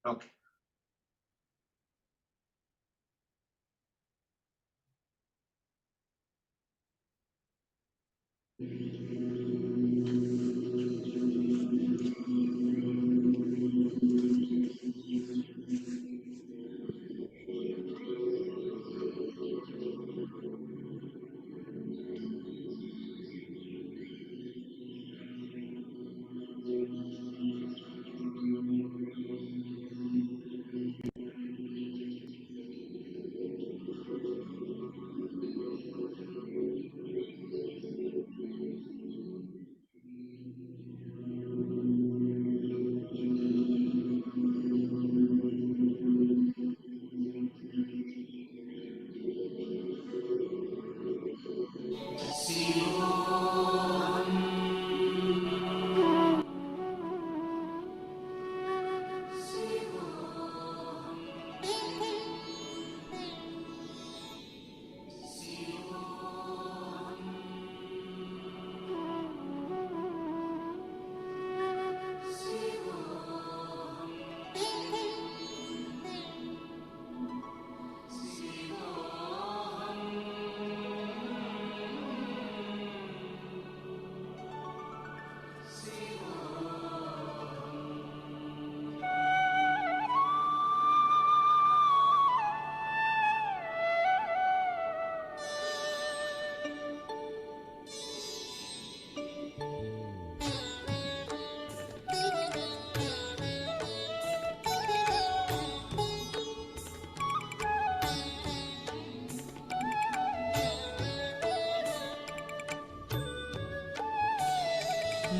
Okay.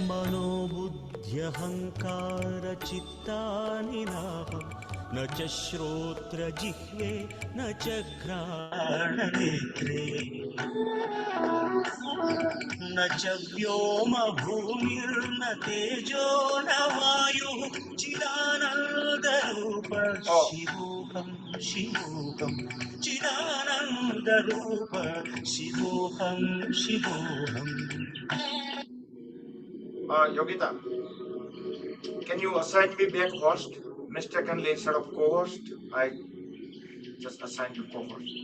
मनोबुद्ध्यहङ्कार चित्तानिनाहं न च श्रोत्रजिह्वे न च घ्राणनेत्रे न च व्योम भूमिर्न तेजो न वायुः चिदानन्दरूप शिवोऽहं शिवोऽहं चिदानन्दरूप शिवोऽहं शिवोऽहम्. Yogita, can you assign me back host mistakenly instead of co-host? I just assigned you co-host.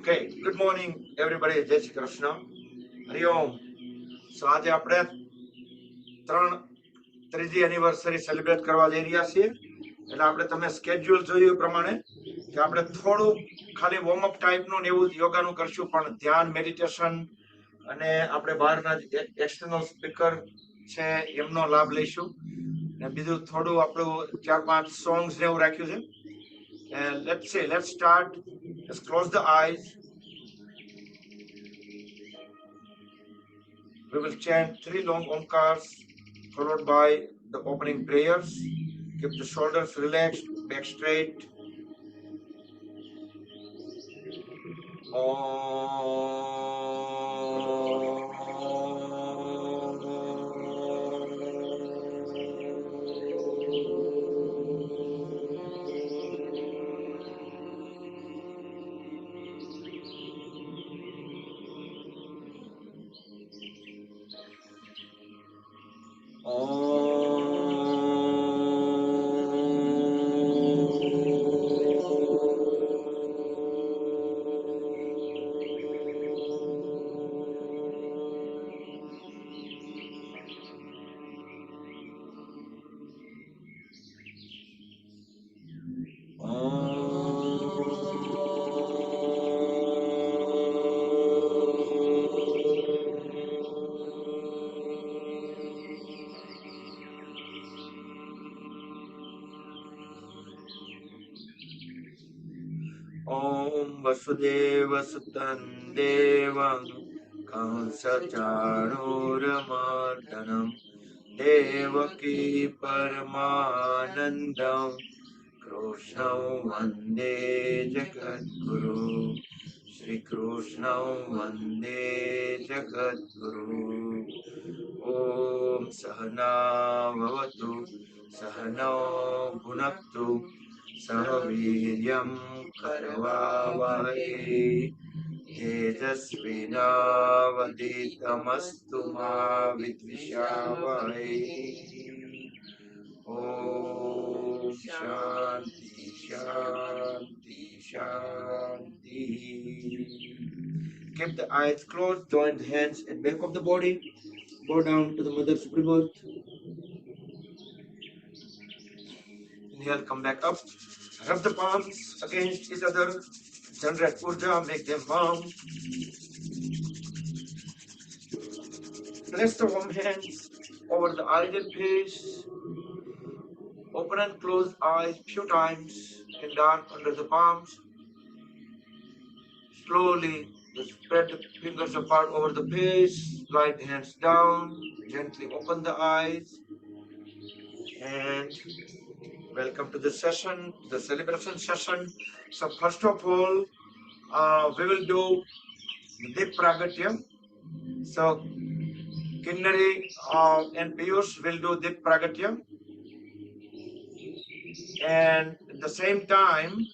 Okay, good morning everybody. Jai Shri Krishna. Hari Om. So આજે આપણે ત્રીજી એનિવર્સરી સેલિબ્રેટ કરવા જઈ રહ્યા છીએ. એટલે આપણે તમે સ્કેડ્યુલ જોયું એ પ્રમાણે કે આપણે થોડું ખાલી વોર્મઅપ ટાઈપનું ને એવું યોગાનું કરશું, પણ ધ્યાન, મેડિટેશન અને આપણે બહારના એક્સટર્નલ સ્પીકર છે એમનો લાભ લઈશું. ને બીજું થોડું આપણું 4-5 સોંગ્સ ને એવું રાખ્યું છે. Let's start. Let's close the eyes. We will chant 3 long omkars followed by the opening prayers. Keep the shoulders relaxed, back straight. Om Vasudeva Sutan Devam Kansacharuramardanam Devaki Paramanandam Krishnam Vande Jagadguru. Shri Krishnam Vande Jagadguru. Om Sahana Bhavatu Sahana Bhunaktu Sahaviryam Karvavahe तेजस्विनावधीतमस्तु मा विद्विषावहै। Om Shanti Shanti Shanti. Keep the eyes closed, join the hands at back of the body, go down to the Mother Supreme Earth. Inhale, come back up. Rub the palms against each other. Generate Urja, make them warm. Place the warm hands over the eyes and face. Open and close eyes few times in dark under the palms. Slowly spread the fingers apart over the face. Slide the hands down. Gently open the eyes. And welcome to the session, the celebration session. So first of all, we will do the Deep Pragatyam. So Kinnari and Piyush will do Deep Pragatyam. And at the same time,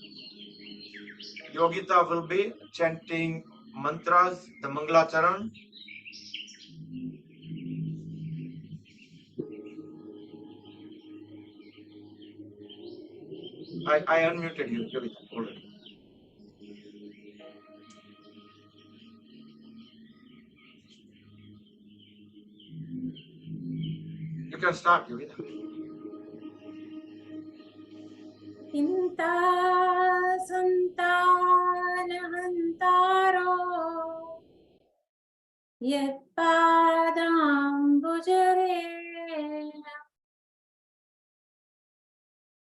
Yogita will be chanting mantras, the Mangalacharan. I unmuted you, Yogita, already. You can start, Yogita. Inta santana yat padam bujare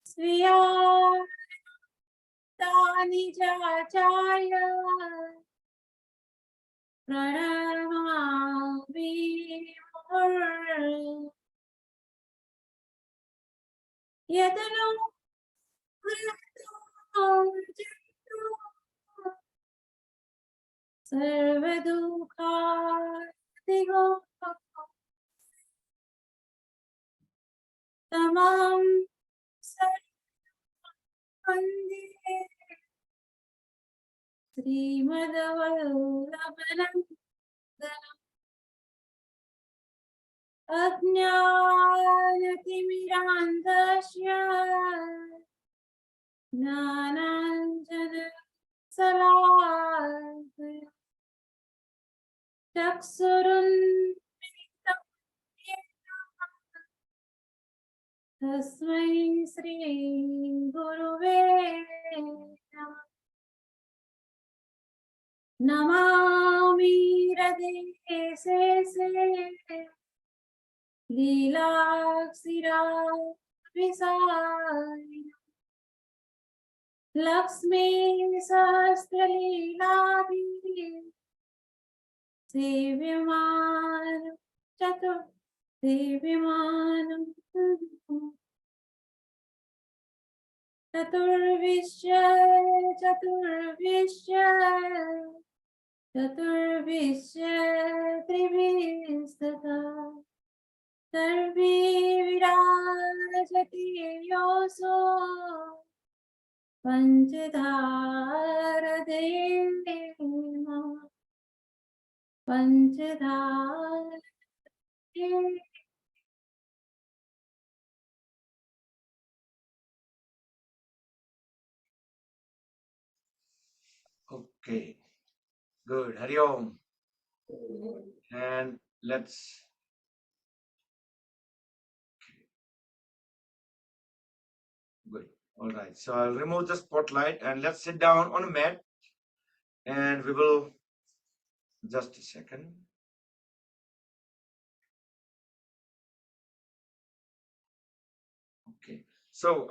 sviyatani jachaya pranamami yadanu Sarvadukha tamam sarvande Srimadavallabhanam Ajnanatimirandasya Jnananjana Salakaya Chaksurunmilitam Yena Tasmai Sri Guruve Namah. Namami Radhe Se Leelaksira Visai Lakshmi Sahasra Leeladi Sevyamanam Chatur Sevyamanam Chaturvishya Chaturvishya Chaturvishya Trivistata Sarvi Virajati Yoso Panchadhara Deva Panchadhara Deva. Okay, good. Hari Om. And let's. Good. All right. So I'll remove the spotlight and let's sit down on a mat. And we will just a second. Okay. So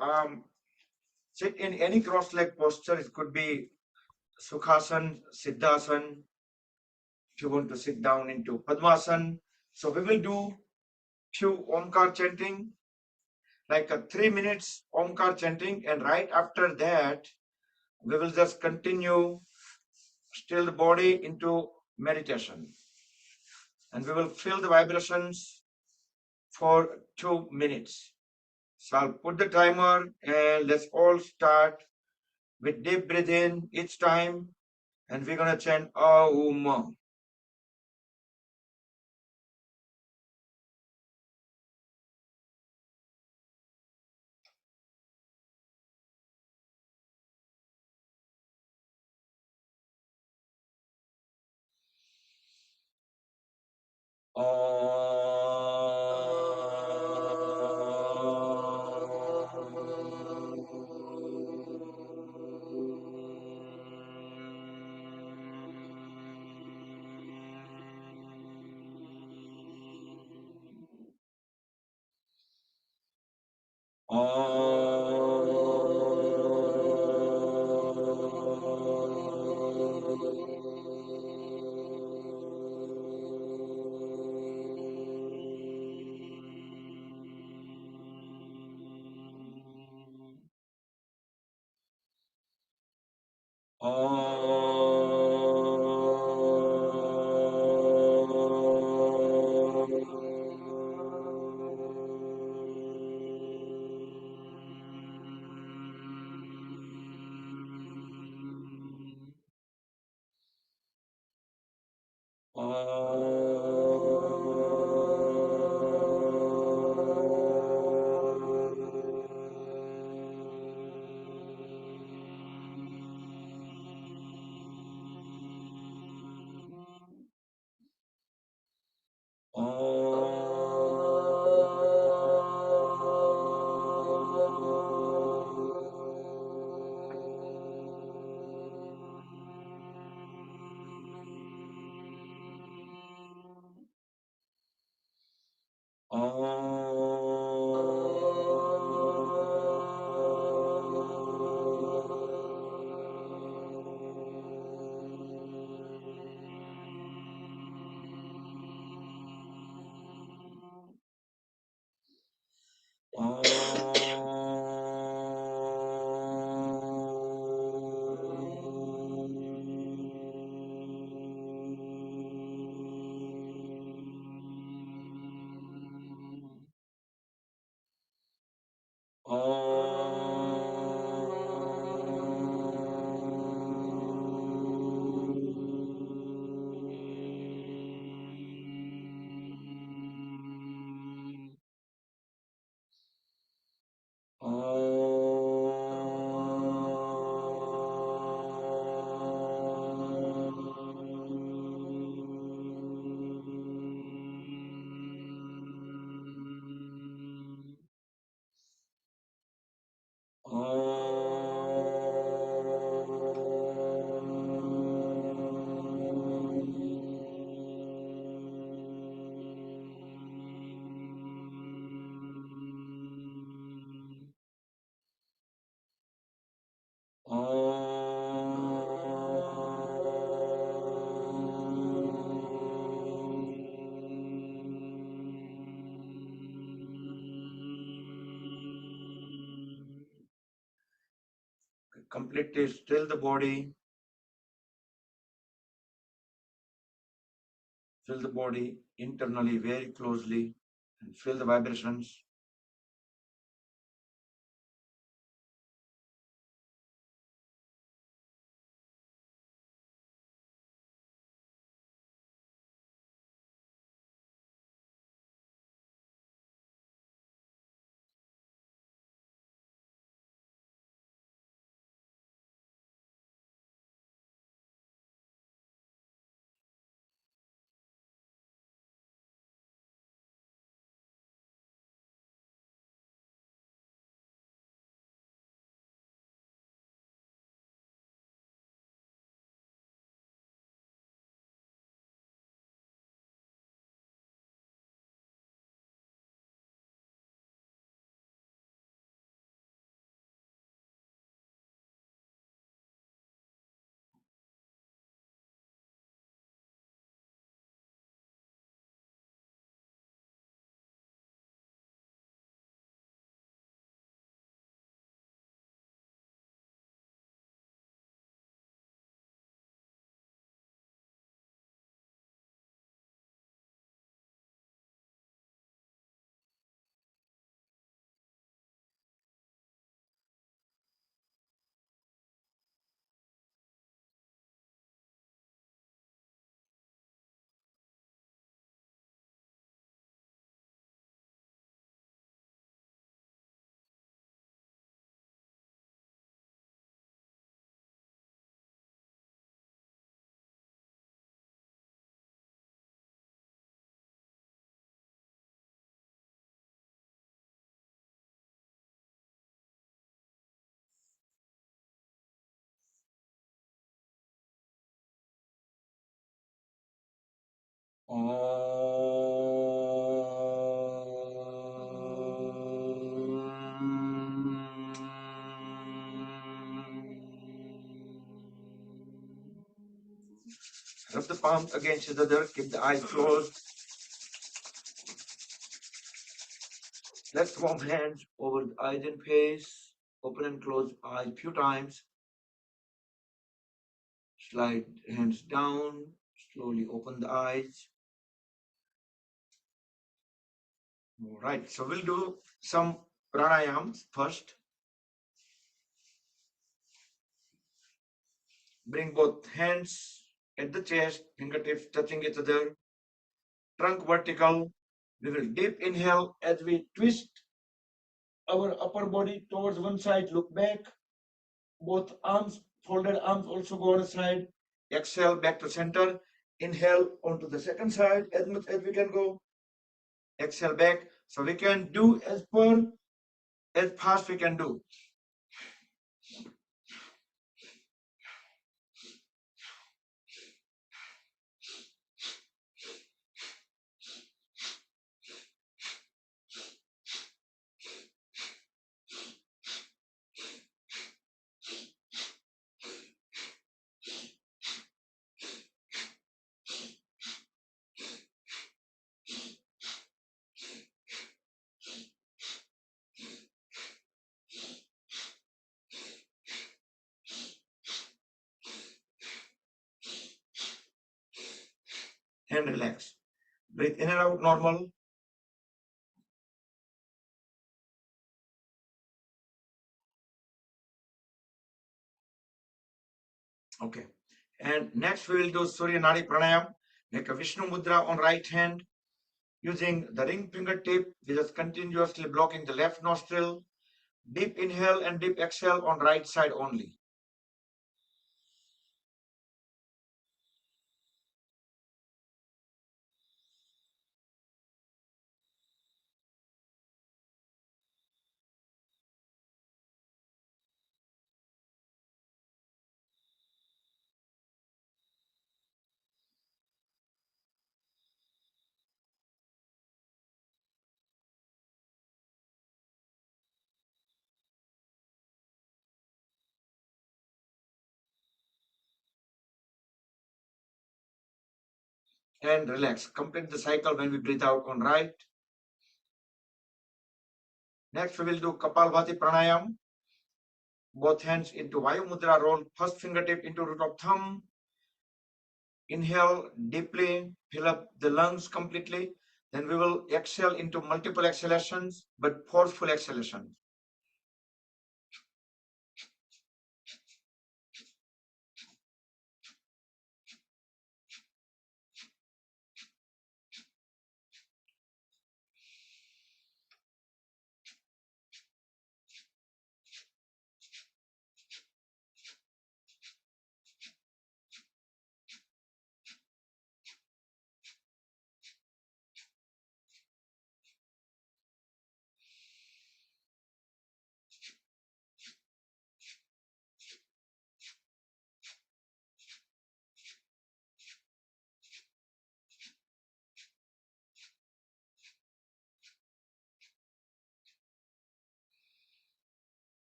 sit in any cross-leg posture. It could be Sukhasan, Siddhasan. If you want to sit down into Padmasan. So we will do few Omkar chanting, like a 3 minutes Omkar chanting, and right after that, we will just continue still the body into meditation. And we will feel the vibrations for 2 minutes. So I'll put the timer and let's all start with deep breath in each time And we're going to chant Aum. Completely still the body. Feel the body internally very closely and feel the vibrations. Rub the palms against each other, keep the eyes closed. Let's warm hands over the eyes and face. Open and close eyes few times. Slide hands down. Slowly open the eyes. All right, so we'll do some pranayams first. Bring both hands at the chest, fingertips touching each other, trunk vertical. We will deep inhale as we twist our upper body towards one side, look back. Both arms, folded arms also go on a side. Exhale back to center. Inhale onto the second side as much as we can go. Exhale back. So we can do as fast we can do. And relax. Breathe in and out normal. Okay. And next we will do Surya Nadi Pranayam. Make a Vishnu Mudra on right hand. Using the ring fingertip, we just continuously blocking the left nostril. Deep inhale and deep exhale on right side only. And relax. Complete the cycle when we breathe out on right. Next, we will do Kapalbhati Pranayam. Both hands into Vayu Mudra, roll first fingertip into root of thumb. Inhale deeply, fill up the lungs completely. Then we will exhale into multiple exhalations, but forceful exhalations.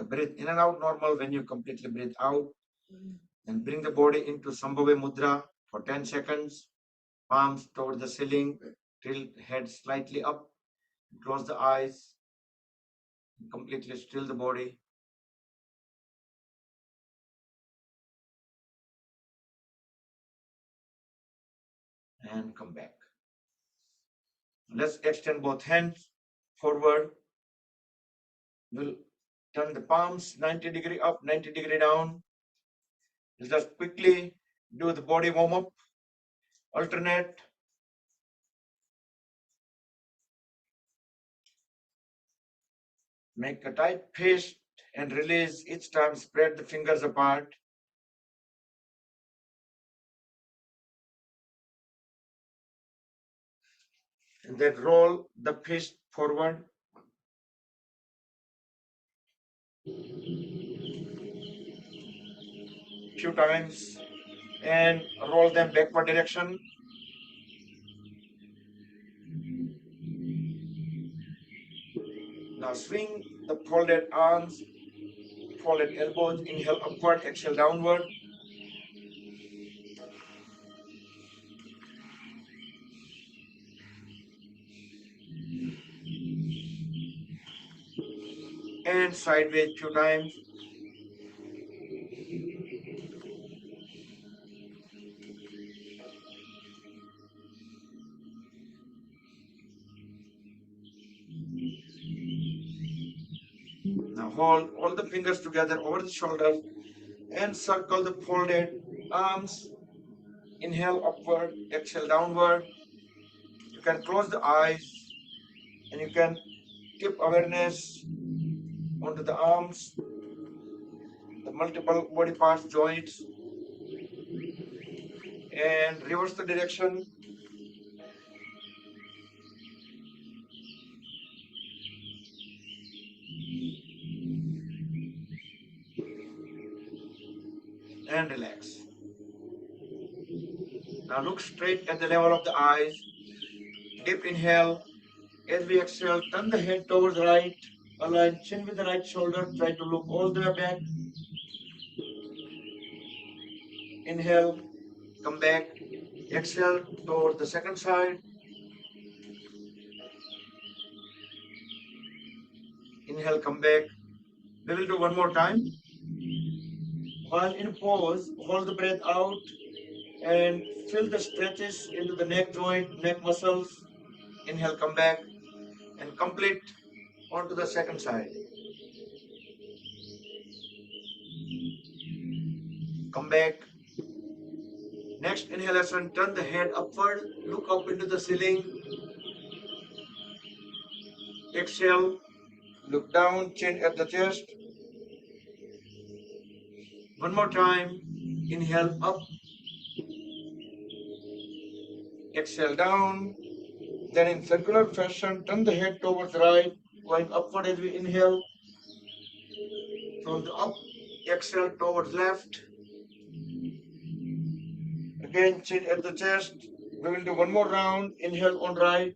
Breathe in and out normal when you completely breathe out. And bring the body into Sambhava Mudra for 10 seconds. Palms towards the ceiling, tilt head slightly up. Close the eyes. Completely still the body. And come back. Let's extend both hands forward. We'll turn the palms 90-degree up, 90-degree down. We'll just quickly do the body warm-up. Alternate. Make a tight fist and release each time. Spread the fingers apart. And then roll the fist forward. Few times and roll them backward direction. Now swing the folded arms, folded elbows, inhale upward, exhale downward. And sideways few times. Now hold all the fingers together over the shoulder and circle the folded arms. Inhale upward, exhale downward. You can close the eyes and you can keep awareness onto the arms, the multiple body parts, joints, and reverse the direction. And relax. Now look straight at the level of the eyes. Deep inhale. As we exhale, turn the head towards the right. Align chin with the right shoulder. Try to look all the way back. Inhale. Come back. Exhale toward the second side. Inhale, come back. We will do one more time. While in pause, hold the breath out and feel the stretches into the neck joint, neck muscles. Inhale, come back and complete onto the second side. Come back. Next inhalation, turn the head upward, look up into the ceiling. Exhale, look down, chin at the chest. One more time. Inhale up. Exhale down. Then in circular fashion, turn the head towards right, going upward as we inhale. From the up, exhale towards left. Again, chin at the chest. We will do one more round. Inhale on right.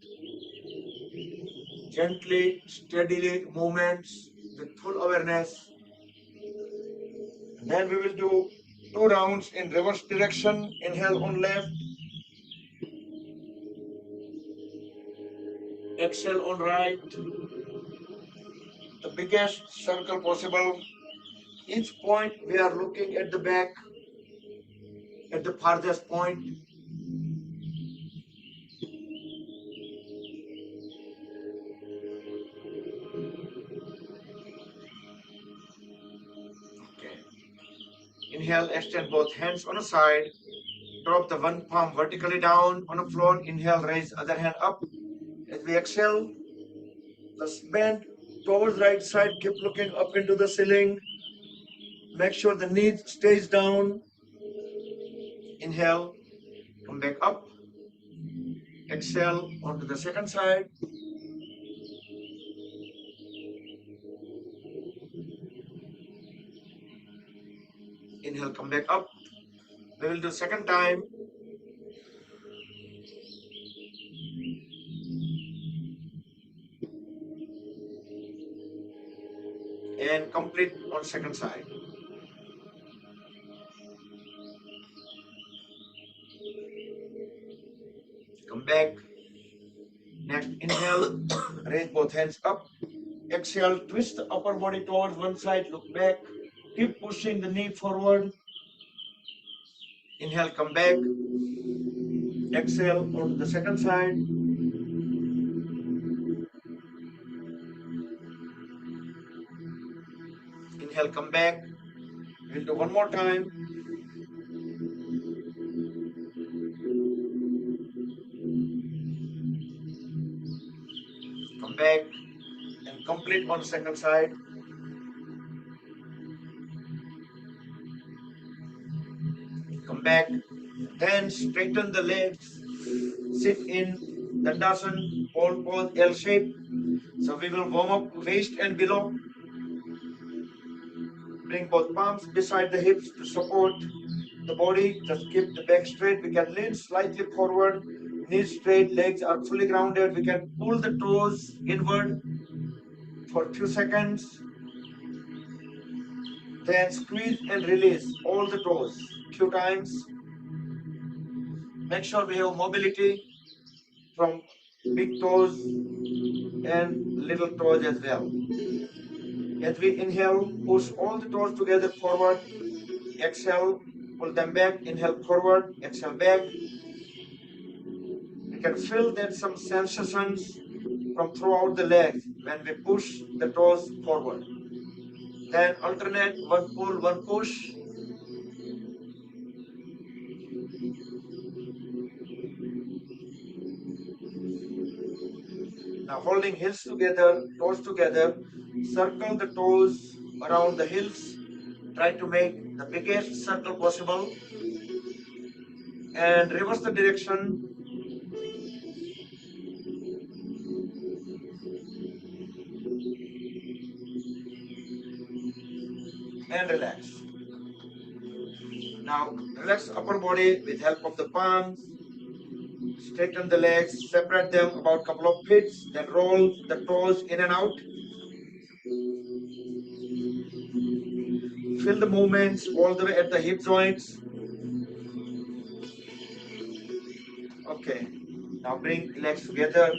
Gently, steadily, movements with full awareness. And then we will do 2 rounds in reverse direction. Inhale on left. Exhale on right. The biggest circle possible. Each point we are looking at the back, at the farthest point. Okay. Inhale, extend both hands on a side. Drop the one palm vertically down on the floor. Inhale, raise other hand up. As we exhale, let's bend towards right side. Keep looking up into the ceiling. Make sure the knee stays down. Inhale, come back up. Exhale onto the second side. Inhale, come back up. We will do second time. And complete on second side. Come back. Next, inhale, raise both hands up. Exhale, twist the upper body towards one side, look back. Keep pushing the knee forward. Inhale, come back. Exhale, onto the second side. Inhale, come back. We'll do one more time. Come back and complete on second side. Come back. Then straighten the legs. Sit in Dandasana, all pose L shape. So we will warm up waist and below. Bring both palms beside the hips to support the body. Just keep the back straight. We can lean slightly forward, knees straight, legs are fully grounded. We can pull the toes inward for a few seconds. Then squeeze and release all the toes few times. Make sure we have mobility from big toes and little toes as well. As we inhale, push all the toes together forward. Exhale, pull them back. Inhale forward, exhale back. You can feel that some sensations from throughout the legs when we push the toes forward. Then alternate, one pull, one push. Now holding heels together, toes together, circle the toes around the heels. Try to make the biggest circle possible and reverse the direction. And relax. Now relax upper body with help of the palms. Straighten the legs, separate them about a couple of feet, then roll the toes in and out. Feel the movements all the way at the hip joints. Okay. Now bring legs together.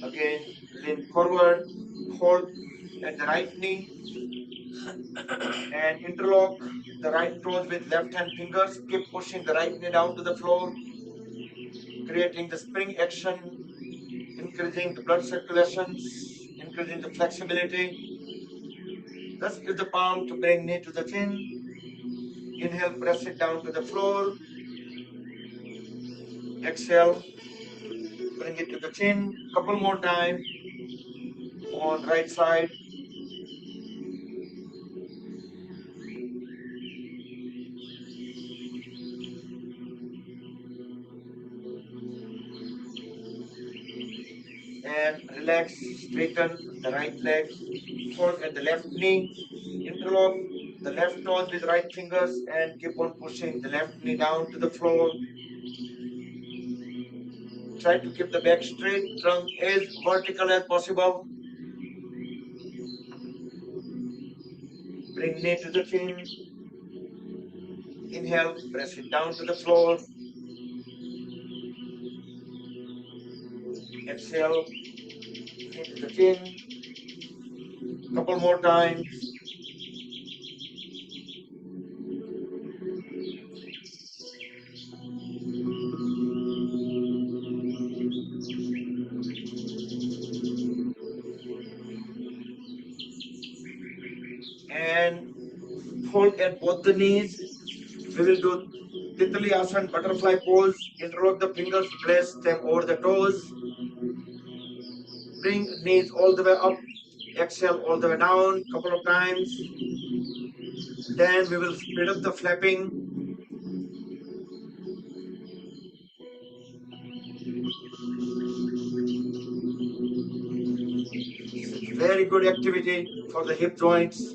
Again, lean forward, hold at the right knee, and interlock the right toes with left hand fingers. Keep pushing the right knee down to the floor, creating the spring action, increasing the blood circulations, increasing the flexibility. Thus use the palm to bring knee to the chin. Inhale, press it down to the floor. Exhale, bring it to the chin. Couple more times on right side. And relax, straighten the right leg. Hold at the left knee. Interlock the left toes with right fingers and keep on pushing the left knee down to the floor. Try to keep the back straight, trunk as vertical as possible. Bring knee to the chin. Inhale, press it down to the floor. Exhale, knee to the chin. Couple more times. And hold at both the knees. We will do Titli Asana, butterfly pose. Interlock the fingers, place them over the toes. Bring knees all the way up. Exhale all the way down, couple of times. Then we will speed up the flapping. Very good activity for the hip joints.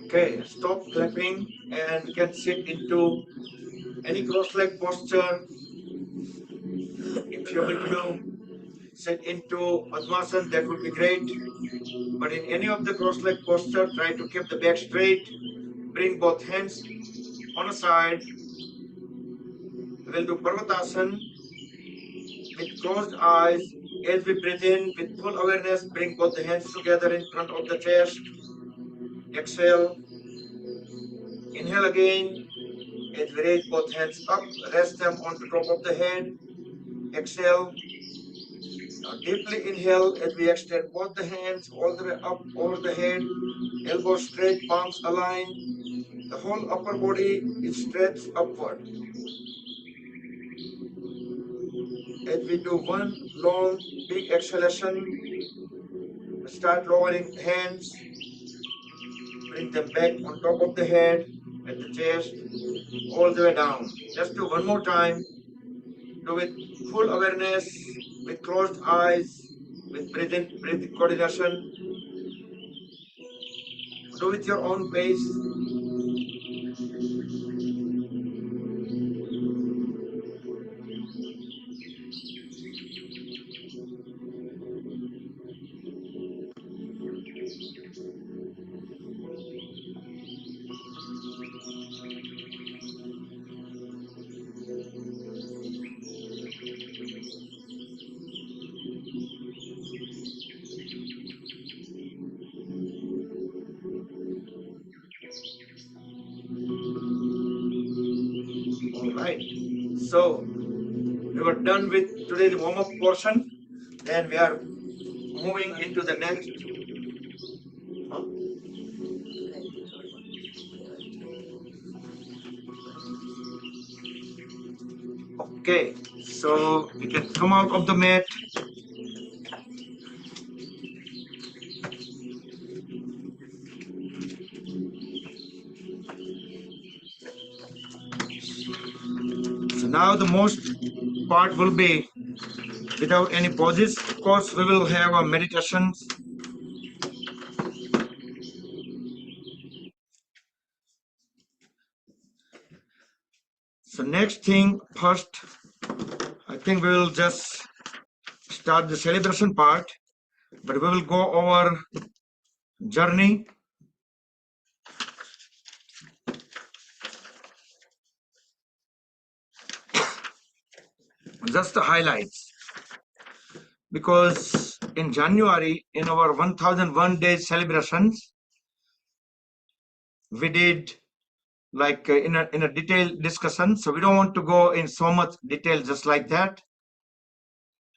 Okay, stop clapping and we can sit into any cross-leg posture. If you want to do sit into Padmasana, that would be great. But in any of the cross-leg posture, try to keep the back straight. Bring both hands on a side. We'll do Parvatasana with closed eyes. As we breathe in with full awareness, bring both the hands together in front of the chest. Exhale. Inhale again. As we raise both hands up, rest them on the top of the head. Exhale. Now deeply inhale as we extend both the hands all the way up over the head. Elbows straight, palms aligned. The whole upper body is stretched upward. As we do one long, big exhalation, start lowering hands. Bring them back on top of the head. at the chest, all the way down. Let's do one more time. Do with full awareness, with closed eyes, with breathing coordination. Do with your own pace. All right. So we were done with today's warm-up portion. Then we are moving into the next. Okay, so you can come out of the mat. So now the most part will be without any pauses. Of course, we will have our meditations. So next thing, first, I think we will just start the celebration part, but we will go over journey. Just the highlights. Because in January, in our 1001 days celebrations, we did like in a detailed discussion. So we don't want to go in so much detail just like that.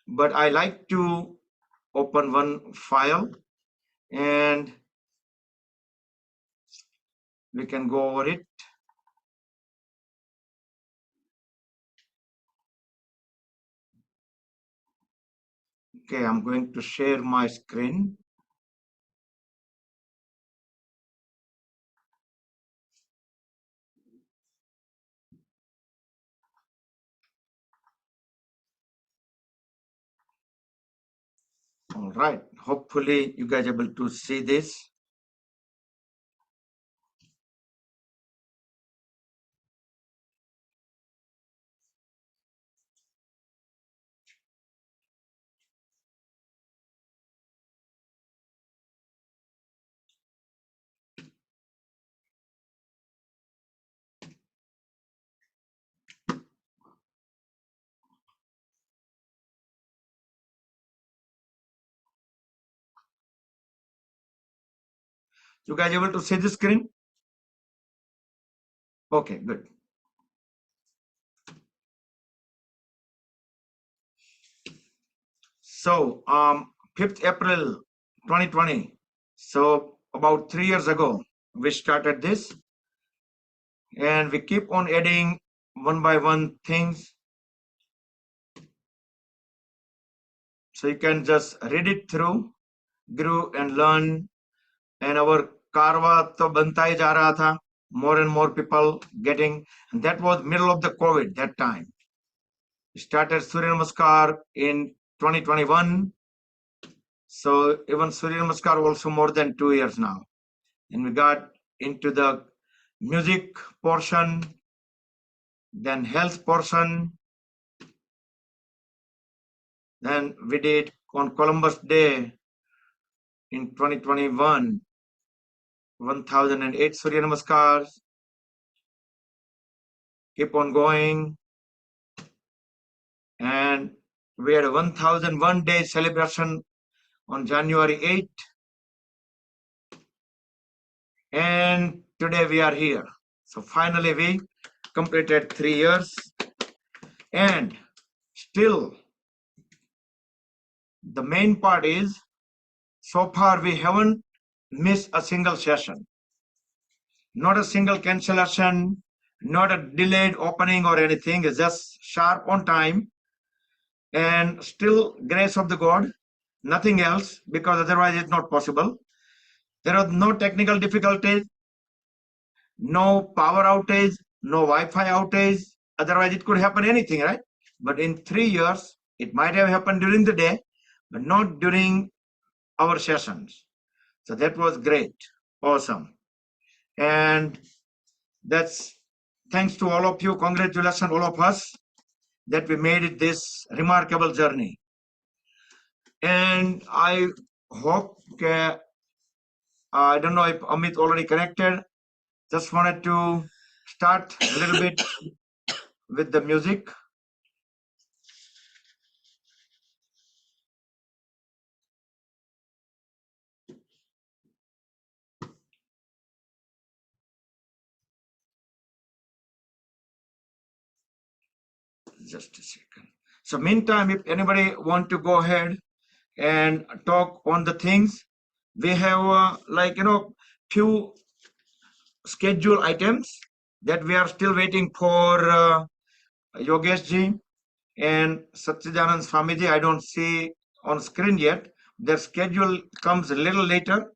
But I like to open one file and we can go over it. Okay, I'm going to share my screen. All right, hopefully you guys are able to see this. You guys able to see the screen? Okay, good. So 5th April 2020. So about 3 years ago, we started this and we keep on adding one by one things. So you can just read it through, grow and learn. And our karwa to banta hi ja raha tha. More and more people getting, and that was middle of the COVID that time. We started Surya Namaskar in 2021. So even Surya Namaskar also more than 2 years now. And we got into the music portion, then health portion. Then we did on Columbus Day in 2021, 1008 Surya Namaskars. Keep on going. And we had a 1001 day celebration on January 8th. And today we are here. So finally we completed 3 years. And still the main part is, so far we haven't missed a single session. Not a single cancellation, not a delayed opening or anything. It's just sharp on time. And still grace of the God, nothing else, because otherwise it's not possible. There are no technical difficulties, no power outage, no Wi-Fi outage. Otherwise, it could happen anything, right? But in 3 years, it might have happened during the day, but not during our sessions. So that was great, awesome. And that's thanks to all of you. Congratulations, all of us, that we made it this remarkable journey. And I hope, I don't know if Amit already connected. Just wanted to start a little bit with the music. Just a second. So meantime, if anybody want to go ahead and talk on the things, we have few schedule items that we are still waiting for Yogeshji and Sachchidanand Swamiji. I don't see on screen yet. Their schedule comes a little later.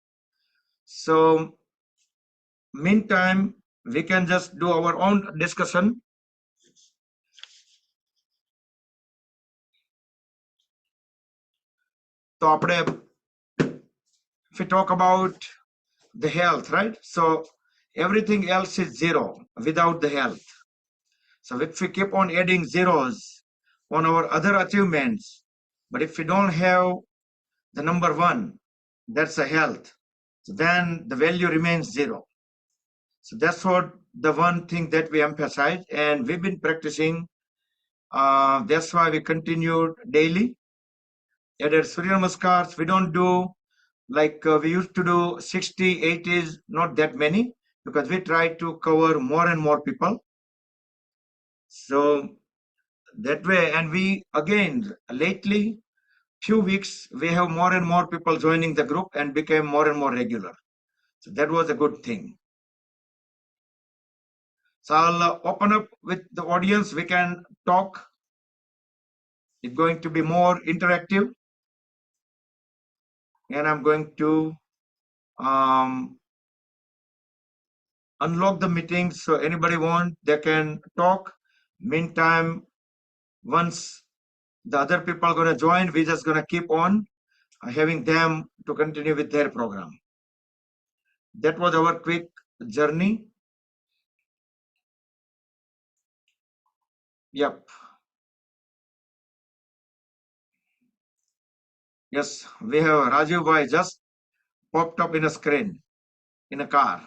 So meantime, we can just do our own discussion. So આપણે, if we talk about the health, right? So everything else is zero without the health. So if we keep on adding zeros on our other achievements, but if we don't have the number one, that's the health, so then the value remains zero. So that's what the one thing that we emphasize, and we've been practicing. That's why we continued daily. Added Surya Namaskars, we don't do like we used to do 60, 80s, not that many, because we try to cover more and more people. So that way, and we again lately few weeks we have more and more people joining the group and became more and more regular. So that was a good thing. So I'll open up with the audience. We can talk. It's going to be more interactive, and I'm going to unlock the meeting. So anybody want, they can talk. Meantime, once the other people are going to join, we're just going to keep on having them to continue with their program. That was our quick journey. Yep. Yes, we have Rajivbhai just popped up in a screen in a car.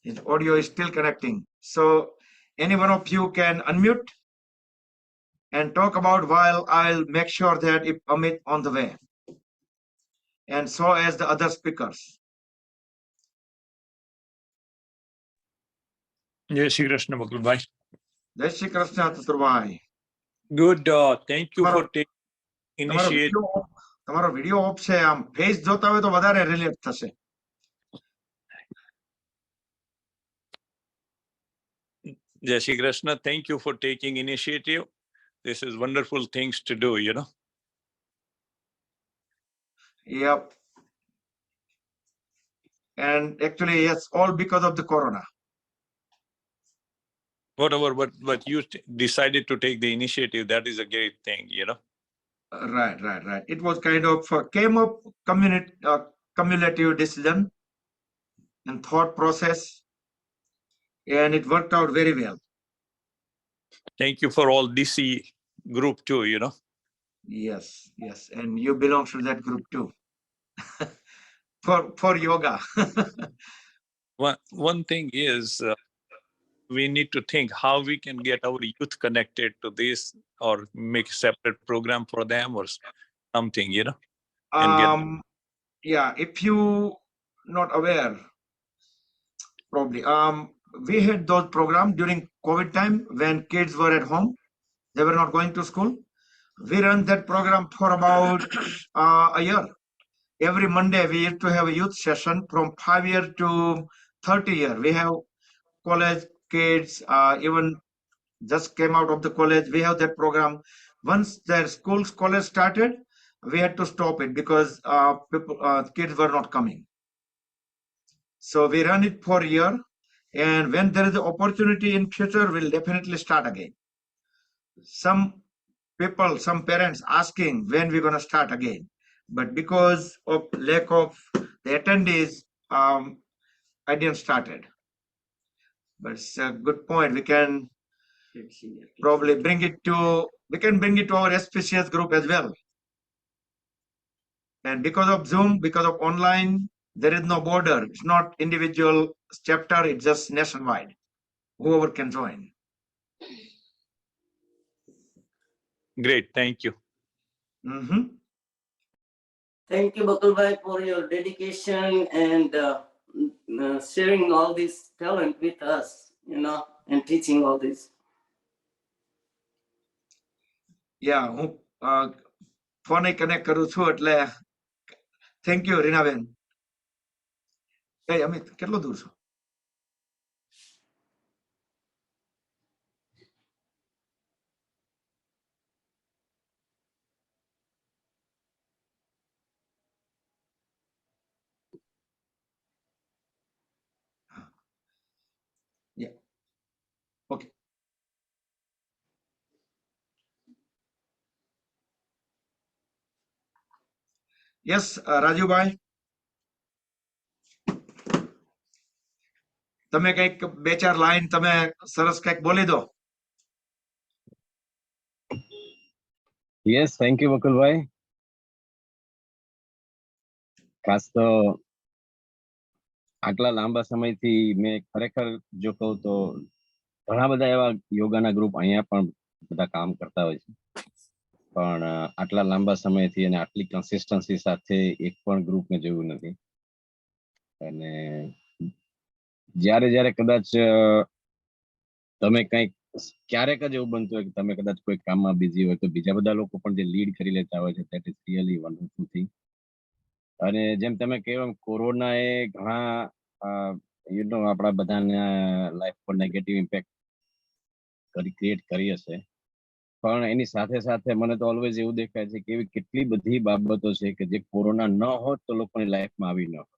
His audio is still connecting. So any one of you can unmute and talk about while I'll make sure that if Amit on the way. And so as the other speakers. Jai Shri Krishna, Bhai. Jai Shri Krishna, Tuturbhai. Good. Thank you for taking initiative. તમારો video of છે, આમ face જોતા હોય તો વધારે relate થશે. Jai Shri Krishna, thank you for taking initiative. This is wonderful things to do, you know. Yep. And actually, yes, all because of the corona. Whatever, but you decided to take the initiative, that is a great thing, you know. Right. It was kind of came up cumulative decision and thought process, and it worked out very well. Thank you for all DC group too, you know. Yes, and you belong to that group too. for yoga. One thing is we need to think how we can get our youth connected to this, or make a separate program for them or something, you know. Yeah, if you not aware, probably we had those programs during COVID time when kids were at home, they were not going to school. We ran that program for about a year. Every Monday we used to have a youth session from 5 years to 30 years. We have college kids, even just came out of the college. We have that program. Once their college started, we had to stop it because kids were not coming. So we ran it for a year, And when there is an opportunity in future, we'll definitely start again. Some people, some parents asking when we're going to start again. But because of lack of the attendees, I didn't started. But it's a good point. We can probably bring it to our SPCS group as well. And because of Zoom, because of online, there is no border. It's not individual chapter, it's just nationwide. Whoever can join. Great, thank you. Mhm. Thank you, Bakulbhai, for your dedication and sharing all this talent with us, and teaching all this. Yeah, હું phone connect કરું છું એટલે thank you Reenaben. Amit કેટલો દૂર છો? Yeah. Okay. Yes, Rajubhai, તમે કઈક બે ચાર લાઈન તમે સરસ કઈક બોલી દો. Yes, thank you, Bakulbhai. ખાસ તો આટલા લાંબા સમયથી મેં ખરેખર જો કહું તો ઘણા બધા એવા યોગાના ગ્રુપ અહીંયા પણ બધા કામ કરતા હોય છે, પણ આટલા લાંબા સમયથી અને આટલી કન્સિસ્ટન્સી સાથે એક પણ ગ્રુપ મેં જોયું નથી. અને જ્યારે જ્યારે કદાચ તમે કંઈક ક્યારેક જ એવું બનતું હોય કે તમે કદાચ કોઈ કામમાં બિઝી હોય તો બીજા બધા લોકો પણ જે લીડ કરી લેતા હોય છે, that is really wonderful thing. અને જેમ તમે કહ્યું કોરોનાએ ઘણા આપણા બધાના લાઈફ પર નેગેટિવ ઇમ્પેક્ટ ક્રિએટ કરી હશે, પણ એની સાથે સાથે મને તો ઓલવેઝ એવું દેખાય છે કે એવી કેટલી બધી બાબતો છે કે જે કોરોના ન હોત તો લોકોની લાઈફમાં આવી ન હોત.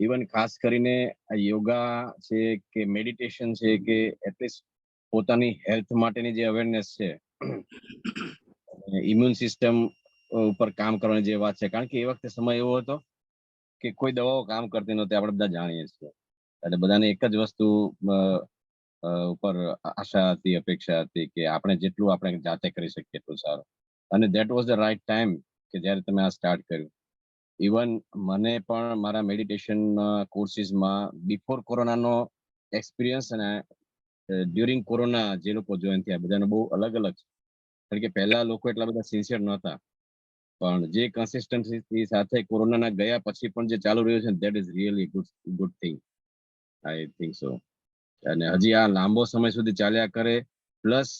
ઇવન ખાસ કરીને આ યોગા છે કે મેડિટેશન છે કે એટલીસ્ટ પોતાની હેલ્થ માટેની જે અવેરનેસ છે, ઇમ્યુન સિસ્ટમ ઉપર કામ કરવાની જે વાત છે, કારણ કે એ વખતે સમય એવો હતો કે કોઈ દવાઓ કામ કરતી નહોતી, આપણે બધા જાણીએ છીએ. એટલે બધાને એક જ વસ્તુ ઉપર આશા હતી, અપેક્ષા હતી કે આપણે જેટલું આપણે જાતે કરી શકીએ એટલું સારું. અને that was the right time કે જ્યારે તમે આ સ્ટાર્ટ કર્યું. ઇવન મને પણ મારા મેડિટેશન કોર્સીસમાં બિફોર કોરોનાનો એક્સપિરિયન્સ અને ડ્યુરિંગ કોરોના જે લોકો જોઈન થયા બધાનો બહુ અલગ અલગ છે. કારણ કે પહેલા લોકો એટલા બધા સિન્સિયર નહોતા, પણ જે કન્સિસ્ટન્સી સાથે કોરોનાના ગયા પછી પણ જે ચાલુ રહ્યું છે, that is really good thing, I think so. અને હજી આ લાંબો સમય સુધી ચાલ્યા કરે. પ્લસ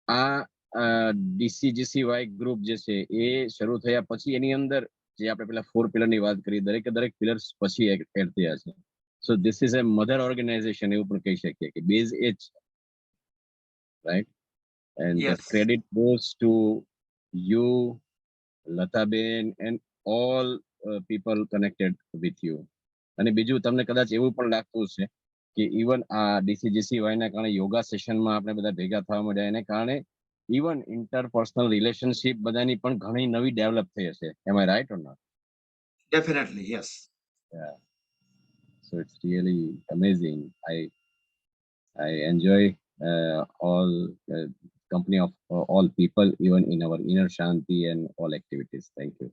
આ DCGCY ગ્રુપ જે છે એ શરૂ થયા પછી એની અંદર જે આપણે પેલા 4 પિલરની વાત કરી, દરેકે દરેક પિલર્સ પછી એડ થયા છે. So this is a mother organisation એવું પણ કહી શકીએ કે બેઝ એ જ, right? And the credit goes to you, Lataben, and all people connected with you. અને બીજું તમને કદાચ એવું પણ લાગતું છે કે ઇવન આ DCGCY ના કારણે યોગા સેશનમાં આપણે બધા ભેગા થવા મળ્યા, એને કારણે ઇવન ઇન્ટરપર્સનલ રિલેશનશિપ બધાની પણ ઘણી નવી ડેવલપ થઈ હશે. Am I right or not? Definitely, yes. Yeah. So it's really amazing. I enjoy all company of all people, even in our inner Shanti and all activities. Thank you.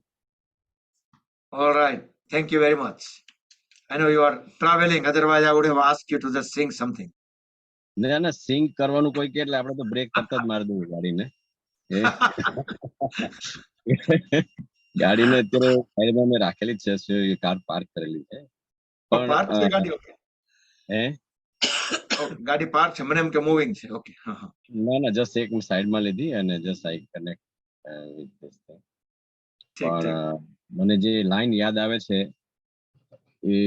All right. Thank you very much. I know you are traveling, otherwise I would have asked you to just sing something. ના સિંગ કરવાનું કોઈ કે એટલે આપણે તો break તરત જ મારી દઉં ગાડીને. ગાડીને અત્યારે સાઈડમાં મેં રાખેલી જ છે, કાર પાર્ક કરેલી છે. પાર્ક છે ગાડી? ઓકે. ગાડી પાર્ક છે, મને એમ કે મૂવિંગ છે. ઓકે. ના જસ્ટ એક સાઈડમાં લીધી અને just I connect with this thing. પણ મને જે લાઈન યાદ આવે છે એ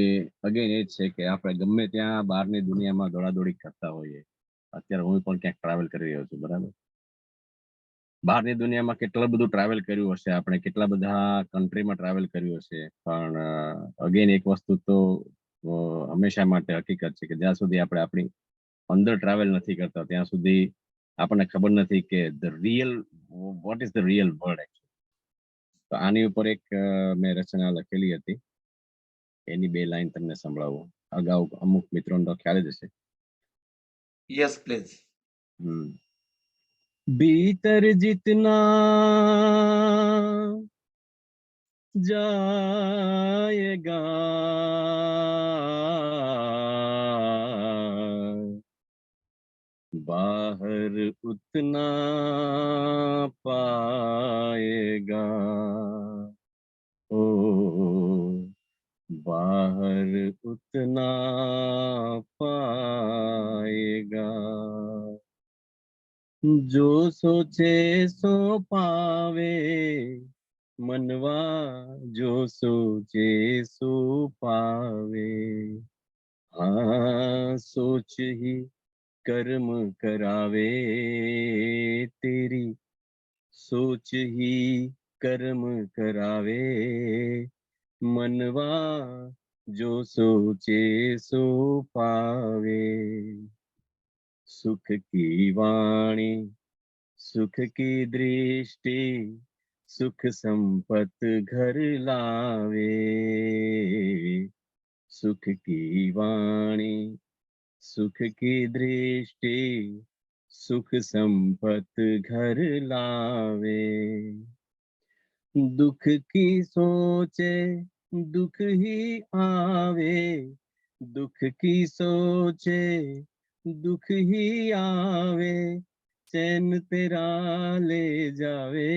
અગેન એ જ છે કે આપણે ગમે ત્યાં બહારની દુનિયામાં દોડાદોડી કરતા હોઈએ. અત્યારે હું પણ ક્યાંક ટ્રાવેલ કરી રહ્યો છું, બરાબર? બહારની દુનિયામાં કેટલું બધું ટ્રાવેલ કર્યું હશે આપણે, કેટલા બધા કન્ટ્રીમાં ટ્રાવેલ કર્યું હશે, પણ અગેન એક વસ્તુ તો હંમેશા માટે હકીકત છે કે જ્યાં સુધી આપણે આપણી અંદર ટ્રાવેલ નથી કરતા ત્યાં સુધી આપણને ખબર નથી કે what is the real world. તો આની ઉપર એક મેં રચના લખેલી હતી, એની 2 લાઈન તમને સંભળાવું. અગાઉ અમુક મિત્રોને તો ખ્યાલ જ હશે. Yes please. भीतर जितना जाएगा बाहर उतना पाएगा. ओ बाहर उतना पाएगा. जो सोचे सो पावे मनवा, जो सोचे सो पावे. हाँ सोच ही कर्म करावे तेरी, सोच ही कर्म करावे मनवा, जो सोचे सो पावे. सुख की वाणी सुख की दृष्टि सुख संपत घर लावे. सुख की वाणी सुख की दृष्टि सुख संपत घर लावे. दुख की सोचे दुख ही आवे, दुख की सोचे दुख ही आवे. चैन तेरा ले जावे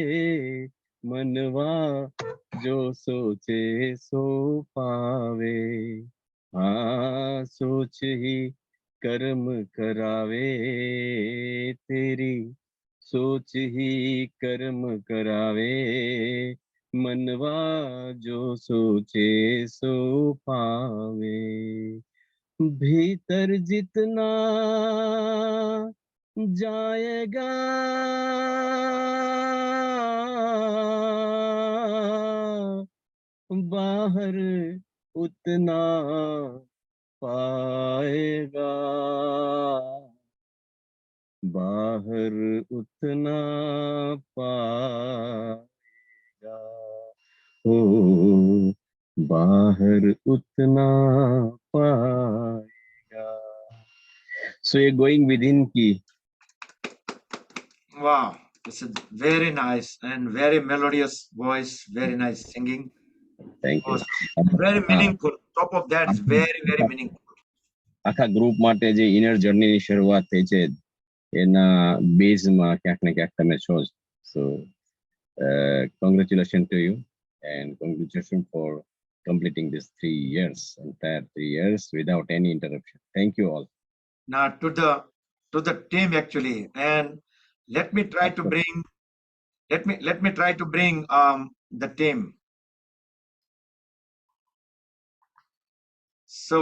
मनवा, जो सोचे सो पावे. हाँ सोच ही कर्म करावे तेरी, सोच ही कर्म करावे मनवा, जो सोचे सो पावे. भीतर जितना जाएगा बाहर उतना पाएगा. बाहर उतना पाएगा. ओ बाहर उतना पाएगा. So you're going within ki. Wow, it's a very nice and very melodious voice, very nice singing. Thank you. Very meaningful. Top of that, it's very, very meaningful. આખા ગ્રુપ માટે જે ઇનર જર્નીની શરૂઆત થઈ છે એના બેઝમાં ક્યાંક ને ક્યાંક તમે છો. સો congratulations to you and congratulations for completing this 3 years, entire 3 years without any interruption. Thank you all. Now to the team actually, and let me try to bring the team. So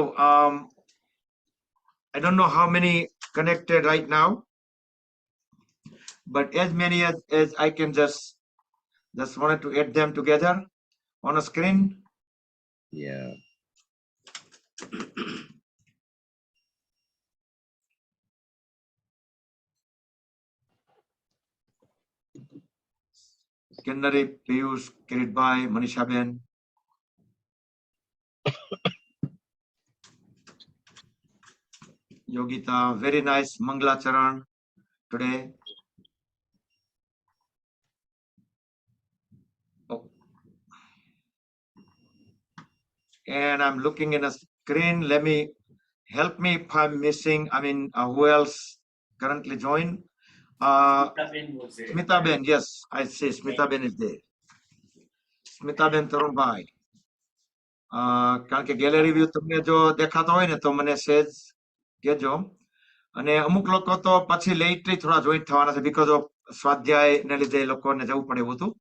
I don't know how many connected right now, but as many as I can just wanted to add them together on a screen. Yeah. Kennary, Piyush, Kiritbhai, Manisha Ben. Yogita, very nice Mangla Charan today. Oh. And I'm looking in a screen. Help me if I'm missing. I mean, who else currently joined? Smita Ben, yes, I see Smita Ben is there. Smita Ben Tarunbhai. કારણ કે gallery view તમને જો દેખાતો હોય ને તો મને સેજ કહેજો. અને અમુક લોકો તો પછી લેટલી થોડા જોઈન્ટ થવાના છે બીકોઝ ઓફ સ્વાધ્યાય ને લીધે એ લોકોને જવું પડે એવું હતું.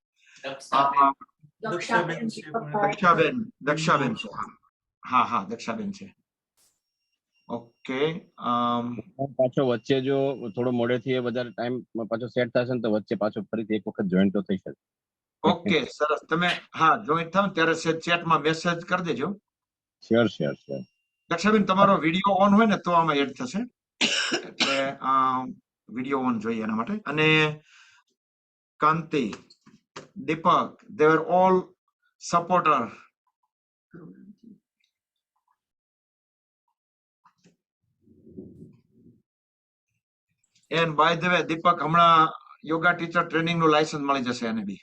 દક્ષાબેન છે. હા દક્ષાબેન છે. ઓકે. પાછો વચ્ચે જો થોડો મોડેથી વધારે ટાઈમ પાછો સેટ થશે ને તો વચ્ચે પાછો ફરીથી એક વખત જોઈન્ટ તો થઈ શકે. ઓકે સરસ. તમે જોઈન્ટ થાવ ત્યારે ચેટમાં મેસેજ કરી દેજો. શ્યોર. દક્ષાબેન તમારો વિડીયો ઓન હોય ને તો આમાં એડ થશે, એટલે વિડીયો ઓન જોઈએ એના માટે. અને કાંતિ, દીપક, they were all supporter. And by the way, દીપક હમણાં યોગા ટીચર ટ્રેનિંગ નું લાયસન્સ મળી જશે એને બી.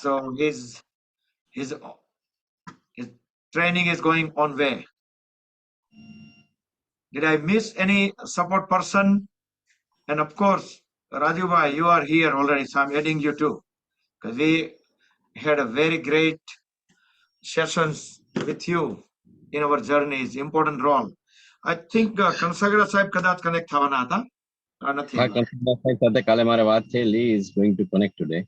So his training is going on way. Did I miss any support person? And of course, Rajivbhai, you are here already, so I'm adding you too, because we had a very great sessions with you in our journeys, important role. I think Kansagra Sahib કદાચ connect થવાના હતા. નથી. હા, કંસગડા સાહેબ સાથે કાલે મારે વાત થયેલી, is going to connect today.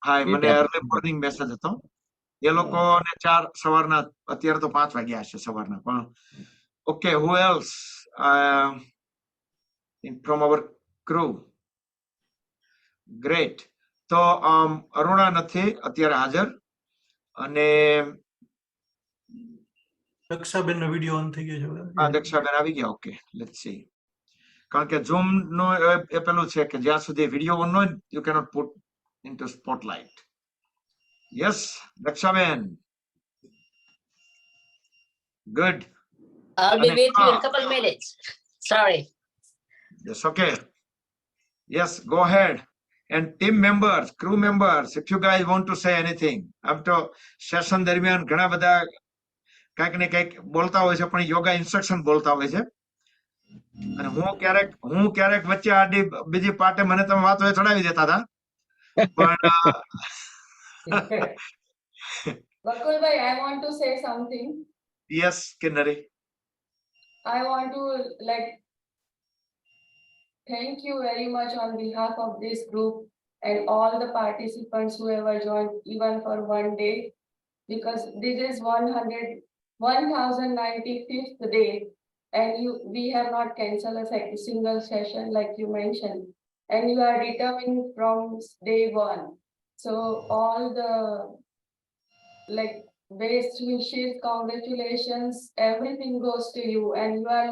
હા, મને early morning message હતો. એ લોકોને 4 સવારના, અત્યારે તો 5 વાગ્યા હશે સવારના. પણ okay, who else from our crew? Great. તો અરુણા નથી અત્યારે હાજર, અને દક્ષાબેનનો વિડિયો ઓન થઈ ગયો છે. હા, દક્ષાબેન આવી ગયા. Okay, let's see. કારણ કે ઝૂમ નો એ પેલું છે કે જ્યાં સુધી વિડિયો ઓન હોય you cannot put into spotlight. Yes, Dakshaben. Good. I'll be with you in a couple minutes. Sorry. Yes, okay. Yes, go ahead. And team members, crew members, if you guys want to say anything. આમ તો session દરમિયાન ઘણા બધા કંઈક ને કંઈક બોલતા હોય છે, પણ યોગા ઇન્સ્ટ્રક્શન બોલતા હોય છે. અને હું ક્યારેક વચ્ચે આડી બીજી પાર્ટે મને તમે વાતો ચડાવી દેતા હતા. પણ Bakulbhai, I want to say something. Yes, Kinnari. I want to thank you very much on behalf of this group and all the participants who ever joined even for one day, because this is 1095th day and we have not cancelled a single session like you mentioned, and you are determined from day one. So all the best wishes, congratulations, everything goes to you, and you are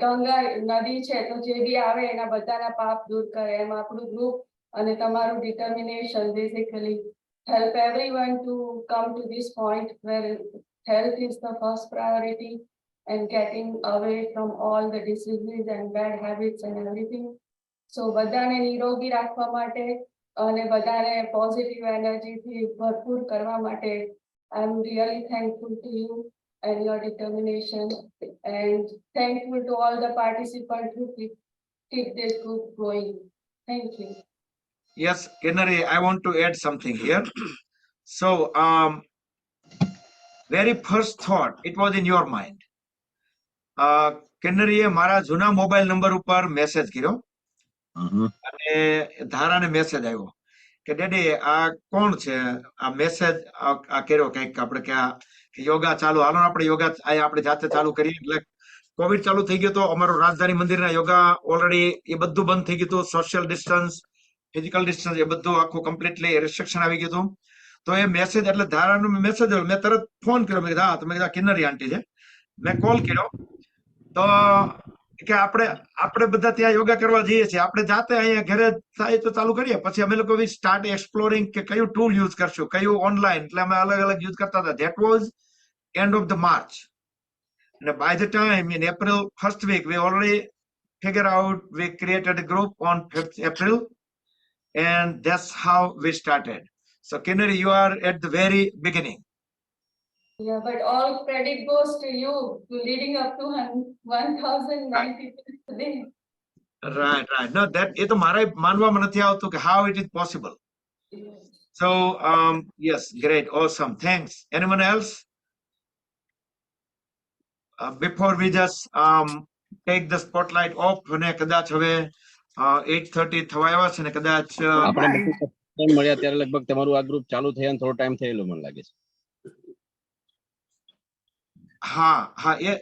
Ganga નદી છે તો જે બી આવે એના બધાના પાપ દૂર કરે, એમ આપણું ગ્રુપ અને તમારું determination basically help everyone to come to this point where health is the first priority and getting away from all the diseases and bad habits and everything. So બધાને નિરોગી રાખવા માટે અને બધાને પોઝિટિવ એનર્જીથી ભરપૂર કરવા માટે I am really thankful to you and your determination, and thankful to all the participants who keep this group going. Thank you. Yes, Kinnari, I want to add something here. So, very first thought, it was in your mind. કિન્નરીએ મારા જૂના mobile number ઉપર message કર્યો અને ધારાને message આવ્યો કે daddy આ કોણ છે, આ મેસેજ આ કર્યો કંઈક આપણે કે યોગા ચાલુ, હાલો આપણે યોગા આપણે જાતે ચાલુ કરીએ. એટલે કોવિડ ચાલુ થઈ ગયો તો અમારું રાજધાની મંદિરના યોગા ઓલરેડી એ બધું બંધ થઈ ગયું હતું. સોશિયલ ડિસ્ટન્સ, ફિઝિકલ ડિસ્ટન્સ એ બધું આખું કમ્પ્લીટલી રિસ્ટ્રિક્શન આવી ગયું હતું. તો એ મેસેજ એટલે ધારાનો મેસેજ આવ્યો, મેં તરત ફોન કર્યો. મેં કીધું હા, તમે કીધા કિન્નરી આંટી છે. મેં કોલ કર્યો તો કે આપણે બધા ત્યાં યોગા કરવા જઈએ છીએ, આપણે જાતે અહીંયા ઘરે થાય તો ચાલુ કરીએ. પછી અમે લોકો સ્ટાર્ટ એક્સપ્લોરિંગ કે કયું ટૂલ યુઝ કરશું, કયું ઓનલાઈન, એટલે અમે અલગ અલગ યુઝ કરતા હતા. That was end of the March. And by the time in April, first week, we already figured out, we created a group on 5th April, and that's how we started. So Kinnari, you are at the very beginning. Yeah, but all credit goes to you to leading up to 1095th day. Right. No, that એ તો મારે માનવામાં નથી આવતું કે how it is possible. So yes, great, awesome, thanks. Anyone else? Before we just take the spotlight off, અને કદાચ હવે 8:30 થવા આવ્યા છે ને કદાચ આપણે મળ્યા ત્યારે લગભગ તમારું આ ગ્રુપ ચાલુ થયા થોડો ટાઈમ થયેલો મને લાગે છે. હા,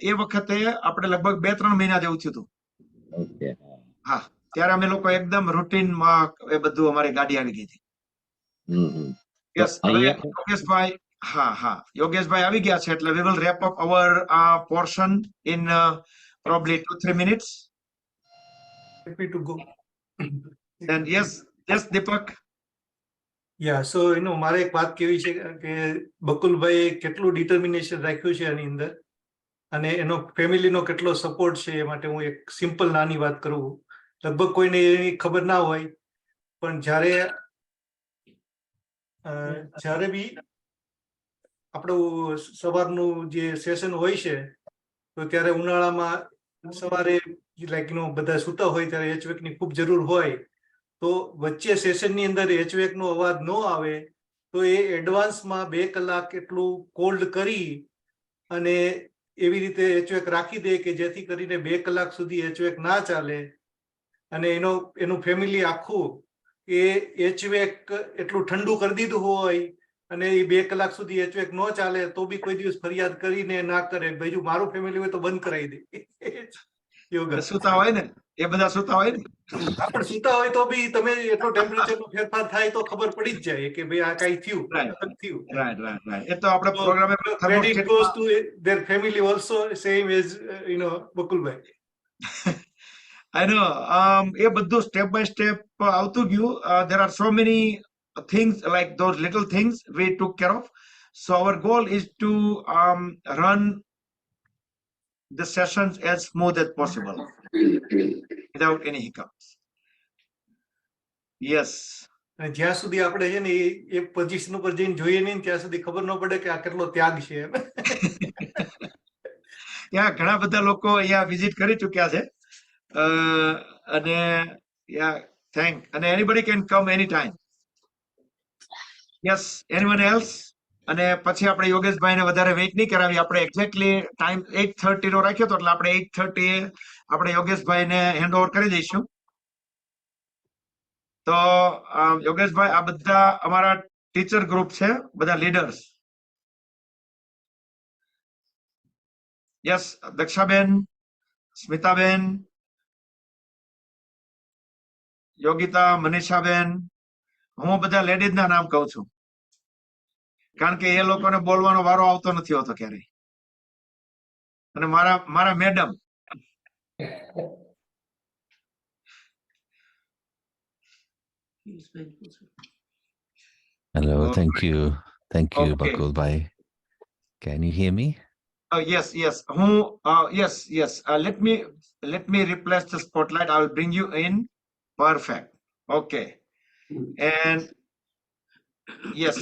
એ વખતે આપણે લગભગ 2-3 મહિના જેવું થયું હતું. ઓકે, હા, ત્યારે અમે લોકો એકદમ રૂટીનમાં એ બધું અમારી ગાડી આવી ગઈ હતી. યસ, હવે યોગેશભાઈ, હા યોગેશભાઈ આવી ગયા છે એટલે we will wrap up our portion in probably 2-3 minutes. Happy to go. And yes Deepak. Yeah, so મારે એક વાત કેવી છે કે બકુલભાઈએ કેટલું ડિટર્મિનેશન રાખ્યું છે આની અંદર અને એનો ફેમિલીનો કેટલો સપોર્ટ છે એ માટે હું એક સિમ્પલ નાની વાત કરું. લગભગ કોઈને એની ખબર ના હોય પણ જ્યારે બી આપણું સવારનું જે સેશન હોય છે તો ત્યારે ઉનાળામાં સવારે બધા સૂતા હોય ત્યારે એચવેકની ખૂબ જરૂર હોય તો વચ્ચે સેશનની અંદર એચવેકનો અવાજ ન આવે તો એ એડવાન્સમાં 2 કલાક એટલું કોલ્ડ કરી અને એવી રીતે એચવેક રાખી દે કે જેથી કરીને 2 કલાક સુધી એચવેક ના ચાલે અને એનું ફેમિલી આખું એ એચવેક એટલું ઠંડુ કરી દીધું હોય અને એ 2 કલાક સુધી એચવેક ન ચાલે તો બી કોઈ દિવસ ફરિયાદ કરીને ના કરે બીજું મારું ફેમિલી હોય તો બંધ કરાવી દે. યોગા સુતા હોય ને એ બધા સુતા હોય ને પણ સુતા હોય તો બી તમે એટલો ટેમ્પરેચરનો ફેરફાર થાય તો ખબર પડી જ જાય કે ભાઈ આ કાંઈ થયું. right એ તો આપણે પ્રોગ્રામે credit goes to their family also, same as Bakulbhai. I know એ બધું step by step આવતું ગયું. There are so many things like those little things we took care of. So our goal is to run the sessions as smooth as possible without any hiccups. Yes. જ્યાં સુધી આપણે છે ને એ position ઉપર જઈને જોઈએ નહીં ત્યાં સુધી ખબર ન પડે કે આ કેટલો ત્યાગ છે. ત્યાં ઘણા બધા લોકો અહીંયા વિઝિટ કરી ચૂક્યા છે અને and anybody can come anytime. Yes, anyone else? અને પછી આપણે યોગેશભાઈને વધારે વેઇટ નહીં કરાવી. આપણે એક્ઝેક્ટલી ટાઈમ 8:30 નો રાખ્યો તો એટલે આપણે 8:30 આપણે યોગેશભાઈને હેન્ડ ઓવર કરી દઈશું. તો યોગેશભાઈ આ બધા અમારા ટીચર ગ્રુપ છે, બધા લીડર્સ. યસ, દક્ષાબેન, સ્મિતાબેન, યોગિતા, મનીષાબેન, હું બધા લેડીઝના નામ કહું છું કારણ કે એ લોકોને બોલવાનો વારો આવતો નથી હોતો ક્યારેય. અને મારા madam Hello, thank you. Thank you, Okay. Bakulbhai. Can you hear me? Yes. Yes. Let me replace the spotlight. I will bring you in. Perfect. Okay. And yes.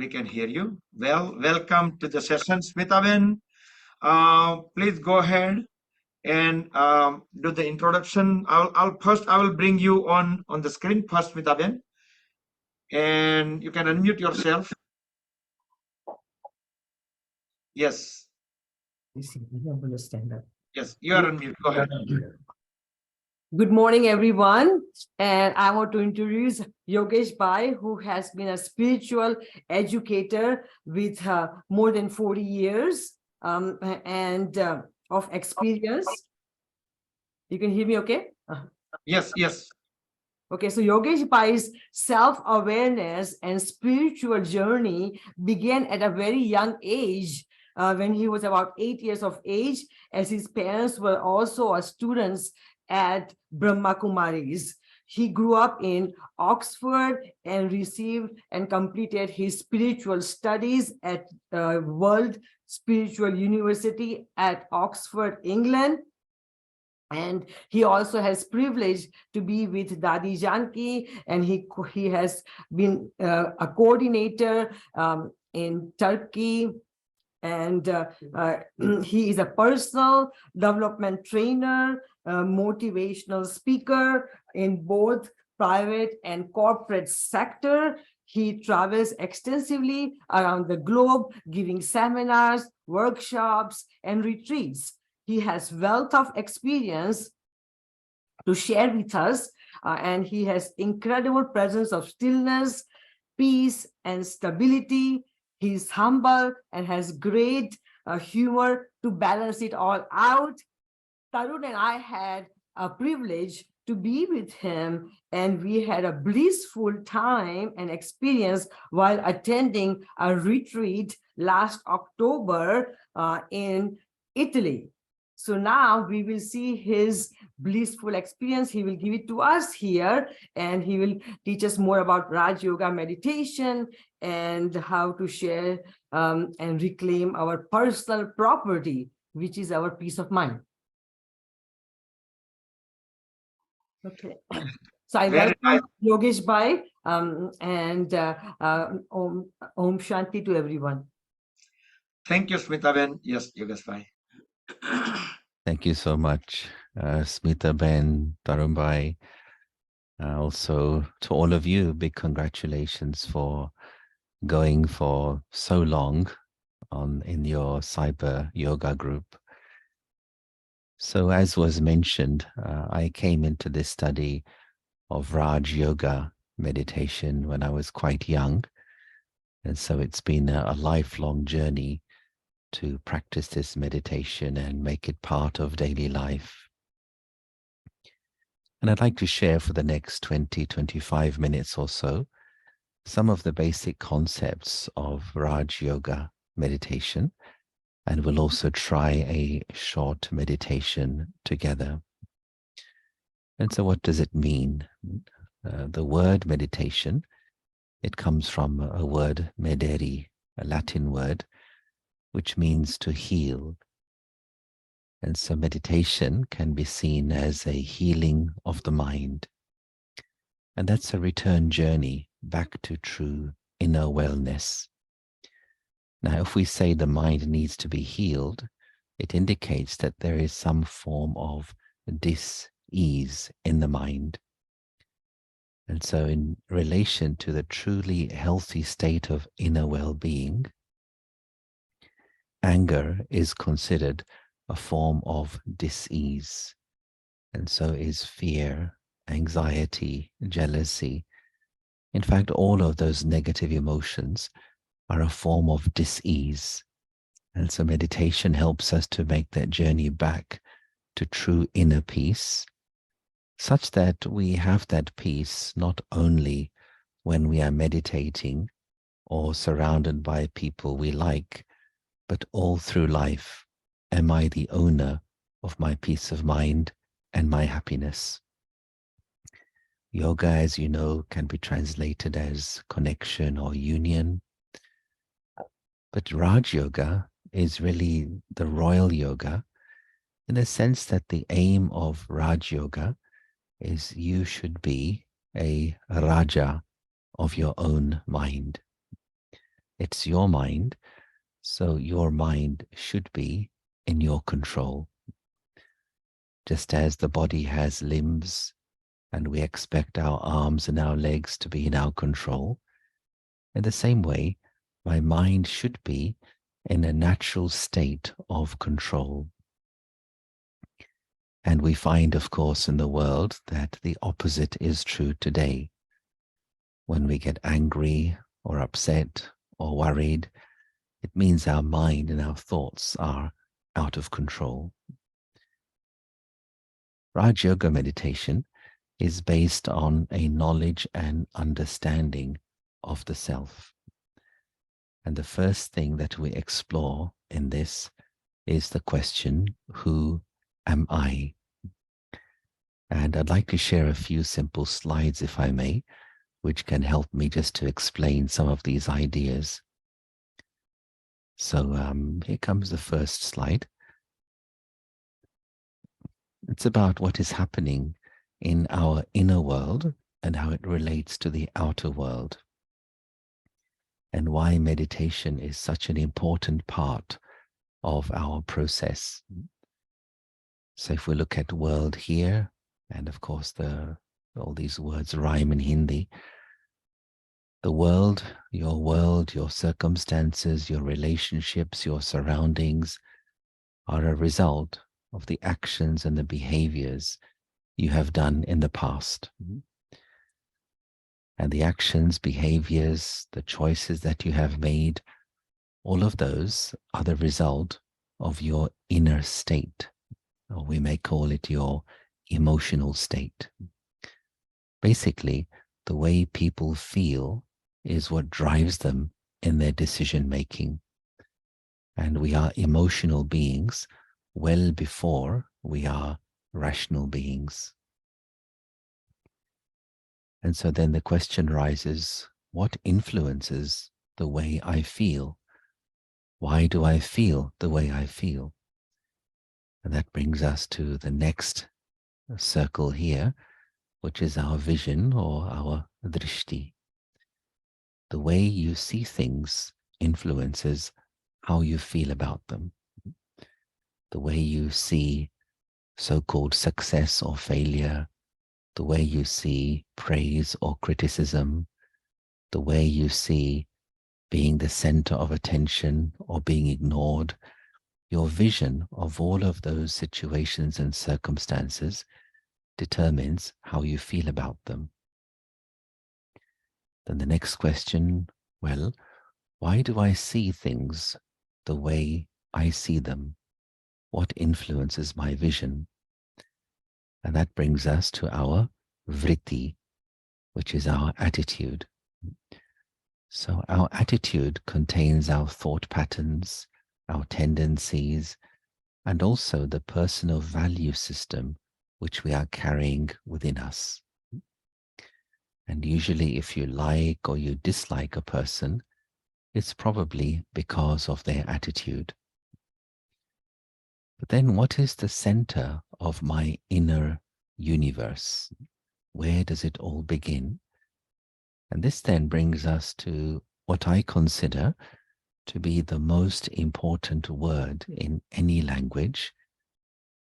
We can hear you. Well, welcome to the session, Smitaben. Please go ahead and do the introduction. I will bring you on the screen first, Smitaben, and you can unmute yourself. Yes. Yes, you are on mute. Go ahead. Good morning, everyone. And I want to introduce Yogeshbhai, who has been a spiritual educator with more than 40 years of experience. You can hear me okay? Yes. Okay, so Yogeshbhai's self-awareness and spiritual journey began at a very young age when he was about 8 years of age, as his parents were also students at Brahma Kumaris. He grew up in Oxford and received and completed his spiritual studies at World Spiritual University at Oxford, England. And he also has privilege to be with Dadi Janki, and he has been a coordinator in Turkey. And he is a personal development trainer, motivational speaker in both private and corporate sector. He travels extensively around the globe, giving seminars, workshops, and retreats. He has wealth of experience to share with us, and he has incredible presence of stillness, peace, and stability. He's humble and has great humor to balance it all out. Tarun and I had a privilege to be with him, and we had a blissful time and experience while attending a retreat last October in Italy. So now we will see his blissful experience. He will give it to us here, and he will teach us more about Raj Yoga meditation and how to share and reclaim our personal property, which is our peace of mind. Okay. So I Very welcome Yogeshbhai and Om Shanti to everyone. Thank you, Smita-ben. Yes, Yogeshbhai. Thank you so much, Smita Ben, Tarunbhai. Also to all of you, big congratulations for going for so long in your cyber yoga group. So as was mentioned, I came into this study of Raj Yoga meditation when I was quite young. And so it's been a lifelong journey to practice this meditation and make it part of daily life. And I'd like to share for the next 20-25 minutes or so some of the basic concepts of Raj Yoga meditation, and we'll also try a short meditation together. And so what does it mean? The word meditation, it comes from a word medere, a Latin word, which means to heal. And so meditation can be seen as a healing of the mind. And that's a return journey back to true inner wellness. Now, if we say the mind needs to be healed, it indicates that there is some form of dis-ease in the mind. And so in relation to the truly healthy state of inner well-being, anger is considered a form of dis-ease. And so is fear, anxiety, jealousy. In fact, all of those negative emotions are a form of dis-ease. And so meditation helps us to make that journey back to true inner peace, such that we have that peace not only when we are meditating or surrounded by people we like, but all through life. Am I the owner of my peace of mind and my happiness? Yoga, as you know, can be translated as connection or union. But Raj Yoga is really the royal yoga, in the sense that the aim of Raj Yoga is you should be a Raja of your own mind. It's your mind, so your mind should be in your control. Just as the body has limbs and we expect our arms and our legs to be in our control, in the same way, my mind should be in a natural state of control. And we find, of course, in the world that the opposite is true today. When we get angry or upset or worried, it means our mind and our thoughts are out of control. Raj Yoga meditation is based on a knowledge and understanding of the self. And the first thing that we explore in this is the question, who am I? And I'd like to share a few simple slides, if I may, which can help me just to explain some of these ideas. So here comes the first slide. It's about what is happening in our inner world and how it relates to the outer world, and why meditation is such an important part of our process. So if we look at world here, and of course all these words rhyme in Hindi, the world, your circumstances, your relationships, your surroundings are a result of the actions and the behaviors you have done in the past. And the actions, behaviors, the choices that you have made, all of those are the result of your inner state, or we may call it your emotional state. Basically, the way people feel is what drives them in their decision making. And we are emotional beings well before we are rational beings. And so then the question rises, what influences the way I feel? Why do I feel the way I feel? And that brings us to the next circle here, which is our vision or our drishti. The way you see things influences how you feel about them. The way you see so-called success or failure, the way you see praise or criticism, the way you see being the center of attention or being ignored, your vision of all of those situations and circumstances determines how you feel about them. Then the next question, well, why do I see things the way I see them? What influences my vision? And that brings us to our vritti, which is our attitude. So our attitude contains our thought patterns, our tendencies, and also the personal value system which we are carrying within us. And usually if you like or you dislike a person, it's probably because of their attitude. But then what is the center of my inner universe? Where does it all begin? And this then brings us to what I consider to be the most important word in any language,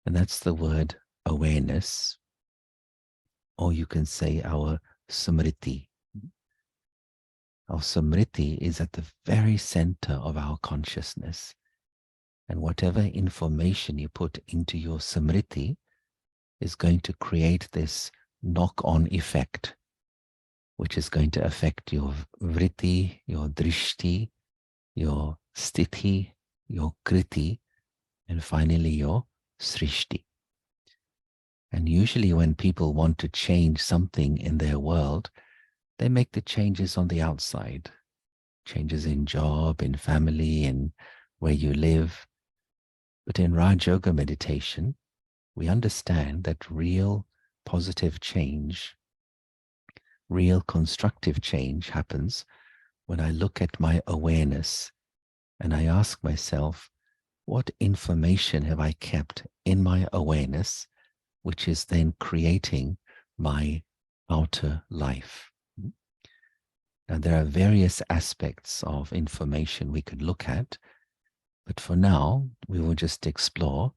and that's the word awareness, or you can say our smriti. Our smriti is at the very center of our consciousness, and whatever information you put into your smriti is going to create this knock-on effect, which is going to affect your vritti, your drishti, your sthiti, your kriti, and finally your srishti. And usually when people want to change something in their world, they make the changes on the outside, changes in job, in family, in where you live. But in Raj Yoga meditation, we understand that real positive change, real constructive change happens when I look at my awareness and I ask myself, what information have I kept in my awareness, which is then creating my outer life? Now, there are various aspects of information we could look at, but for now, we will just explore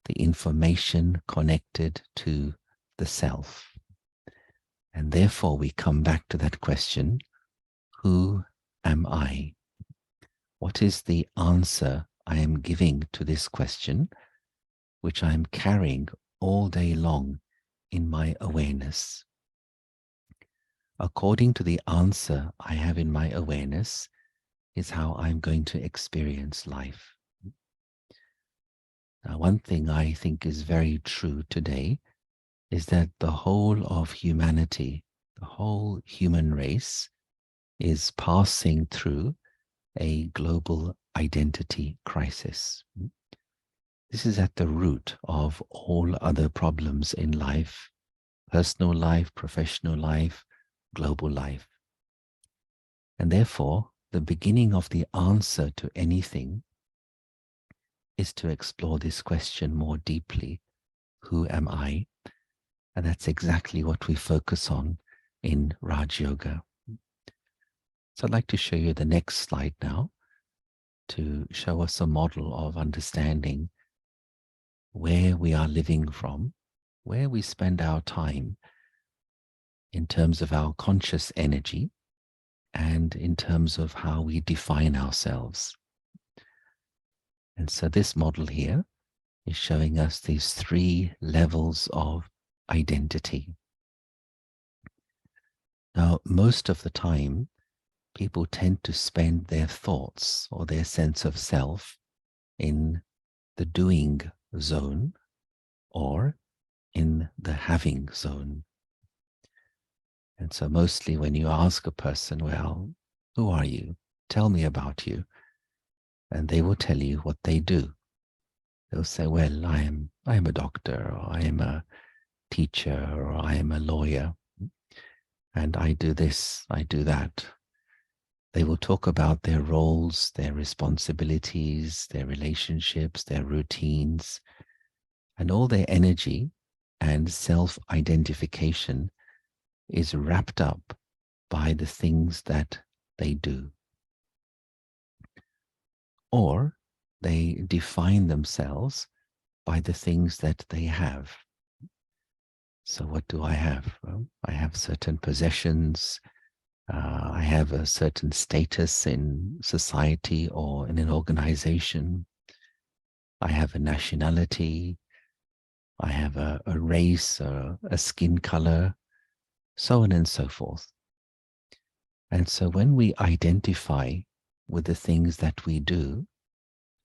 the information connected to the self. And therefore, we come back to that question, who am I? What is the answer I am giving to this question, which I am carrying all day long in my awareness? According to the answer I have in my awareness is how I'm going to experience life. Now, one thing I think is very true today is that the whole of humanity, the whole human race, is passing through a global identity crisis. This is at the root of all other problems in life, personal life, professional life, global life. And therefore, the beginning of the answer to anything is to explore this question more deeply. Who am I? And that's exactly what we focus on in Raj Yoga. So I'd like to show you the next slide now to show us a model of understanding where we are living from, where we spend our time in terms of our conscious energy and in terms of how we define ourselves. And so this model here is showing us these three levels of identity. Now, most of the time, people tend to spend their thoughts or their sense of self in the doing zone or in the having zone. And so mostly when you ask a person, well, who are you? Tell me about you. And they will tell you what they do. They'll say, well, I am a doctor, or I am a teacher, or I am a lawyer, and I do this, I do that. They will talk about their roles, their responsibilities, their relationships, their routines, and all their energy and self-identification is wrapped up by the things that they do. Or they define themselves by the things that they have. So what do I have? Well, I have certain possessions. I have a certain status in society or in an organization. I have a nationality. I have a race, a skin color, so on and so forth. And so when we identify with the things that we do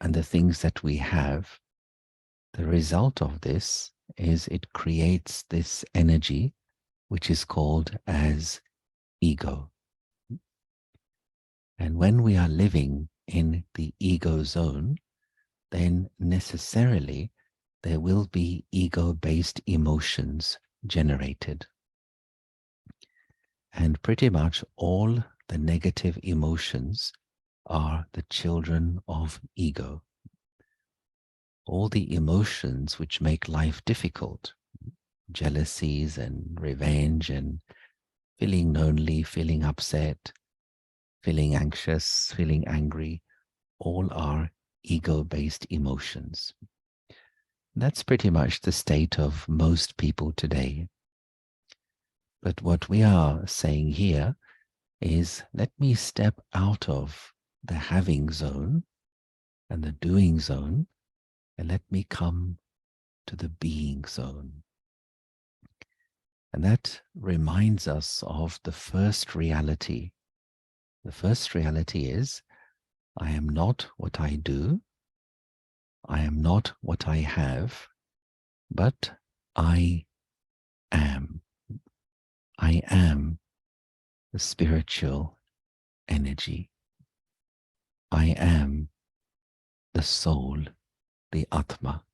and the things that we have, the result of this is it creates this energy which is called as ego. And when we are living in the ego zone, then necessarily there will be ego-based emotions generated. And pretty much all the negative emotions are the children of ego. All the emotions which make life difficult, jealousies and revenge and feeling lonely, feeling upset, feeling anxious, feeling angry, all are ego-based emotions. That's pretty much the state of most people today. But what we are saying here is, let me step out of the having zone and the doing zone, and let me come to the being zone. And that reminds us of the first reality. The first reality is, I am not what I do, I am not what I have, but I am. I am the spiritual energy. I am the soul, the Atma.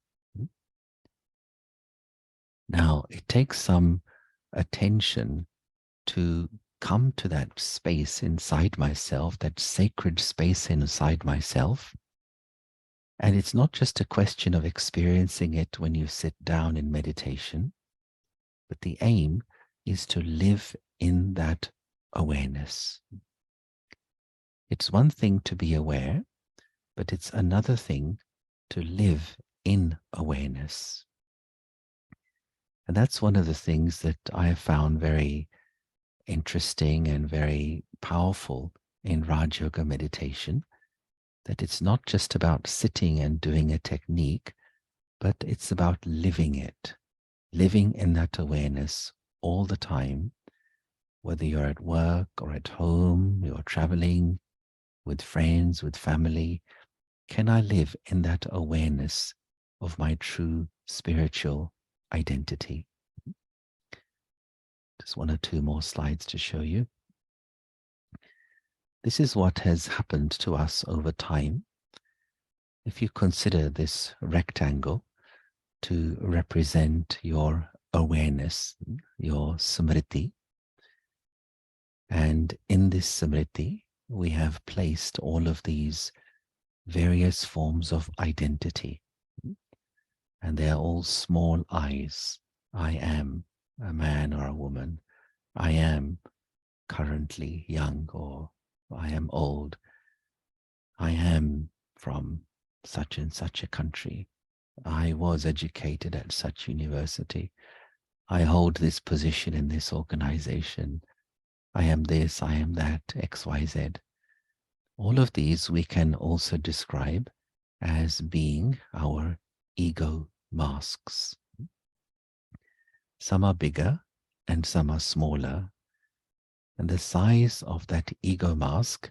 Now, it takes some attention to come to that space inside myself, that sacred space inside myself. And it's not just a question of experiencing it when you sit down in meditation, but the aim is to live in that awareness. It's one thing to be aware, but it's another thing to live in awareness. And that's one of the things that I have found very interesting and very powerful in Raj Yoga meditation, that it's not just about sitting and doing a technique, but it's about living it, living in that awareness all the time, whether you're at work or at home, you're traveling with friends, with family. Can I live in that awareness of my true spiritual identity? Just one or two more slides to show you. This is what has happened to us over time. If you consider this rectangle to represent your awareness, your smriti, and in this smriti, we have placed all of these various forms of identity. And they are all small I's. I am a man or a woman. I am currently young, or I am old. I am from such and such a country. I was educated at such university. I hold this position in this organization. I am this, I am that, X, Y, Z. All of these we can also describe as being our ego masks. Some are bigger and some are smaller. And the size of that ego mask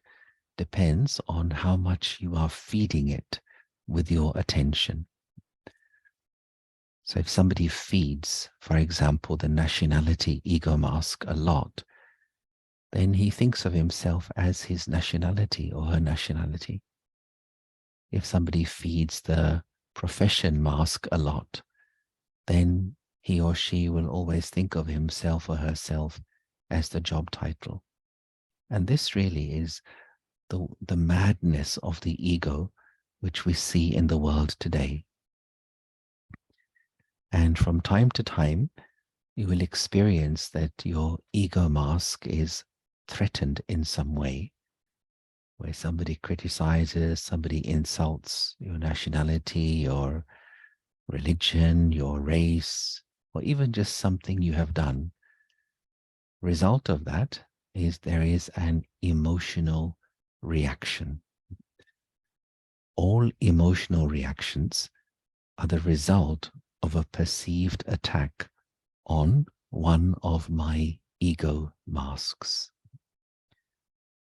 depends on how much you are feeding it with your attention. So if somebody feeds, for example, the nationality ego mask a lot, then he thinks of himself as his nationality or her nationality. If somebody feeds the profession mask a lot, then he or she will always think of himself or herself as the job title. And this really is the madness of the ego which we see in the world today. And from time to time, you will experience that your ego mask is threatened in some way, where somebody criticizes, somebody insults your nationality, your religion, your race, or even just something you have done. Result of that is there is an emotional reaction. All emotional reactions are the result of a perceived attack on one of my ego masks.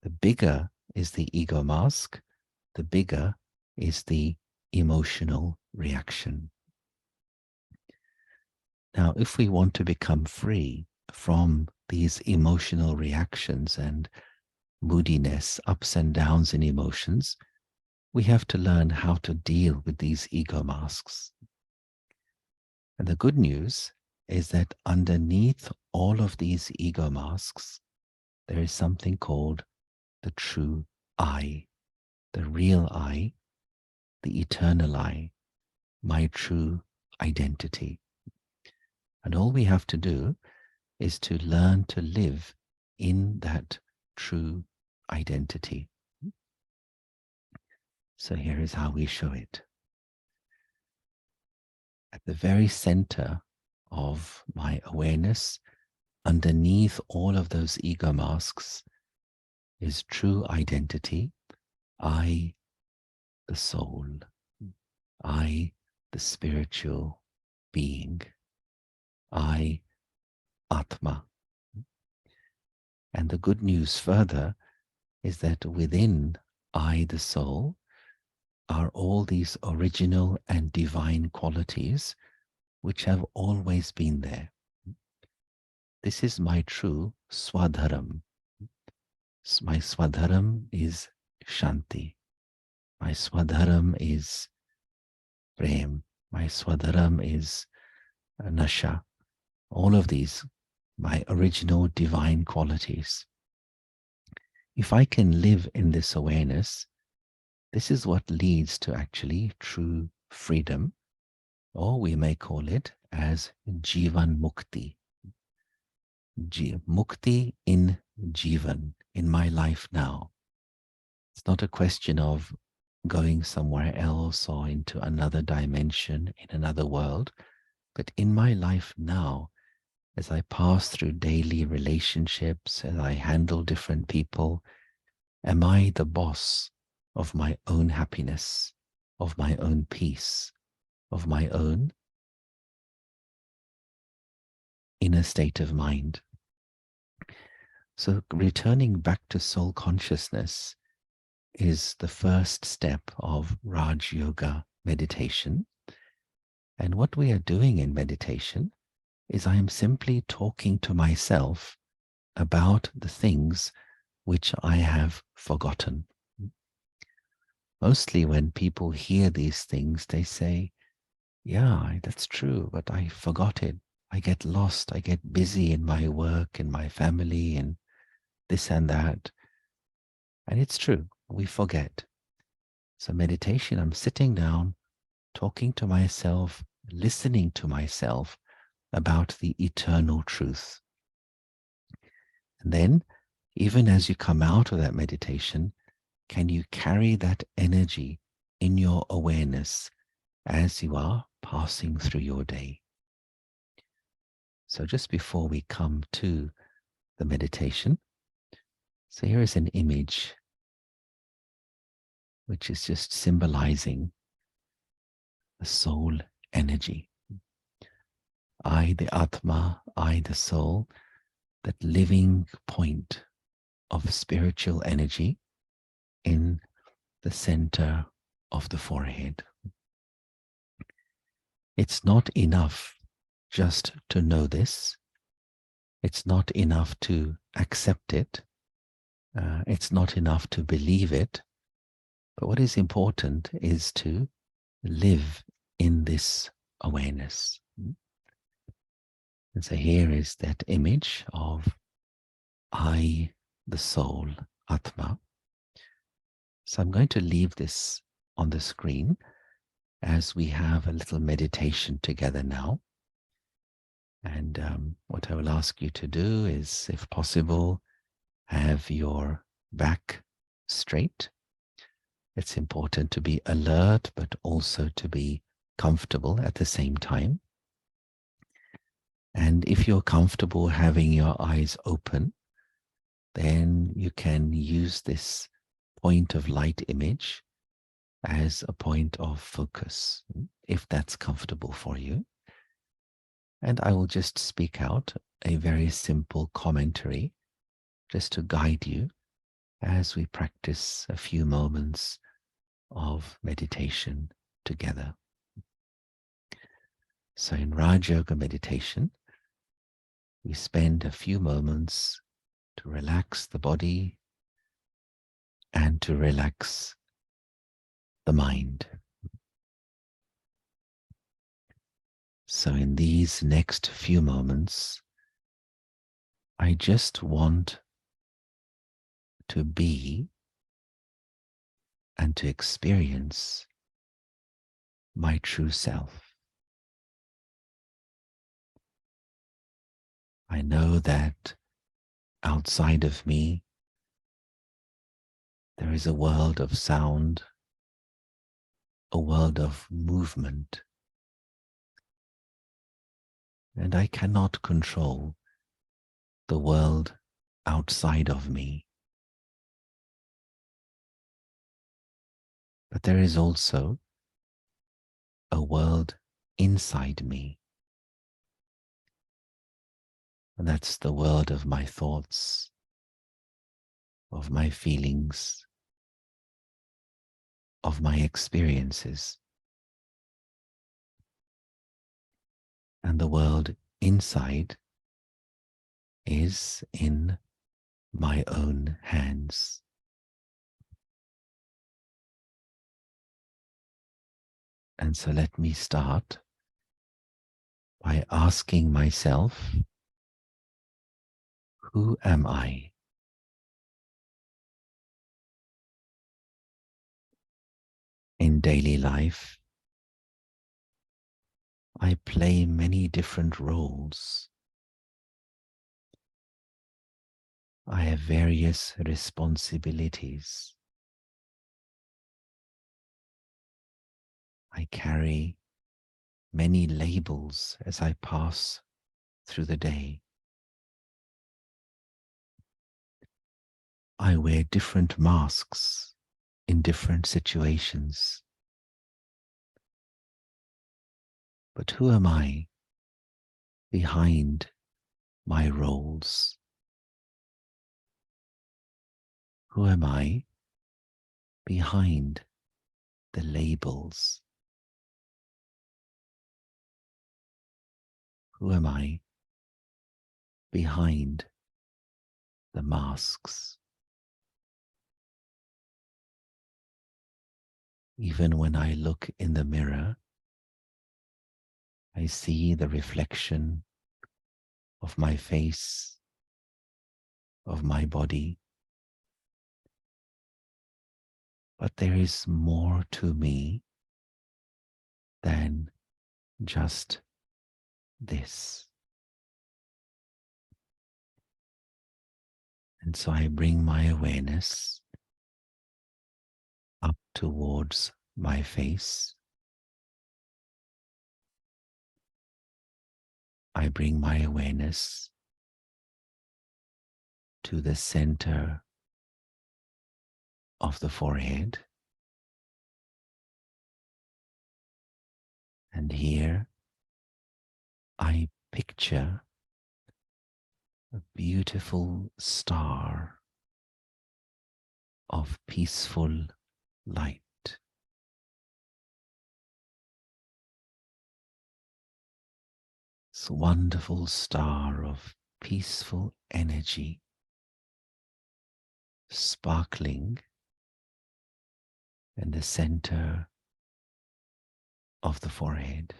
The bigger is the ego mask, the bigger is the emotional reaction. Now, if we want to become free from these emotional reactions and moodiness, ups and downs in emotions, we have to learn how to deal with these ego masks. And the good news is that underneath all of these ego masks, there is something called the true I, the real I, the eternal I, my true identity. And all we have to do is to learn to live in that true identity. So here is how we show it. At the very center of my awareness, underneath all of those ego masks, is true identity. I, the soul. I, the spiritual being. I, Atma. And the good news further is that within I, the soul, are all these original and divine qualities which have always been there. This is my true Swadharam. My Swadharam is Shanti. My Swadharam is Prem. My Swadharam is Nasha. All of these, my original divine qualities. If I can live in this awareness, this is what leads to actually true freedom, or we may call it as Jivan Mukti. Mukti in Jivan, in my life now. It's not a question of going somewhere else or into another dimension, in another world, but in my life now, as I pass through daily relationships, as I handle different people, am I the boss of my own happiness, of my own peace, of my own inner state of mind? So returning back to soul consciousness is the first step of Raj Yoga meditation. And what we are doing in meditation is I am simply talking to myself about the things which I have forgotten. Mostly when people hear these things, they say, yeah, that's true, but I forgot it. I get lost. I get busy in my work, in my family, and this and that. And it's true, we forget. So meditation, I'm sitting down, talking to myself, listening to myself about the eternal truth. And then, even as you come out of that meditation, can you carry that energy in your awareness as you are passing through your day? So just before we come to the meditation, so here is an image which is just symbolizing the soul energy. I, the Atma, I, the soul, that living point of spiritual energy in the center of the forehead. It's not enough just to know this. It's not enough to accept it. It's not enough to believe it. But what is important is to live in this awareness. And so here is that image of I, the soul, Atma. So I'm going to leave this on the screen as we have a little meditation together now. And what I will ask you to do is, if possible, have your back straight. It's important to be alert, but also to be comfortable at the same time. And if you're comfortable having your eyes open, then you can use this point of light image as a point of focus, if that's comfortable for you. And I will just speak out a very simple commentary just to guide you as we practice a few moments of meditation together. So in Raj Yoga meditation, we spend a few moments to relax the body and to relax the mind. So in these next few moments, I just want to be and to experience my true self. I know that outside of me, there is a world of sound, a world of movement, and I cannot control the world outside of me. But there is also a world inside me. And that's the world of my thoughts, of my feelings, of my experiences. And the world inside is in my own hands. And so let me start by asking myself, who am I? In daily life, I play many different roles. I have various responsibilities. I carry many labels as I pass through the day. I wear different masks in different situations. But who am I behind my roles? Who am I behind the labels? Who am I behind the masks? Even when I look in the mirror, I see the reflection of my face, of my body. But there is more to me than just this. And so I bring my awareness up towards my face. I bring my awareness to the center of the forehead. And here I picture a beautiful star of peaceful light. this wonderful star of peaceful energy sparkling in the center of the forehead.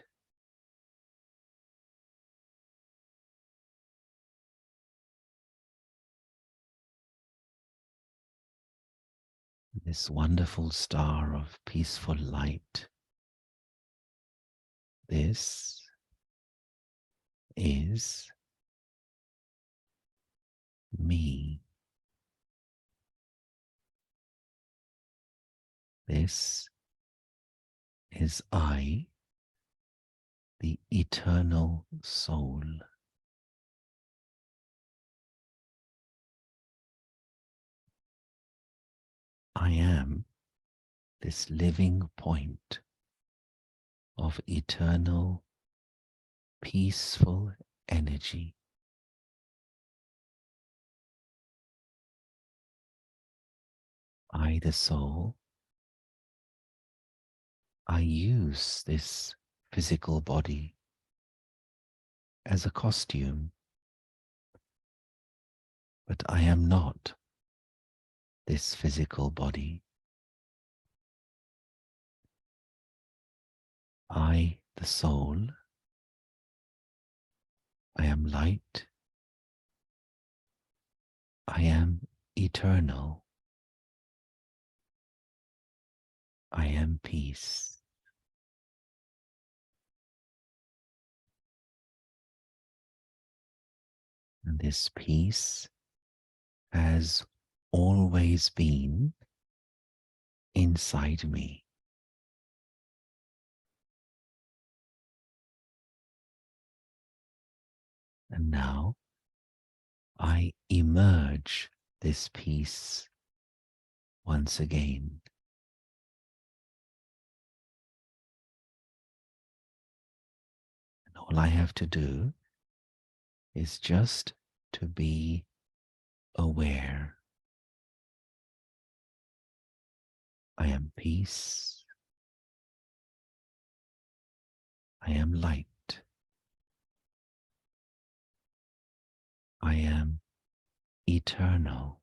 This wonderful star of peaceful light. This is me. This is I, the eternal soul. I am this living point of eternal, peaceful energy. I, the soul, I use this physical body as a costume, but I am not this physical body. I, the soul, I am light. I am eternal. I am peace. And this peace has always been inside me. And now I emerge this peace once again. And all I have to do is just to be aware. I am peace. I am light. I am eternal.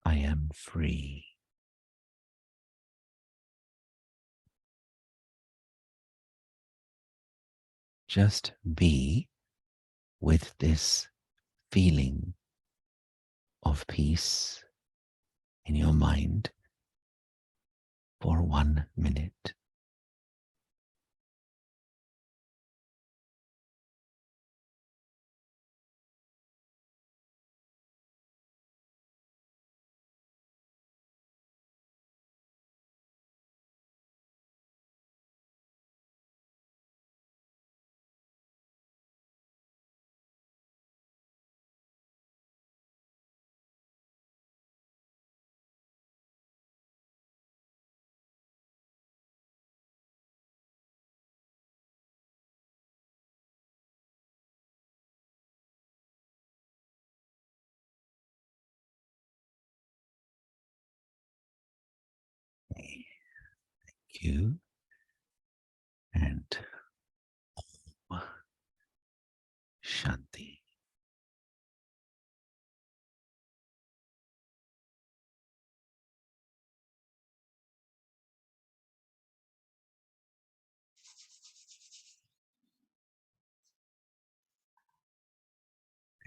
I am free. Just be with this feeling of peace in your mind for 1 minute. Thank you. And Shanti.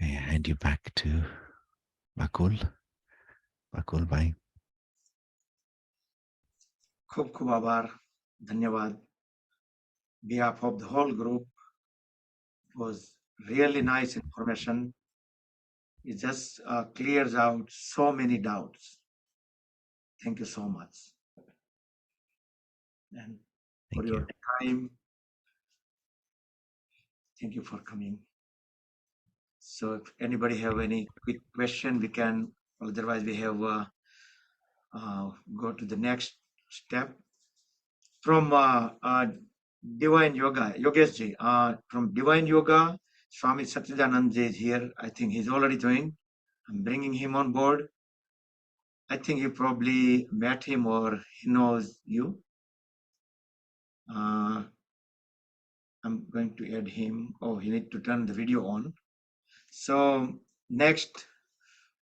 Okay, I hand you back to Bakul. Bakul bhai. खूब खूब आभार, धन्यवाद. Behalf of the whole group, was really nice information. It just clears out so many doubts. Thank you so much. And for Thank your you. time, thank you for coming. So if anybody have any quick question, we can, otherwise we have go to the next step. From Divine Yoga, Yogeshbhai, from Divine Yoga, Swami Sachchidanandji is here. I think he's already joined. I'm bringing him on board. I think you probably met him or he knows you. I'm going to add him. Oh, he need to turn the video on. So next,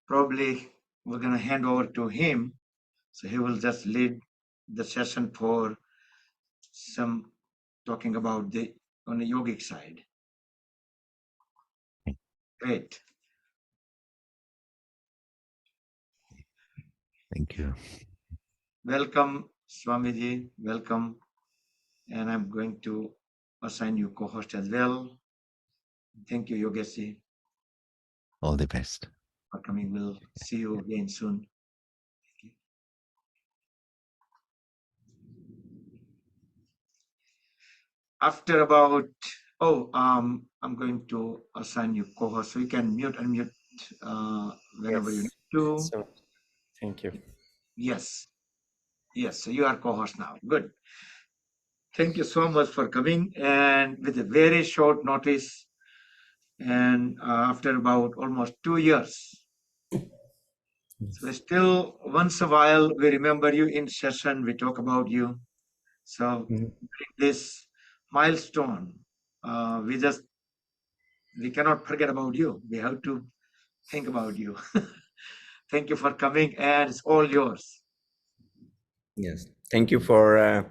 probably we're going to hand over to him. So he will just lead the session for some talking about the on the yogic side. Great. Thank you. Welcome, Swamiji. Welcome. And I'm going to assign you co-host as well. Thank you, Yogeshji, All the best. for coming. We'll see you again soon. Thank you. After about, I'm going to assign you co-host, so you can mute and unmute whenever you need to. So, thank you. Yes. Yes, so you are co-host now. Good. Thank you so much for coming, and with a very short notice, and after about almost 2 years. So still once a while we remember you in session, we talk about you. So this milestone, we cannot forget about you. We have to think about you. Thank you for coming, and it's all yours. Yes, thank you for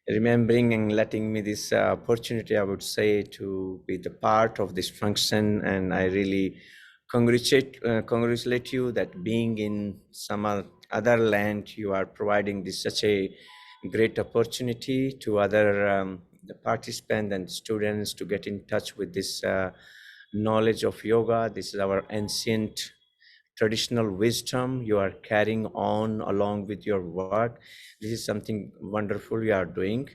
remembering and letting me this opportunity, I would say, to be the part of this function. And I really congratulate you that being in some other land, you are providing this such a great opportunity to other the participants and students to get in touch with this knowledge of yoga. This is our ancient traditional wisdom you are carrying on along with your work. This is something wonderful you are doing.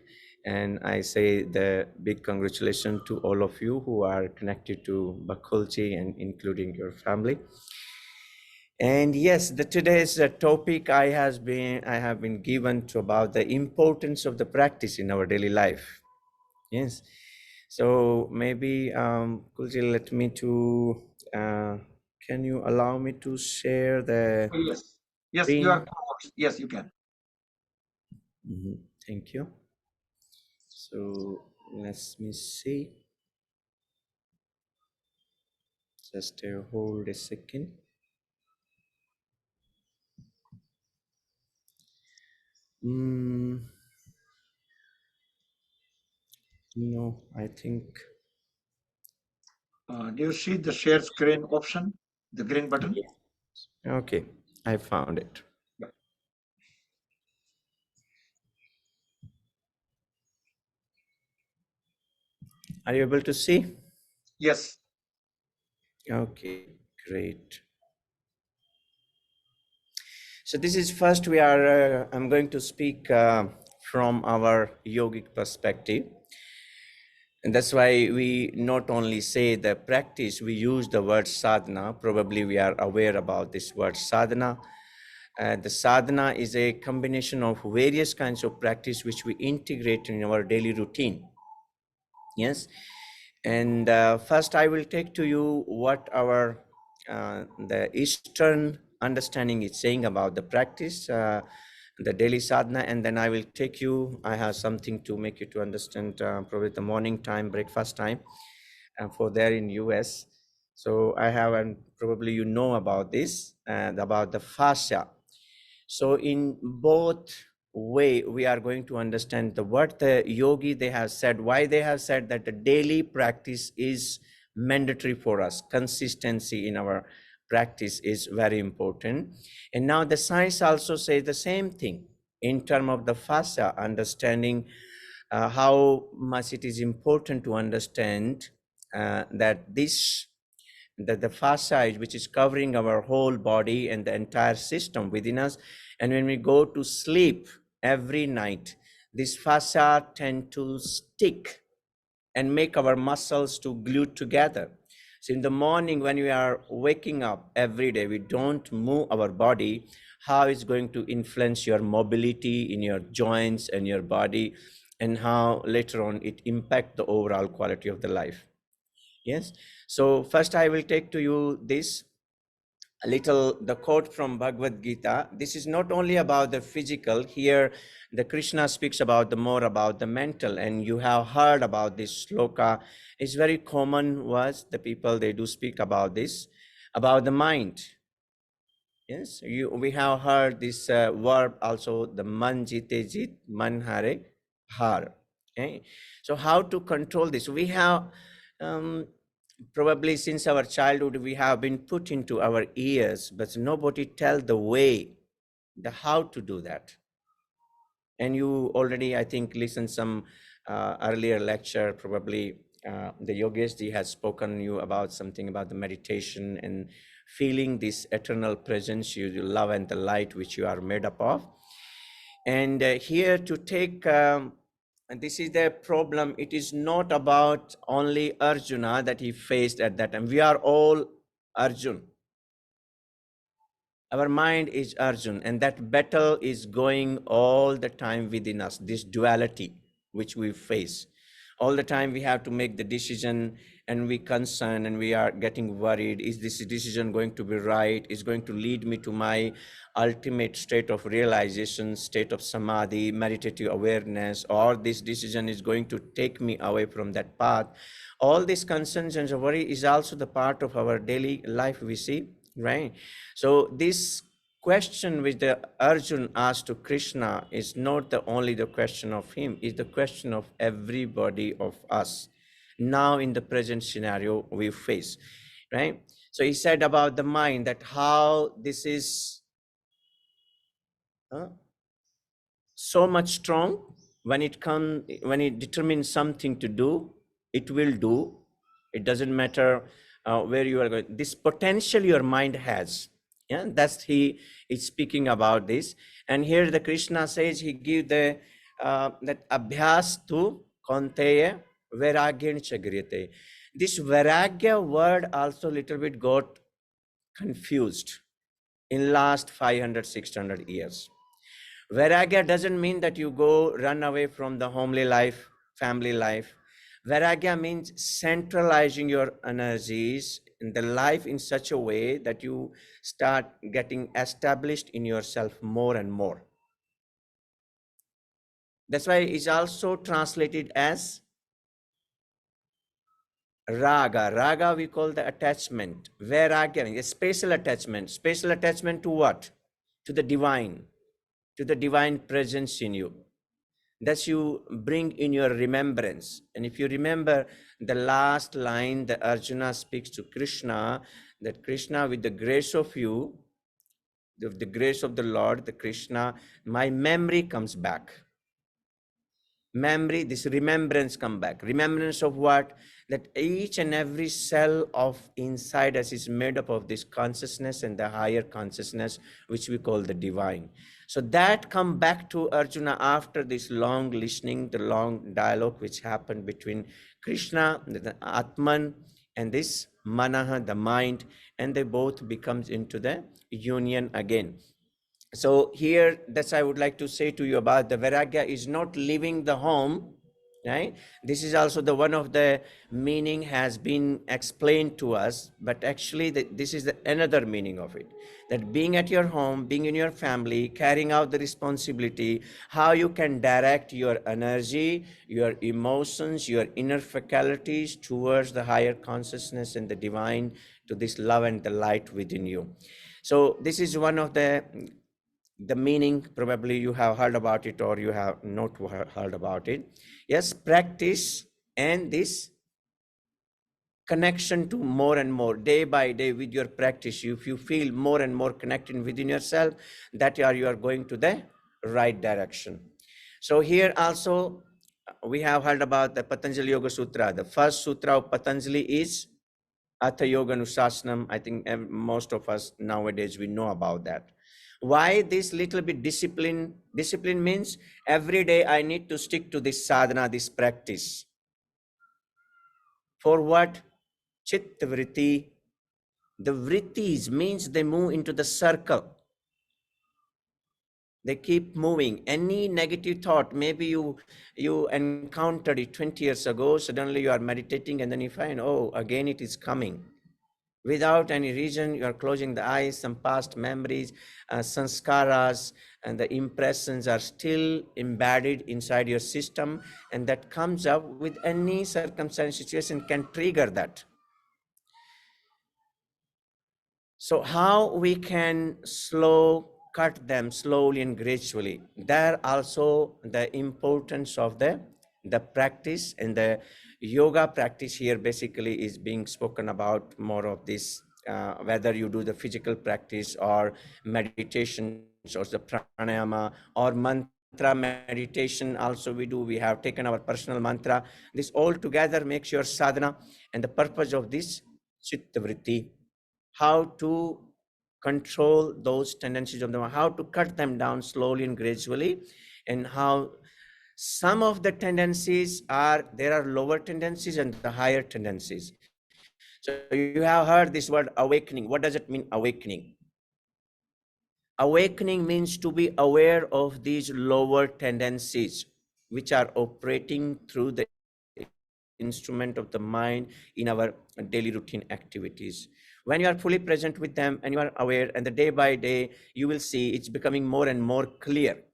And I say the big congratulations to all of you who are connected to Bakulji and including your family. And yes, today's topic I have been given to about the importance of the practice in our daily life. Yes. So maybe Kulji, let me to can you allow me to share the Yes. Yes, screen? you are. Yes, you can. Thank you. So let me see. Just hold a second. No, I think. Do you see the share screen option, the green button? Okay, I found it. Are you able to see? Yes. Okay, great. So this is first we are, I'm going to speak from our yogic perspective. And that's why we not only say the practice, we use the word sadhana. Probably we are aware about this word sadhana. The sadhana is a combination of various kinds of practice which we integrate in our daily routine. Yes. And first I will take to you what our the Eastern understanding is saying about the practice, the daily sadhana, and then I will take you, I have something to make you to understand probably the morning time, breakfast time for there in US. So I have, and probably you know about this, about the fascia. So in both way, we are going to understand the what the yogi they have said, why they have said that the daily practice is mandatory for us. Consistency in our practice is very important. And now the science also say the same thing in terms of the fascia, understanding how much it is important to understand that the fascia, which is covering our whole body and the entire system within us. And when we go to sleep every night, this fascia tend to stick and make our muscles to glue together. So in the morning, when we are waking up every day, we don't move our body, how it's going to influence your mobility in your joints and your body, and how later on it impact the overall quality of the life. Yes. So first I will take to you this a little the quote from Bhagavad Gita. This is not only about the physical. Here, the Krishna speaks about the more about the mental, and you have heard about this shloka. It's very common was the people they do speak about this, about the mind. Yes, we have heard this verb also, the man jite jit, man hare har. Okay, so how to control this? We have probably since our childhood we have been put into our ears, but nobody tell the way, the how to do that. And you already, I think, listened some earlier lecture, probably the Yogeshji has spoken you about something about the meditation and feeling this eternal presence, you love and the light which you are made up of. And here to take, and this is the problem, it is not about only Arjuna that he faced at that time. We are all Arjun. Our mind is Arjun, and that battle is going all the time within us, this duality which we face. All the time we have to make the decision, and we concern and we are getting worried. Is this decision going to be right? Is going to lead me to my ultimate state of realization, state of samadhi, meditative awareness, or this decision is going to take me away from that path? All these concerns and worry is also the part of our daily life we see, right? So this question which the Arjun asked to Krishna is not the only the question of him, it's the question of everybody of us now in the present scenario we face, right? So he said about the mind, that how this is so much strong. When it determines something to do, it will do. It doesn't matter where you are going. This potential your mind has. Yeah, that's he is speaking about this. And here the Krishna says he give the that abhyas tu konteya vairagyan chagriyate. This vairagya word also little bit got confused in last 500-600 years. Vairagya doesn't mean that you go run away from the homely life, family life. Vairagya means centralizing your energies in the life in such a way that you start getting established in yourself more and more. That's why it's also translated as raga. Raga we call the attachment. Vairagya, a special attachment. Special attachment to what? To the divine presence in you. That you bring in your remembrance. And if you remember the last line that Arjuna speaks to Krishna, that Krishna, with the grace of you, the grace of the Lord, the Krishna, my memory comes back. Memory, this remembrance come back. Remembrance of what? That each and every cell of inside us is made up of this consciousness and the higher consciousness, which we call the divine. So that come back to Arjuna after this long listening, the long dialogue which happened between Krishna, the Atman, and this Manaha, the mind, and they both becomes into the union again. So here, that's I would like to say to you about the Vairagya is not leaving the home, right? This is also the one of the meaning has been explained to us, but actually this is another meaning of it. That being at your home, being in your family, carrying out the responsibility, how you can direct your energy, your emotions, your inner faculties towards the higher consciousness and the divine, to this love and the light within you. So this is one of the meaning, probably you have heard about it or you have not heard about it. Yes, practice and this connection to more and more, day by day with your practice, if you feel more and more connected within yourself, that you are going to the right direction. So here also we have heard about the Patanjali Yoga Sutra. The first sutra of Patanjali is Atha Yoga Anushasana. I think most of us nowadays we know about that. Why this little bit discipline? Discipline means every day I need to stick to this sadhana, this practice. For what? Chitta vritti. The vrittis means they move into the circle. They keep moving. Any negative thought, maybe you encountered it 20 years ago, suddenly you are meditating and then you find, oh, again it is coming. Without any reason, you are closing the eyes, some past memories, sanskaras, and the impressions are still embedded inside your system, and that comes up with any circumstance, situation can trigger that. So how we can cut them slowly and gradually. There also the importance of the practice, and the yoga practice here basically is being spoken about more of this, whether you do the physical practice or meditation or the pranayama or mantra meditation also we do. We have taken our personal mantra. This all together makes your sadhana, and the purpose of this chitta vritti, how to control those tendencies of the mind, how to cut them down slowly and gradually, and how some of the tendencies there are lower tendencies and the higher tendencies. So you have heard this word awakening. What does it mean, awakening? Awakening means to be aware of these lower tendencies which are operating through the instrument of the mind in our daily routine activities. When you are fully present with them and you are aware, and the day by day you will see it's becoming more and more clear.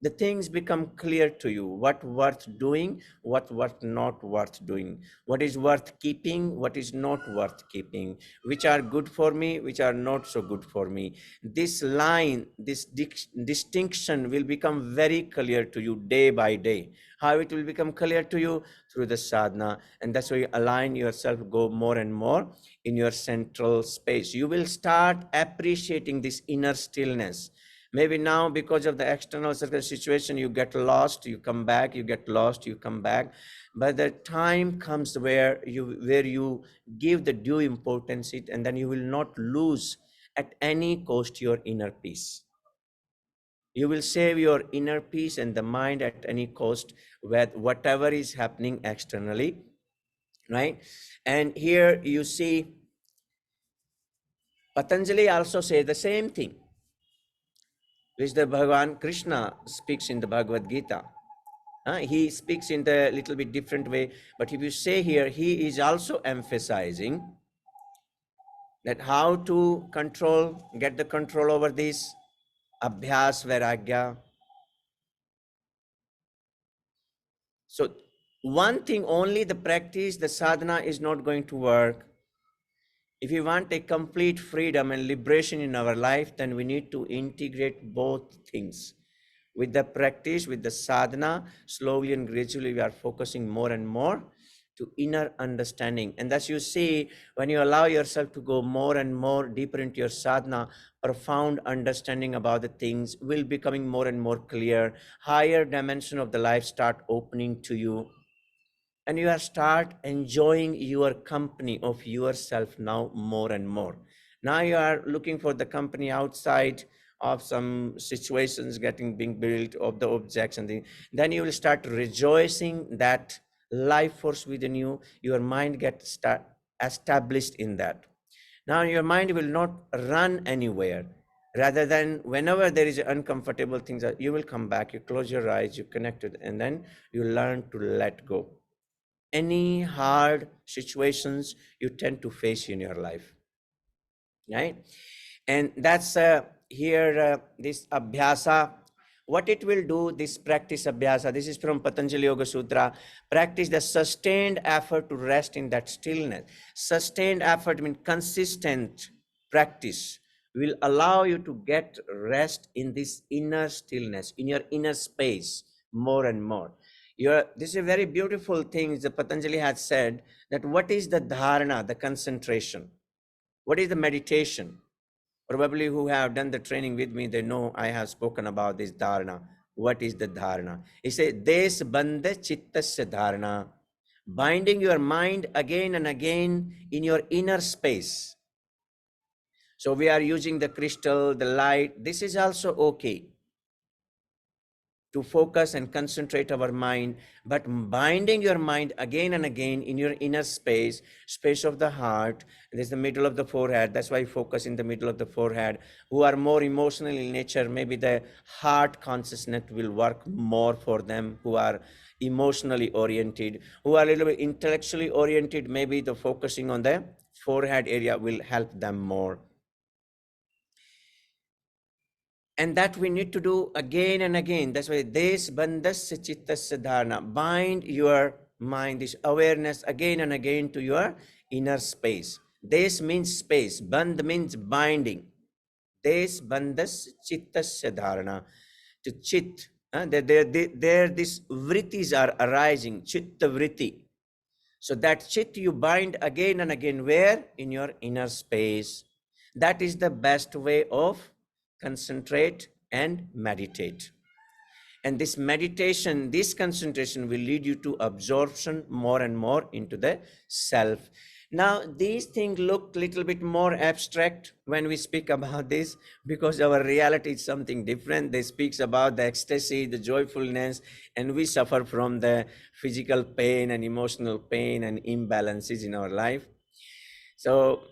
The things become clear to you, what worth doing, what not worth doing, what is worth keeping, what is not worth keeping, which are good for me, which are not so good for me. This line, this distinction will become very clear to you day by day. How it will become clear to you? Through the sadhana. And that's why you align yourself, go more and more in your central space. You will start appreciating this inner stillness. Maybe now, because of the external situation, you get lost, you come back, you get lost, you come back. But the time comes where you give the due importance it, and then you will not lose at any cost your inner peace. You will save your inner peace and the mind at any cost with whatever is happening externally, right? And here you see Patanjali also say the same thing, which the Bhagavan Krishna speaks in the Bhagavad Gita. He speaks in the little bit different way, but if you say here, he is also emphasizing that how to get the control over this abhyas vairagya. So one thing only, the practice, the sadhana is not going to work. If we want a complete freedom and liberation in our life, then we need to integrate both things. With the practice, with the sadhana, slowly and gradually we are focusing more and more to inner understanding. And as you see, when you allow yourself to go more and more deeper into your sadhana, profound understanding about the things will becoming more and more clear. Higher dimension of the life start opening to you. And you start enjoying your company of yourself now more and more. Now you are looking for the company outside of some situations being built, of the objects and things. Then you will start rejoicing that life force within you. Your mind gets established in that. Now your mind will not run anywhere. Rather than whenever there is uncomfortable things, you will come back, you close your eyes, you connect it, and then you learn to let go. Any hard situations you tend to face in your life, right? And that's here this abhyasa, what it will do, this practice abhyasa, this is from Patanjali Yoga Sutra, practice the sustained effort to rest in that stillness. Sustained effort means consistent practice will allow you to get rest in this inner stillness, in your inner space more and more. This is a very beautiful thing that Patanjali had said, that what is the dharana, the concentration? What is the meditation? Probably who have done the training with me, they know I have spoken about this dharana. What is the dharana? He said, Des bandha chittasya dharana. Binding your mind again and again in your inner space. So we are using the crystal, the light. This is also okay to focus and concentrate our mind, but binding your mind again and again in your inner space of the heart. This is the middle of the forehead. That's why I focus in the middle of the forehead. Who are more emotional in nature, maybe the heart consciousness will work more for them. Who are emotionally oriented, who are a little bit intellectually oriented, maybe the focusing on the forehead area will help them more. And that we need to do again and again. That's why this bandasya chittasya dharana, bind your mind, this awareness again and again to your inner space. This means space, band means binding. This bandasya chittasya dharana, to chit, there these vrittis are arising, chitta vritti. So that chit you bind again and again, where? In your inner space. That is the best way of concentrate and meditate. And this meditation, this concentration will lead you to absorption more and more into the self. Now, these things look a little bit more abstract when we speak about this, because our reality is something different. They speak about the ecstasy, the joyfulness, and we suffer from the physical pain and emotional pain and imbalances in our life. So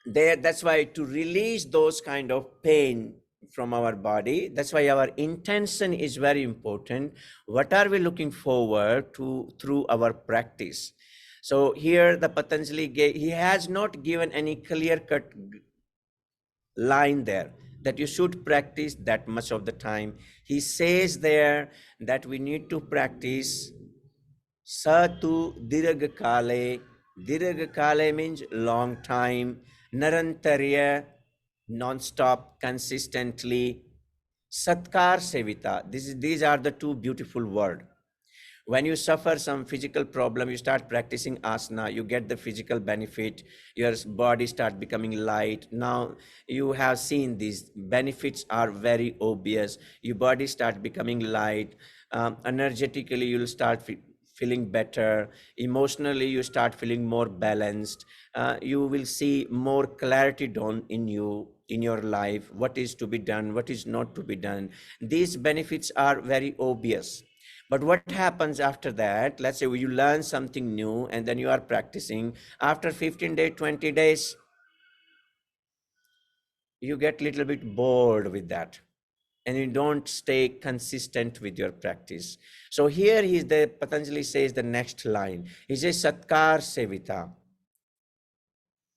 that's why to release those kind of pain from our body, that's why our intention is very important. What are we looking forward to through our practice? So here the Patanjali he has not given any clear-cut line there that you should practice that much of the time. He says there that we need to practice Satu dirgha kale. Dirgha kale means long time. Narantarya, non-stop, consistently. Satkar sevita. These are the two beautiful words. When you suffer some physical problem, you start practicing asana, you get the physical benefit, your body start becoming light. Now you have seen these benefits are very obvious. Your body start becoming light. Energetically, you'll start feeling better. Emotionally, you start feeling more balanced. You will see more clarity dawn in you, in your life, what is to be done, what is not to be done. These benefits are very obvious. But what happens after that? Let's say you learn something new and then you are practicing. After 15 days, 20 days, you get a little bit bored with that and you don't stay consistent with your practice. So here the Patanjali says the next line. He says, Satkar Sevita.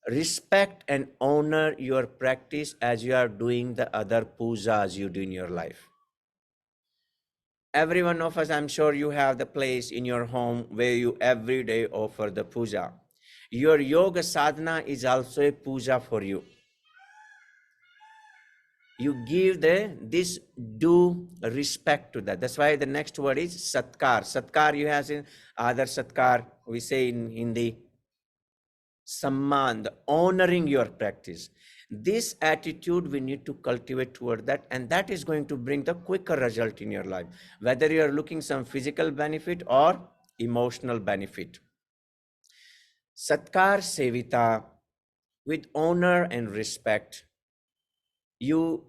Respect and honor your practice as you are doing the other pujas you do in your life. Every one of us, I'm sure you have the place in your home where you every day offer the puja. Your yoga sadhana is also a puja for you. You give this due respect to that. That's why the next word is satkar. Satkar you have in other satkar, we say in Hindi, samman, the honoring your practice. This attitude we need to cultivate toward that, and that is going to bring the quicker result in your life, whether you are looking some physical benefit or emotional benefit. Satkar Sevita, with honor and respect, you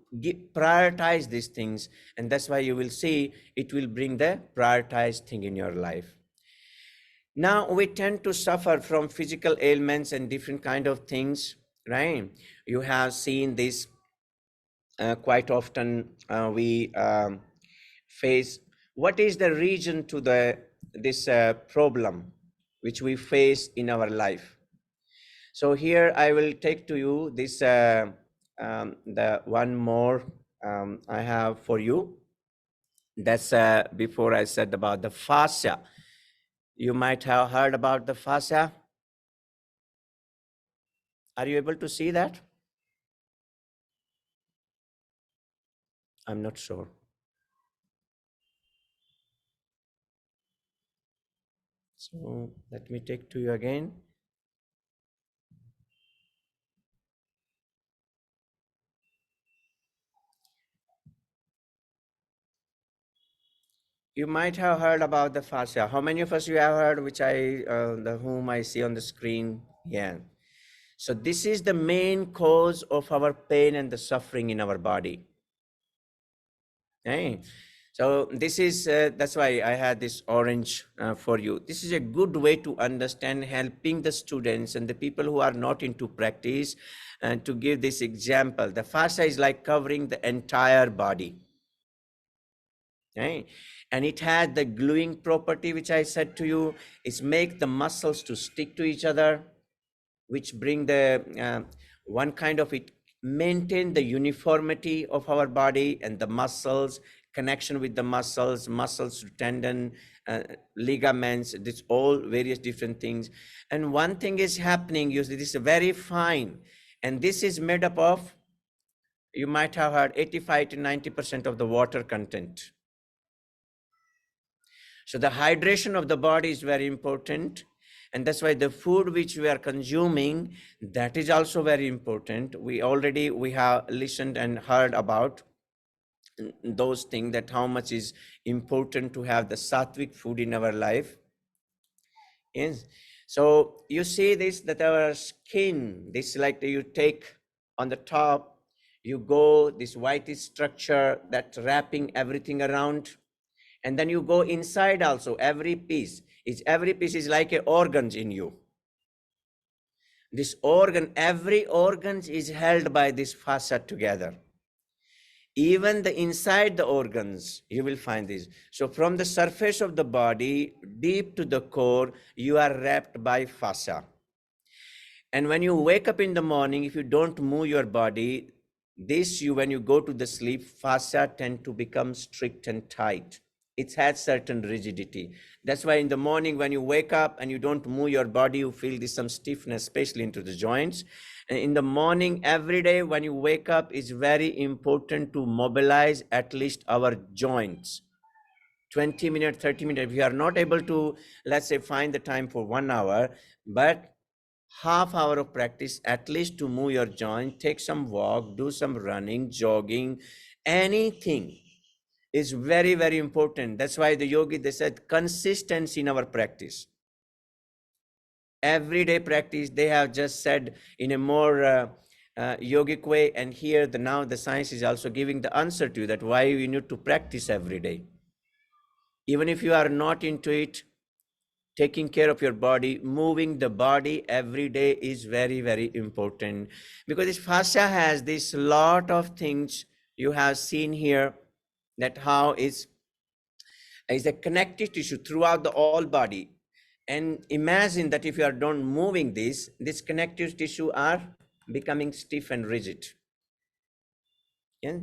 prioritize these things, and that's why you will see it will bring the prioritized thing in your life. Now we tend to suffer from physical ailments and different kind of things, right? You have seen this quite often. We face. What is the reason to this problem which we face in our life? So here I will take to you this the one more I have for you. That's before I said about the fascia. You might have heard about the fascia. Are you able to see that? I'm not sure. So let me take to you again. You might have heard about the fascia. How many of us you have heard, which whom I see on the screen? Yeah. So this is the main cause of our pain and the suffering in our body. Okay. So this is, that's why I had this orange for you. This is a good way to understand, helping the students and the people who are not into practice, and to give this example. The fascia is like covering the entire body. Okay. And it had the gluing property, which I said to you, is make the muscles to stick to each other. which bring the one kind of it maintain the uniformity of our body and the muscles, connection with the muscles to tendon, ligaments, this all various different things. And one thing is happening, you see, this is very fine, and this is made up of, you might have heard, 85 to 90% of the water content. So the hydration of the body is very important. And that's why the food which we are consuming, that is also very important. We have listened and heard about those things, that how much is important to have the sattvic food in our life. Yes. So you see this, that our skin, this like you take on the top, you go this whitish structure that wrapping everything around, and then you go inside also. Every piece is like a organs in you. This organ, every organ is held by this fascia together. Even the inside the organs, you will find this. So from the surface of the body, deep to the core, you are wrapped by fascia. And when you wake up in the morning, if you don't move your body, when you go to the sleep, fascia tend to become strict and tight. It has certain rigidity. That's why in the morning when you wake up and you don't move your body, you feel this some stiffness, especially into the joints. And in the morning, every day when you wake up, it's very important to mobilize at least our joints. 20 minutes, 30 minutes. If you are not able to, let's say, find the time for 1 hour, but half hour of practice, at least to move your joint, take some walk, do some running, jogging, anything is very, very important. That's why the yogi, they said consistency in our practice. Everyday practice, they have just said in a more yogic way. And here now the science is also giving the answer to you, that why you need to practice every day. Even if you are not into it, taking care of your body, moving the body every day is very, very important. Because this fascia has this lot of things you have seen here, that how is a connective tissue throughout the whole body. And imagine that if you are not moving this connective tissue are becoming stiff and rigid. Yeah?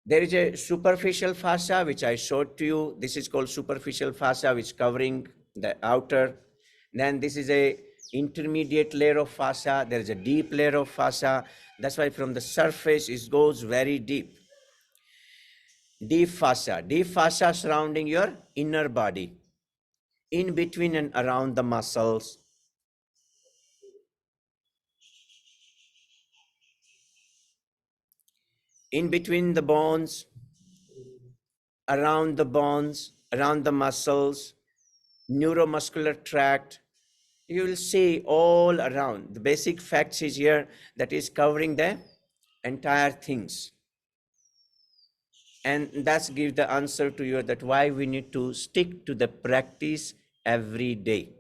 There is a superficial fascia, which I showed to you. This is called superficial fascia, which is covering the outer. Then this is a intermediate layer of fascia. There is a deep layer of fascia. That's why from the surface, it goes very deep. Deep fascia surrounding your inner body, in between and around the muscles. In between the bones, around the muscles, neuromuscular tract. You will see all around. The basic facts is here, that is covering the entire things. And that gives the answer to you, that why we need to stick to the practice every day.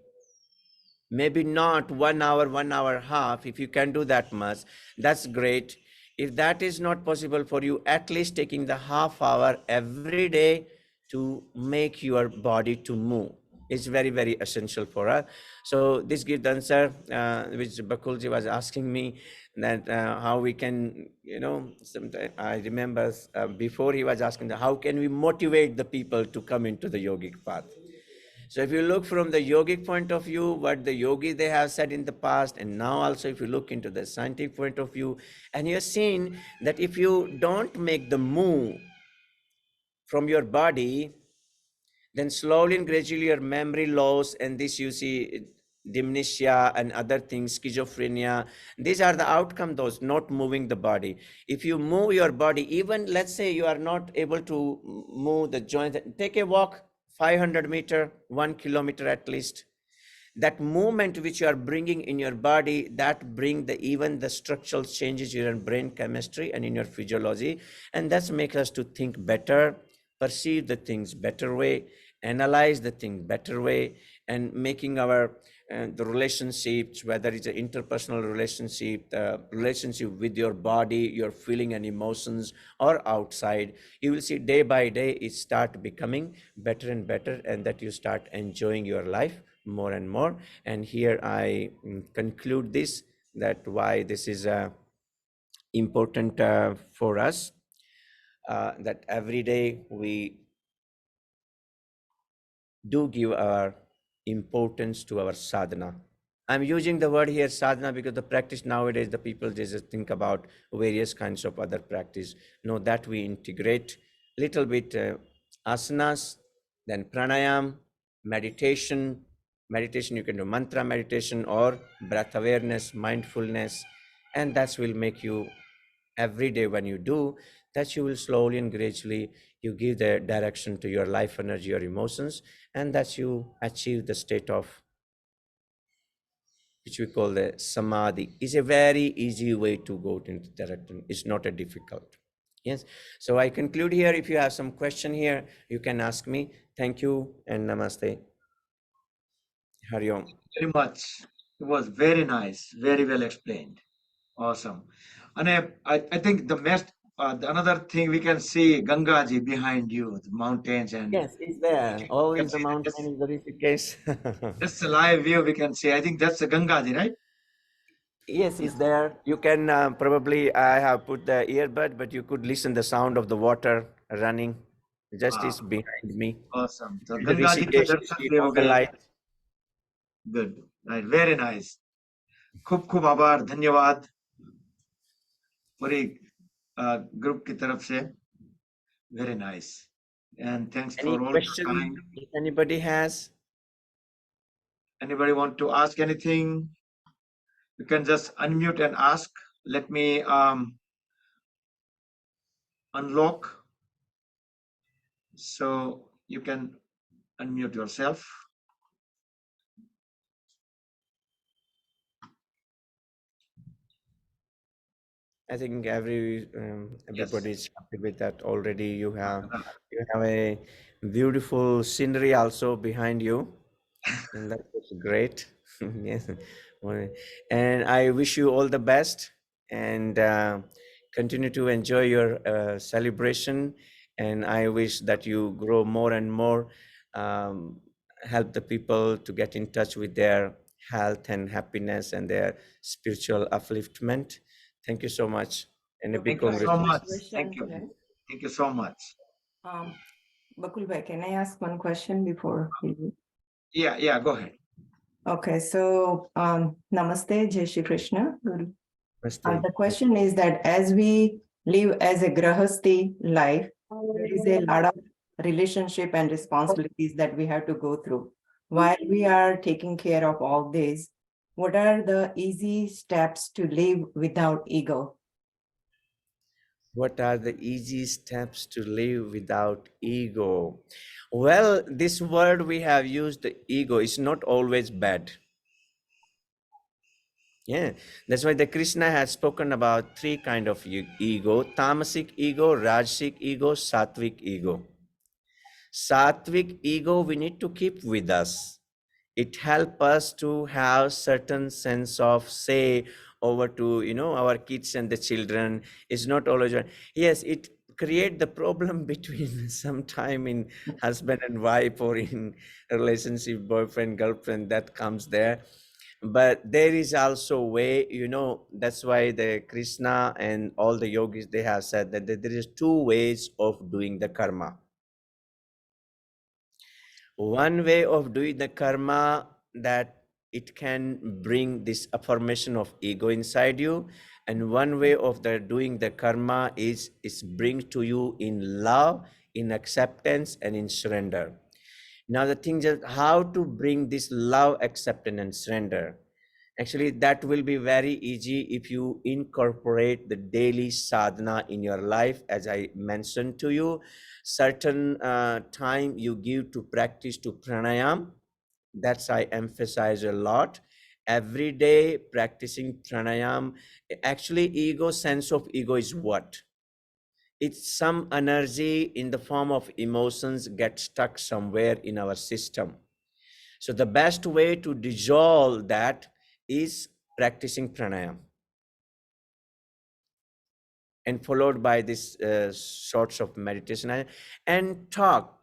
Maybe not 1 hour, 1 hour half. If you can do that much, that's great. If that is not possible for you, at least taking the half hour every day to make your body to move is very, very essential for us. So this gives the answer, which Bakulji was asking me, that how we can, sometimes I remember before he was asking, how can we motivate the people to come into the yogic path? So if you look from the yogic point of view, what the yogis they have said in the past, and now also if you look into the scientific point of view, and you're seeing that if you don't make the move from your body, then slowly and gradually your memory loss, and this you see dementia and other things, schizophrenia, these are the outcome, those not moving the body. If you move your body, even let's say you are not able to move the joint, take a walk 500 meter, 1 kilometer at least. That movement which you are bringing in your body, that bring even the structural changes in your brain chemistry and in your physiology, and that makes us to think better, perceive the things better way, analyze the thing better way, and making our the relationships, whether it's an interpersonal relationship, the relationship with your body, your feeling and emotions, or outside, you will see day by day it start becoming better and better, and that you start enjoying your life more and more. And here I conclude this, that why this is important for us, that every day we do give our importance to our sadhana. I'm using the word here sadhana because the practice nowadays, the people just think about various kinds of other practice. No, that we integrate little bit asanas, then pranayam, meditation. Meditation, you can do mantra meditation or breath awareness, mindfulness, and that will make you every day when you do that, you will slowly and gradually you give the direction to your life energy or emotions, and that you achieve the state of which we call the samadhi. Is a very easy way to go into direction. It's not a difficult. Yes. So I conclude here. If you have some question here, you can ask me. Thank you and namaste. Hari Om. Very much. It was very nice, very well explained. Awesome. And I think the best, another thing we can see Gangaji behind you, the mountains, and Yes, it's there. we can Always the see that mountain is the Rushikesh. that's a live view we can see. I think that's the Gangaji, right? Yes, it's there. You can probably, I have put the earbud, but you could listen the sound of the water running. Just Wow. is behind me. Awesome. So The Gangaji का Rishikesh, you Darshan see भी all हो the गए. lights. Good. Right. Very nice. खूब खूब आभार, धन्यवाद पूरी group की तरफ से. Very nice. And thanks Any for all your question time. if anybody has? Anybody want to ask anything? You can just unmute and ask. Let me unlock so you can unmute yourself. I think everybody is happy with that already. You have a beautiful scenery also behind you, and that was great. Yes, and I wish you all the best, and continue to enjoy your celebration. And I wish that you grow more and more, help the people to get in touch with their health and happiness and their spiritual upliftment. Thank you so much, and a big Thank you so much. congratulations. Thank you. Thank you so much. Bakulbhai, can I ask one question before we do? Yeah, go ahead. Okay, so Namaste, Jai Shri Krishna. Namaste. The question is that as we live as a grahasti life, there is a lot of relationship and responsibilities that we have to go through. While we are taking care of all this, what are the easy steps to live without ego? What are the easy steps to live without ego? Well, this word we have used, ego, is not always bad. Yeah, that's why the Krishna has spoken about three kind of ego: tamasic ego, rajasic ego, sattvic ego. Sattvic ego we need to keep with us. It helps us to have certain sense of say over to our kids and the children. It's not always yes, it create the problem between sometime in husband and wife or in relationship boyfriend girlfriend that comes there. But there is also a way, that's why the Krishna and all the yogis, they have said that there is two ways of doing the karma. One way of doing the karma, that it can bring this affirmation of ego inside you, and one way of doing the karma is bring to you in love, in acceptance, and in surrender. Now the thing is how to bring this love, acceptance, and surrender. Actually, that will be very easy if you incorporate the daily sadhana in your life. As I mentioned to you, certain time you give to practice to pranayam. That's I emphasize a lot. Every day practicing pranayam. Actually, sense of ego is what? It's some energy in the form of emotions get stuck somewhere in our system. So the best way to dissolve that is practicing pranayam, and followed by this sorts of meditation and talk.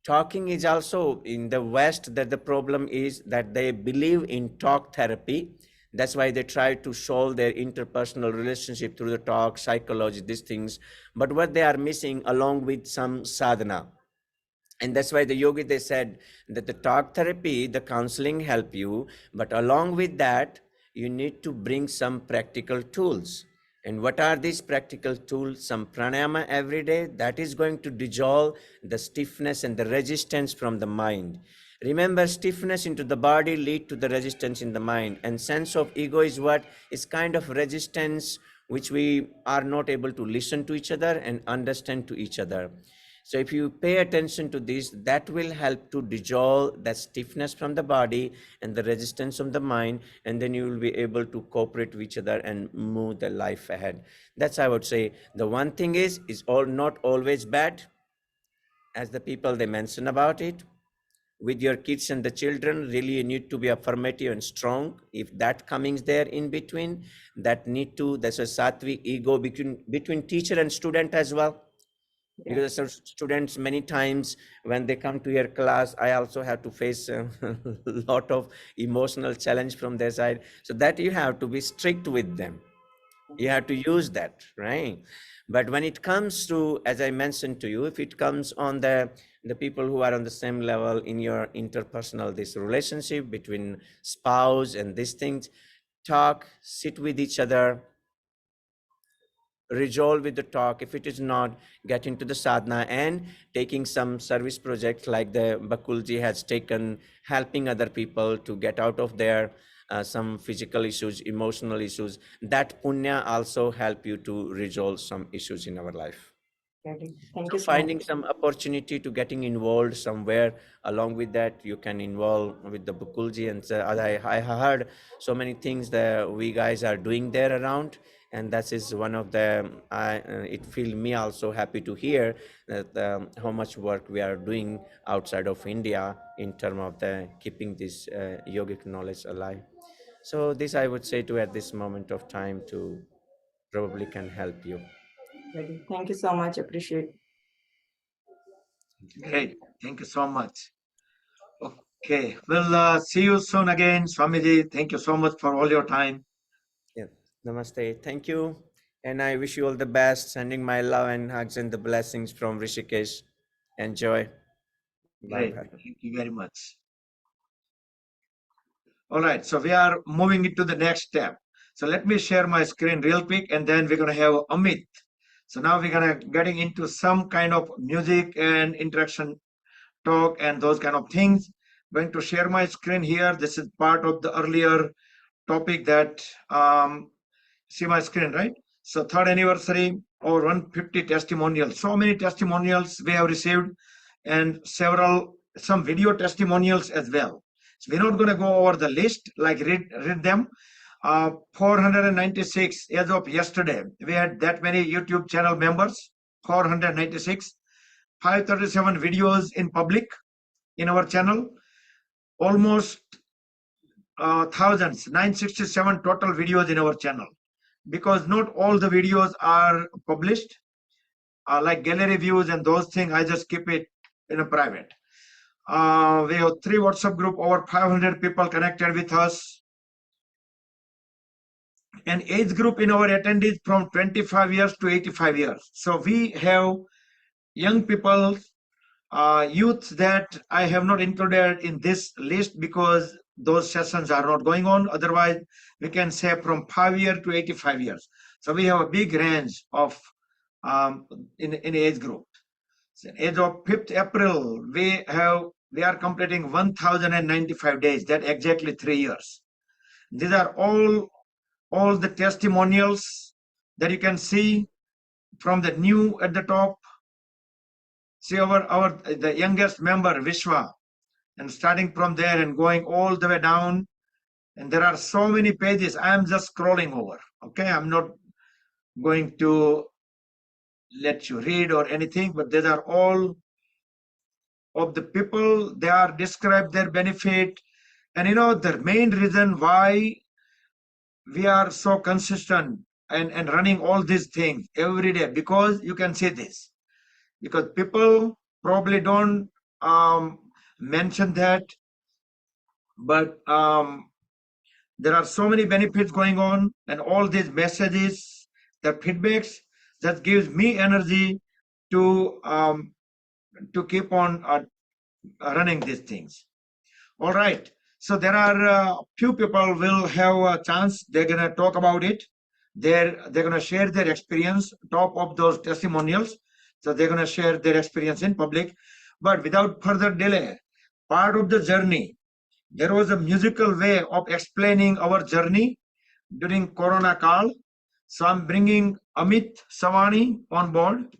Talking is also in the West, that the problem is that they believe in talk therapy. That's why they try to solve their interpersonal relationship through the talk, psychology, these things. But what they are missing along with some sadhana. And that's why the yogi, they said that the talk therapy, the counseling help you, but along with that, you need to bring some practical tools. And what are these practical tools? Some pranayama every day, that is going to dissolve the stiffness and the resistance from the mind. Remember, stiffness into the body lead to the resistance in the mind, and sense of ego is what is kind of resistance which we are not able to listen to each other and understand to each other. So if you pay attention to this, that will help to dissolve that stiffness from the body and the resistance from the mind, and then you will be able to cooperate with each other and move the life ahead. That's, I would say, the one thing is all not always bad, as the people they mention about it. With your kids and the children, really you need to be affirmative and strong. If that comings there in between, that need to, there's a sattvic ego between teacher and student as well. Because some students, many times when they come to your class, I also have to face a lot of emotional challenge from their side. So that you have to be strict with them. You have to use that, right? But when it comes to, as I mentioned to you, if it comes on the people who are on the same level in your interpersonal, this relationship between spouse and these things, talk, sit with each other, resolve with the talk. If it is not, get into the sadhana and taking some service projects like the Bakulji has taken, helping other people to get out of their some physical issues, emotional issues. That punya also help you to resolve some issues in our life. Thank So you so finding much. some opportunity to getting involved somewhere. Along with that, you can involve with the Bukulji, and I heard so many things that we guys are doing there around, and that is one of the it feel me also happy to hear that how much work we are doing outside of India in terms of the keeping this yogic knowledge alive. So this I would say to at this moment of time to probably can help you. Thank you so much. Appreciate. Great. Thank you so much. Okay. We'll see you soon again, Swamiji. Thank you so much for all your time. Yeah. Namaste. Thank you. And I wish you all the best. Sending my love and hugs and the blessings from Rishikesh. Enjoy. Bye Great. bye. Thank you very much. All right. So we are moving into the next step. So let me share my screen real quick, and then we're going to have Amit. So now we're going to getting into some kind of music and interaction talk and those kind of things. Going to share my screen here. This is part of the earlier topic that see my screen, right? So third anniversary or 150 testimonials. So many testimonials we have received, and some video testimonials as well. So we're not going to go over the list, like read them. 496 as of yesterday. We had that many YouTube channel members, 496. 537 videos in public in our channel. Almost thousands, 967 total videos in our channel. Because not all the videos are published, like gallery views and those things, I just keep it in a private. We have 3 WhatsApp group, over 500 people connected with us. An age group in our attendees from 25 years to 85 years. So we have young people, youth that I have not included in this list because those sessions are not going on. Otherwise, we can say from 5 years to 85 years. So we have a big range of in age group. So as of 5th April, we are completing 1,095 days. That exactly 3 years. These are all the testimonials that you can see from the new at the top. See the youngest member, Vishwa, and starting from there and going all the way down. And there are so many pages. I am just scrolling over. Okay, I'm not going to let you read or anything, but these are all of the people. They are described their benefit. And the main reason why we are so consistent and running all these things every day, because you can see this. Because people probably don't mention that, but there are so many benefits going on, and all these messages, the feedbacks, that gives me energy to keep on running these things. All right. So there are few people will have a chance. They're gonna talk about it. They're gonna share their experience, top of those testimonials. So they're gonna share their experience in public. But without further delay, part of the journey, there was a musical way of explaining our journey during Corona call. So I'm bringing Amit Savani on board,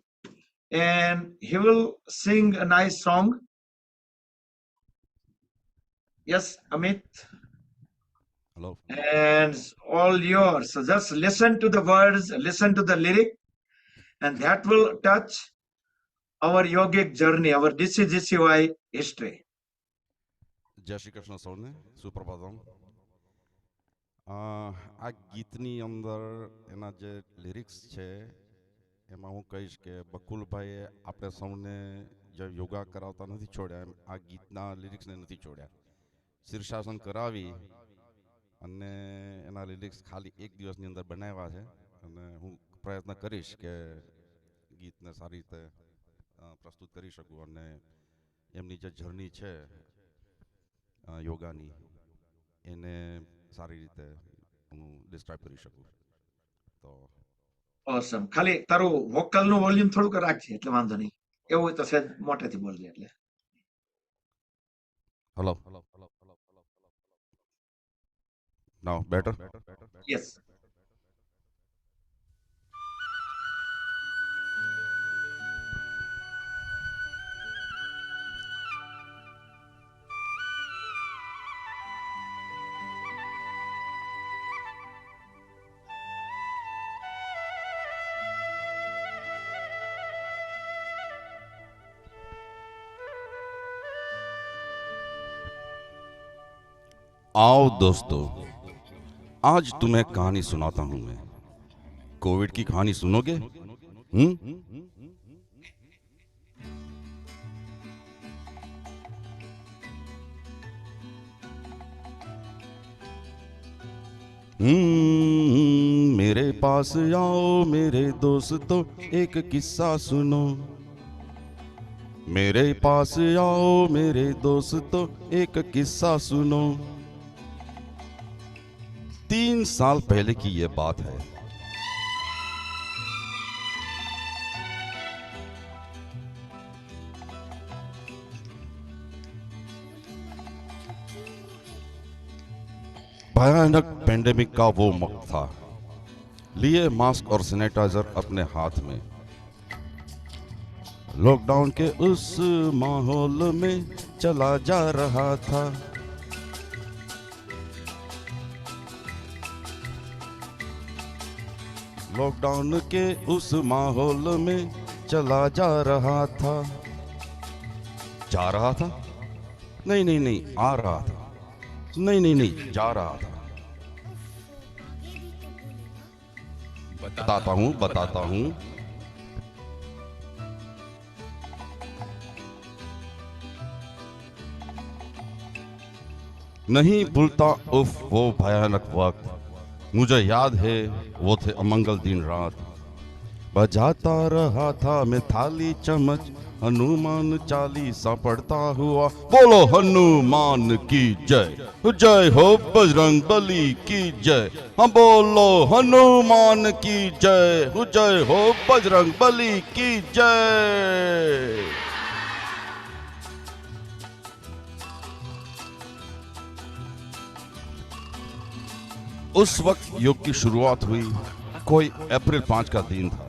and he will sing a nice song. Yes, Amit. Hello. And all yours. So just listen to the words, listen to the lyric, and that will touch our yogic journey, our DCGCY history. જય શ્રી કૃષ્ણ સૌને સુપ્રભાતમ. આ ગીતની અંદર એના જે lyrics છે એમાં હું કહીશ કે બકુલભાઈએ આપણે સૌને જે યોગા કરાવતા નથી છોડ્યા એમ આ ગીતના લિરિક્સને નથી છોડ્યા. શીર્ષાસન કરાવી અને એના લિરિક્સ ખાલી એક દિવસની અંદર બનાવ્યા છે અને હું પ્રયત્ન કરીશ કે ગીતને સારી રીતે પ્રસ્તુત કરી શકું અને એમની જે જર્ની છે યોગાની એને સારી રીતે હું ડિસ્ક્રાઇબ કરી શકું. તો ઓસમ. ખાલી તારું વોકલનું વોલ્યુમ થોડુંક રાખજે એટલે વાંધો નહીં. એવું હોય તો સહેજ મોટેથી બોલજે એટલે. hello. Now better? Yes. आओ दोस्तों, आज तुम्हें कहानी सुनाता हूं मैं. कोविड की कहानी सुनोगे? मेरे पास आओ मेरे दोस्तों, एक किस्सा सुनो. मेरे पास आओ मेरे दोस्तों, एक किस्सा सुनो. 3 साल पहले की ये बात है. भयानक पेंडेमिक का वो वक्त था. लिए मास्क और सैनिटाइजर अपने हाथ में. लॉकडाउन के उस माहौल में चला जा रहा था. लॉकडाउन के उस माहौल में चला जा रहा था. जा रहा था? नहीं नहीं नहीं, आ रहा था. नहीं नहीं नहीं, जा रहा था. बताता हूं. नहीं भूलता उफ वो भयानक वक्त. मुझे याद है वो थे अमंगल दिन रात. बजाता रहा था मैं थाली चम्मच, हनुमान चालीसा पढ़ता हुआ. बोलो हनुमान की जय, जय हो बजरंग बली की जय. हम बोलो हनुमान की जय, जय हो बजरंग बली की जय. उस वक्त योग की शुरुआत हुई. कोई अप्रैल 5 का दिन था.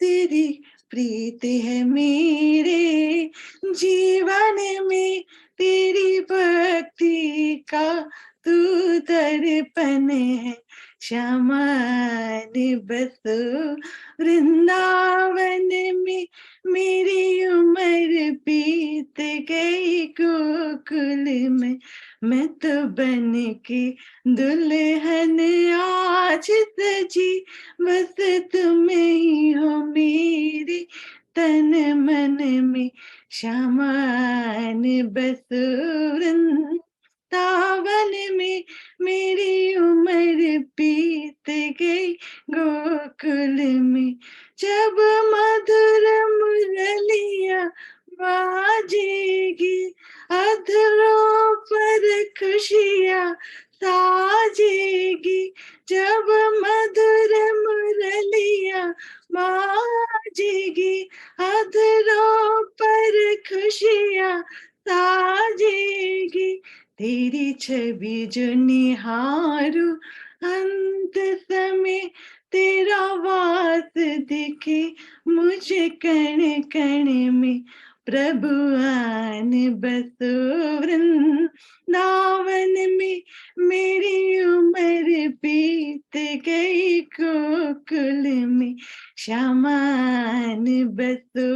तेरी प्रीत है मेरे जीवन में, तेरी भक्ति का तू दर्पण है। श्यामान बसो वृंदावन में, मेरी उम्र बीत गई गोकुल में। मैं तो बन के दुल्हन आज सजी, बस तुम ही हो मेरे तन मन में। श्यामान बसो वृंदावन में, मेरी उम्र बीत गई गोकुल में। जब मधुर मुरलियां बाजेगी, अधरों पर खुशियां साजेगी। जब मधुर मुरलियां बाजेगी, अधरों पर खुशियां साजेगी। तेरी छवि जो निहारूं अंत समय, तेरा वास दिखे मुझे कण कण में। प्रभु आन बसो वृंदावन में, मेरी उम्र बीत गई गोकुल में। श्यामान बसो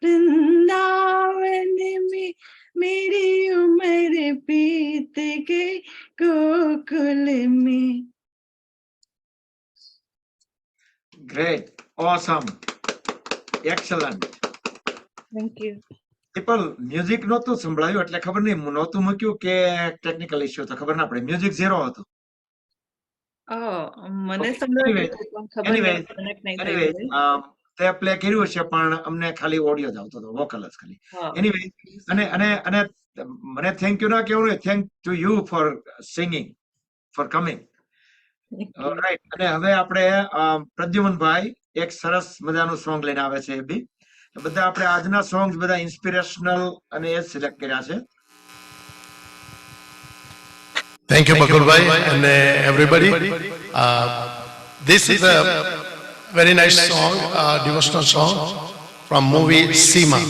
वृंदावन में, मेरी उम्र बीत गई गोकुल में। Great, awesome, excellent. Thank you. People music નહોતું સંભળાયું એટલે ખબર નહીં નહોતું મૂક્યું કે ટેકનિકલ ઇશ્યુ તો ખબર ના પડે. મ્યુઝિક ઝીરો હતું. મને સંભળાતું હતું, પણ ખબર નહીં connect નહીં થયું. તે પ્લે કર્યું છે પણ અમને ખાલી ઓડિયો જ આવતો હતો, વોકલ જ ખાલી. એનીવે અને અને અને મને થેન્ક યુ ના કહેવું, thank to you for singing, four coming. Right. અને હવે આપણે પ્રદ્યુમનભાઈ એક સરસ મજાનું સોંગ લઈને આવે છે. એ બી બધા આપણે આજના સોંગ્સ બધા ઇન્સ્પિરેશનલ અને એ સિલેક્ટ કર્યા છે. Thank you, Bakulbhai, and everybody. This is a very nice song, devotional song from movie Seema.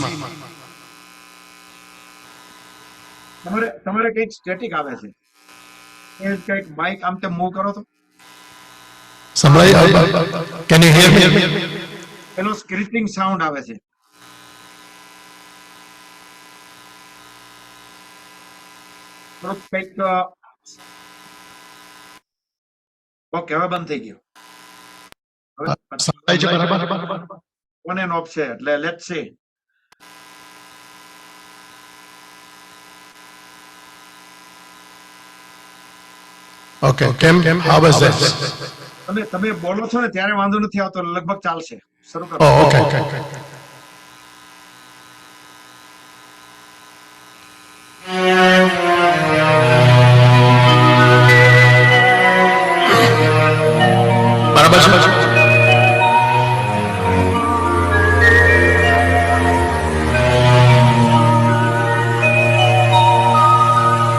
તમારે કંઈક સ્ટેટિક આવે છે, એ કંઈક માઇક આમ તેમ મૂવ કરો તો. Can you hear me? એનો સ્ક્રિપિંગ સાઉન્ડ આવે છે. કંઈક ઓકે, હવે બંધ થઈ ગયો. ઓન એન્ડ ઓફ છે એટલે let's see. Okay, how was that? તમે બોલો છો ને ત્યારે વાંધો નથી આવતો, લગભગ ચાલશે. શરૂ કરો. Oh, okay. બરાબર છે.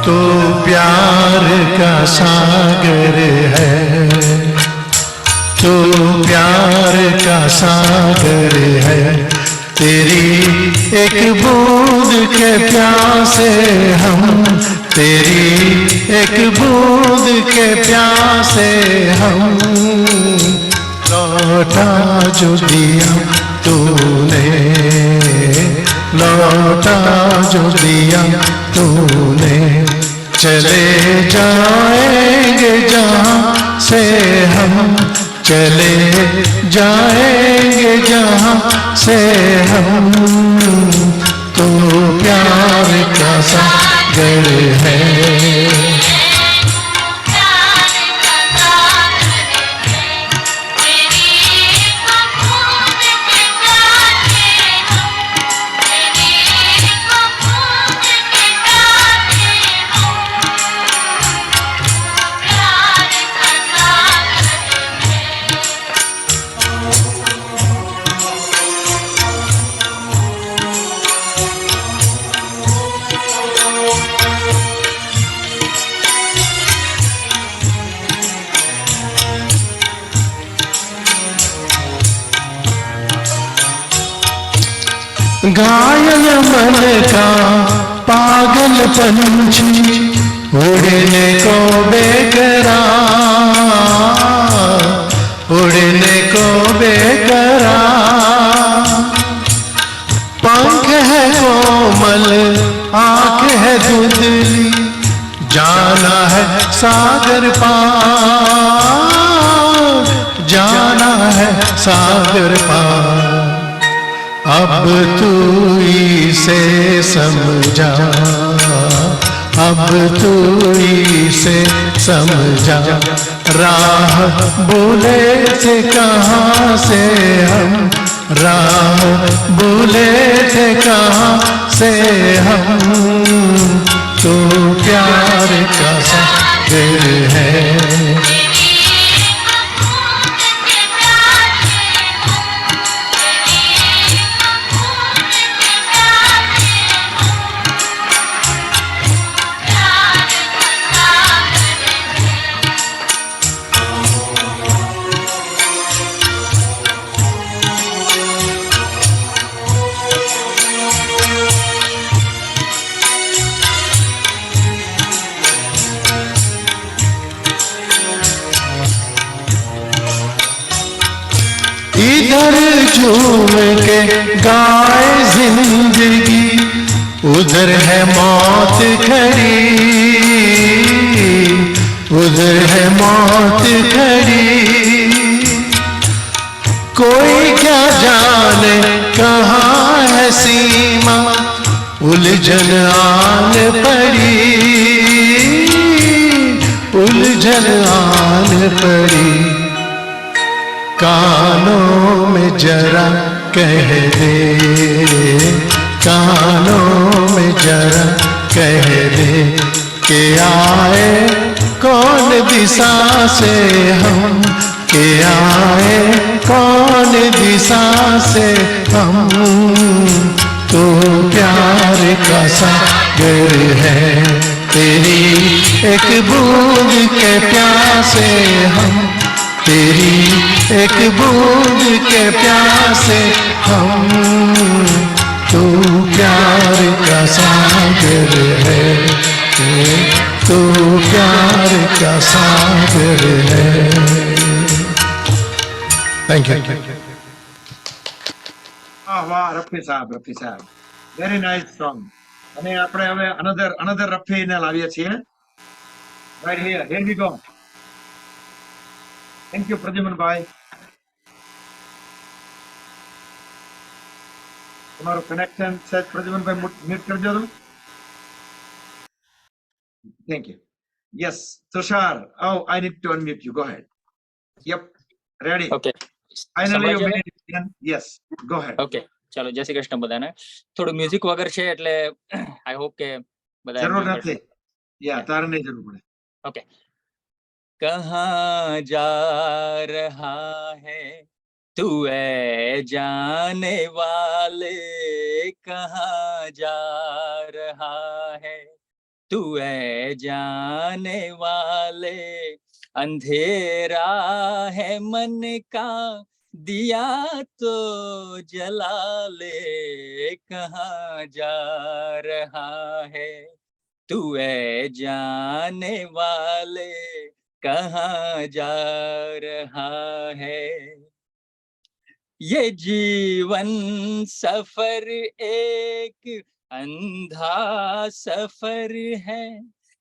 तो प्यार का सागर है, तो प्यार का सागर है, तेरी एक बूंद के प्यासे हम, तेरी एक बूंद के प्यासे हम। लौटा जो दिया तूने, लौटा जो दिया तूने, चले जाएंगे जहाँ से हम, चले जाएंगे जहाँ से हम। तो प्यार का सागर है, घायल मन का पागल पंछी उड़ने को बेकरार, उड़ने को बेकरार। पंख है कोमल, आंख है धुंधली, जाना है सागर पार, जाना है सागर पार। अब तू इसे समझा, अब तू इसे समझा। राह भूले थे कहाँ से हम, राह भूले थे कहाँ से हम। तो प्यार का सागर है, इधर झूम के गाए जिंदगी, उधर है मौत खड़ी, उधर है मौत खड़ी। कोई क्या जाने कहाँ है सीमा, उलझन आन पड़ी, उलझन आन पड़ी। कानों में जरा कह दे, कानों में जरा कह दे कि आए कौन दिशा से हम, कि आए कौन दिशा से हम। तो प्यार का सागर है, तेरी एक बूंद के प्यासे हम, तेरी एक बूंद के प्यासे हम। तू प्यार का सागर है, तू प्यार का सागर है। Thank you. વાહ વાહ રફી સાહેબ, વેરી નાઇસ સોંગ. અને આપણે હવે અનધર રફીને લાવીએ છીએ. Right here, here we go. Thank you Pradyumanbhai. તમારું કનેક્શન સેટ પ્રદ્યુમનભાઈ મ્યુટ કરજો તમે. Thank you. Yes Tushar, oh I need to unmute you, go ahead. Yep, ready. Okay. Finally you made it. Yes, go ahead. Okay. ચાલો જય શ્રી કૃષ્ણ બધાને. થોડું music વગર છે એટલે આઈ હોપ કે બધા જરૂર નથી. યા તારે નહીં જરૂર પડે. ઓકે. कहाँ जा रहा है तू ऐ जाने वाले, कहाँ जा रहा है तू ऐ जाने वाले। अंधेरा है मन का दिया तो जला ले, कहाँ जा रहा है तू ऐ जाने वाले, कहाँ जा रहा है। ये जीवन सफर एक अंधा सफर है,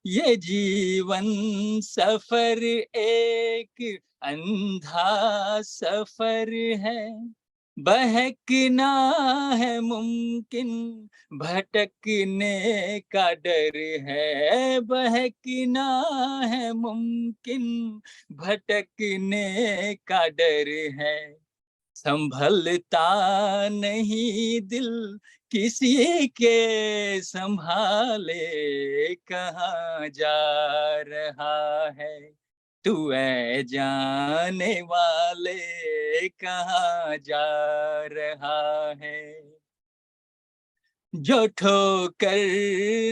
ये जीवन सफर एक अंधा सफर है। बहकना है मुमकिन, भटकने का डर है। बहकना है मुमकिन, भटकने का डर है। संभलता नहीं दिल किसी के संभाले, कहाँ जा रहा है तू ऐ जाने वाले, कहाँ जा रहा है। जो ठोकर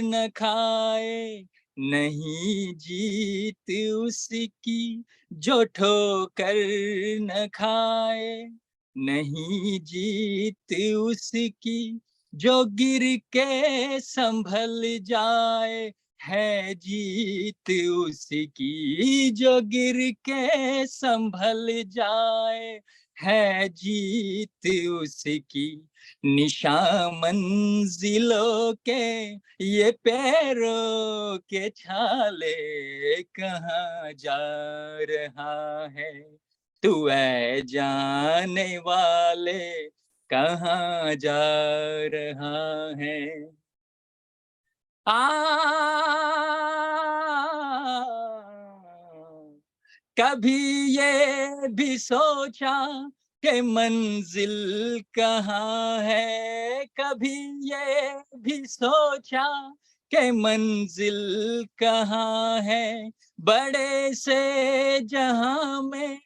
न खाए नहीं जीत उसकी, जो ठोकर न खाए नहीं जीत उसकी। जो गिर के संभल जाए है जीत उसकी, जो गिर के संभल जाए है जीत उसकी। निशान मंजिलों के ये पैरों के छाले, कहाँ जा रहा है तू ऐ जाने वाले, कहाँ जा रहा है। कभी ये भी सोचा कि मंजिल कहाँ है, कभी ये भी सोचा कि मंजिल कहाँ है। बड़े से जहां में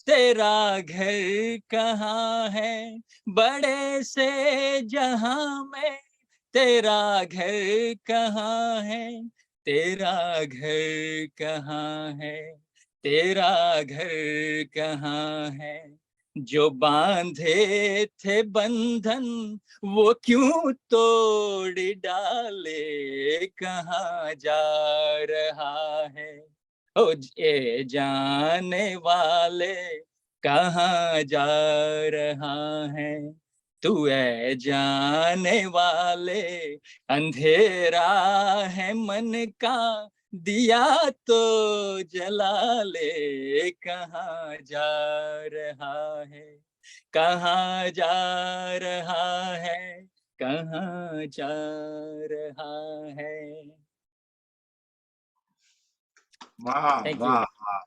तेरा घर कहाँ है, बड़े से जहां में तेरा घर कहाँ है, तेरा घर कहाँ है, तेरा घर कहाँ है। जो बांधे थे बंधन वो क्यों तोड़ डाले, कहाँ जा रहा है ओ ये जाने वाले, कहाँ जा रहा है तू ऐ जाने वाले। अंधेरा है मन का दिया तो जला ले, कहाँ जा रहा है, कहाँ जा रहा है, कहाँ जा रहा है। વાહ Thank you. વાહ વાહ.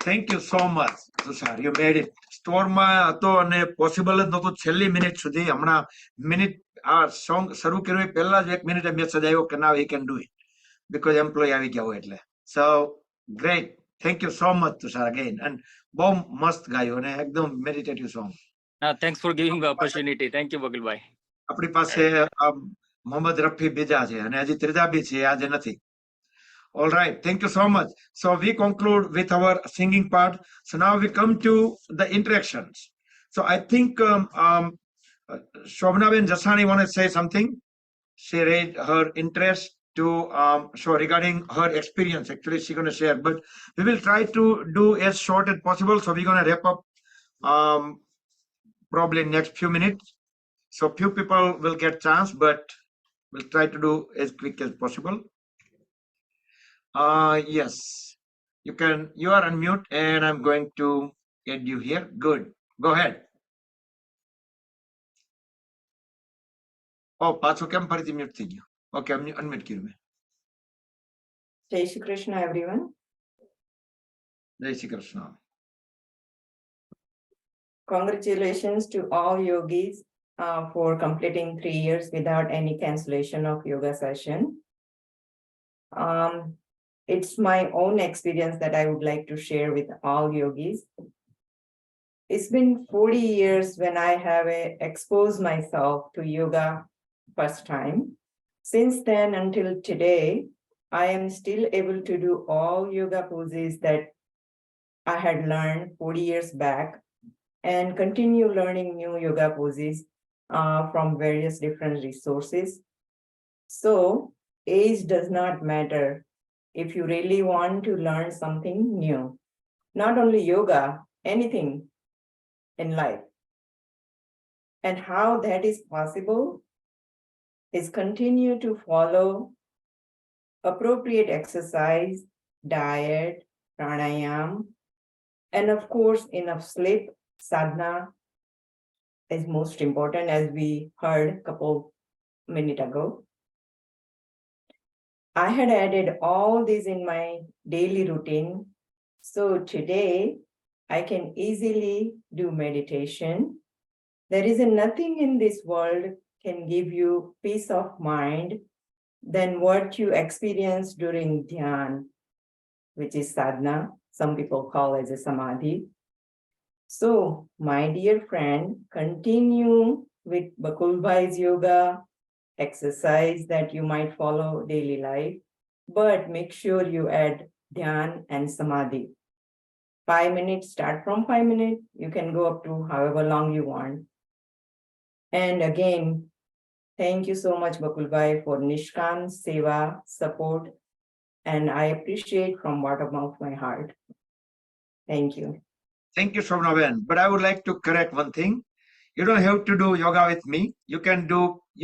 Thank you so much Tushar, you made it. સ્ટોરમાં હતો અને પોસિબલ જ નહોતું છેલ્લી મિનિટ સુધી. હમણાં મિનિટ આ સોંગ શરૂ કર્યું એ પહેલા જ 1 મિનિટે મેસેજ આવ્યો કે now he can do it, because employ આવી ગયા હોય એટલે. So great, thank you so much Tushar again. અને બહુ મસ્ત ગાયું અને એકદમ meditative song. Thanks for giving the opportunity. Thank you, Bakul-bhai. આપણી પાસે મોહમ્મદ રફી બીજા છે અને હજી ત્રીજા બી છે, આજે નથી. All right, thank you so much. So we conclude with our singing part. So now we come to the interactions. So I think Shobnaben Jasani want to say something. She raised her interest to show regarding her experience. Actually, she's going to share, but we will try to do as short as possible. So we're going to wrap up probably in next few minutes. So few people will get chance, but we'll try to do as quick as possible. Yes, you are on mute and I'm going to add you here. Good, go ahead. Oh, પાછું કેમ ફરીથી mute થઈ ગયું? Okay, unmute કર્યું મેં. Jai Shri Krishna, everyone. જય Shri Krishna. Congratulations to all yogis for completing 3 years without any cancellation of yoga session. It's my own experience that I would like to share with all yogis. It's been 40 years when I have exposed myself to yoga first time. Since then until today, I am still able to do all yoga poses that I had learned 40 years back and continue learning new yoga poses from various different resources. So age does not matter if you really want to learn something new. Not only yoga, anything in life. And how that is possible is continue to follow appropriate exercise, diet, pranayam, and of course enough sleep. Sadhana is most important, as we heard a couple minutes ago. I had added all these in my daily routine. So today I can easily do meditation. There is nothing in this world can give you peace of mind than what you experience during dhyan, which is sadhana. Some people call as a samadhi. So, my dear friend, continue with Bakul-bhai's yoga, exercise that you might follow daily life, but make sure you add dhyan and samadhi. 5 minutes, start from 5 minutes. You can go up to however long you want. And again, Thank you so much, Bakulbhai, for Nishkan, Seva, support, and I appreciate from bottom of my heart. Thank you. Thank you, Shobnaben. But I would like to correct one thing. You don't have to do yoga with me. You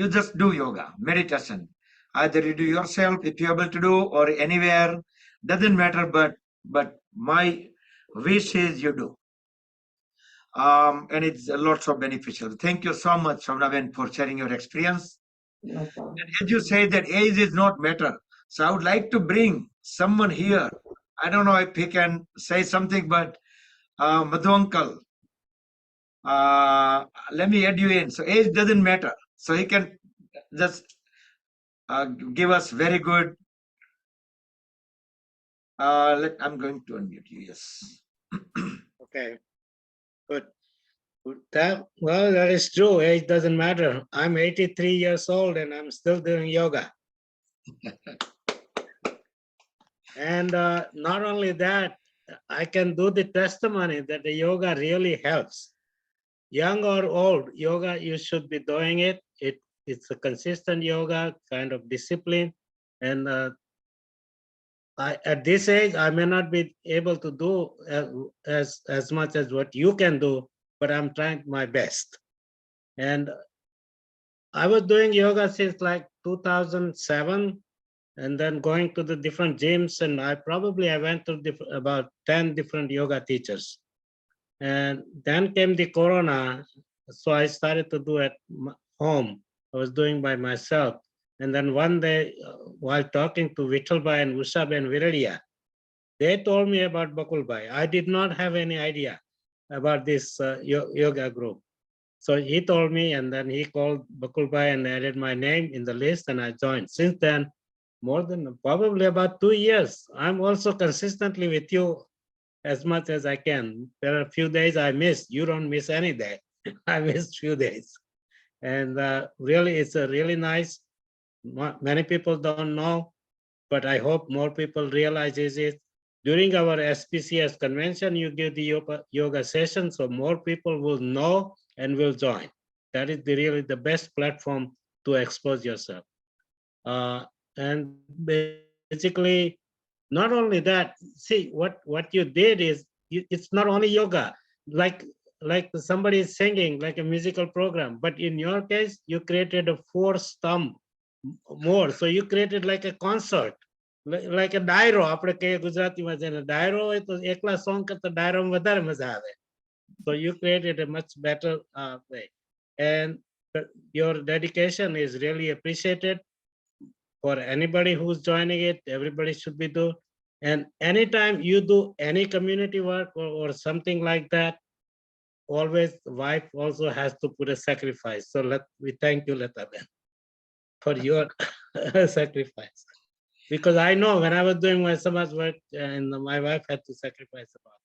just do yoga, meditation. Either you do yourself if you're able to do, or anywhere, doesn't matter, but my wish is you do. And it's lots of beneficial. Thank you so much, Shobnaben, for sharing your experience. No problem. And as you say that age is not matter. So I would like to bring someone here. I don't know if he can say something, but Madhu uncle, let me add you in. So age doesn't matter. So he can just give us very good. I'm going to unmute you. Yes. Okay. Good. That is true. Age doesn't matter. I'm 83 years old and I'm still doing yoga. And not only that, I can do the testimony that the yoga really helps. Young or old, yoga, you should be doing it. It's a consistent yoga, kind of discipline. And at this age, I may not be able to do as much as what you can do, but I'm trying my best. And I was doing yoga since like 2007, and then going to the different gyms, and I went to about 10 different yoga teachers. And then came the corona, so I started to do at home. I was doing by myself. And then one day, while talking to Vithalbhai and Ushabhen Viradia, they told me about Bakulbhai. I did not have any idea about this yoga group. So he told me, and then he called Bakulbhai and added my name in the list, and I joined. Since then, more than probably about 2 years, I'm also consistently with you as much as I can. There are a few days I miss. You don't miss any day. I missed few days. And really, it's a really nice. Many people don't know, but I hope more people realizes it. During our SPCS convention, you give the yoga session, so more people will know and will join. That is really the best platform to expose yourself. And basically, not only that, see, what you did is, it's not only yoga, like somebody is singing, like a musical program, but in your case, you created a 4-stump more. So you created like a concert, like a dairo. આપણે કહીએ ગુજરાતીમાં જેને dairo હોય તો એકલા song કરતા dairo માં વધારે મજા આવે. So you created a much better way. And your dedication is really appreciated. For anybody who's joining it, everybody should be doing. And anytime you do any community work or something like that, always the wife also has to put a sacrifice. So we thank you, Lataben, for your sacrifice. Because I know when I was doing my Samaj work, and my wife had to sacrifice a lot.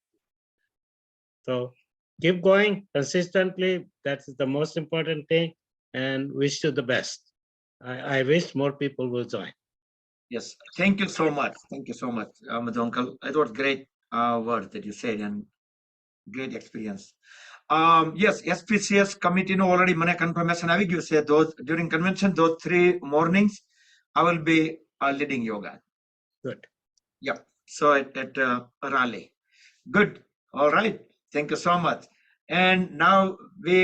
So keep going consistently. That's the most important thing, and wish you the best. I wish more people will join. Yes, thank you so much. Thank you so much, Madhu uncle. It was great words that you said and great experience. Yes, SPCS committee no already મને confirmation આવી ગયું છે. Those during convention, those 3 mornings, I will be leading yoga. Good. Yep. So at Raleigh. Good. All right. Thank you so much. And now we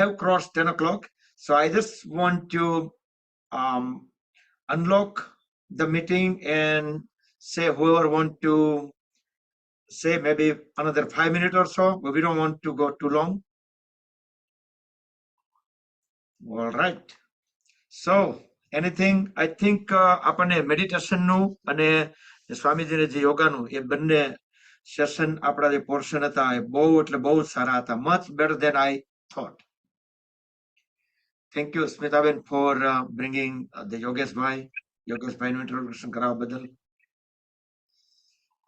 have crossed 10 o'clock. So I just want to unlock the meeting and say whoever want to say maybe another 5 minutes or so, but we don't want to go too long. All right. So anything, I think આપણને meditation નું અને સ્વામીજીને જે યોગાનું એ બંને session આપણા જે portion હતા એ બહુ એટલે બહુ સારા હતા. Much better than I thought. Thank you, Smitaben, for bringing the Yogeshbhai નું introduction કરાવવા બદલ.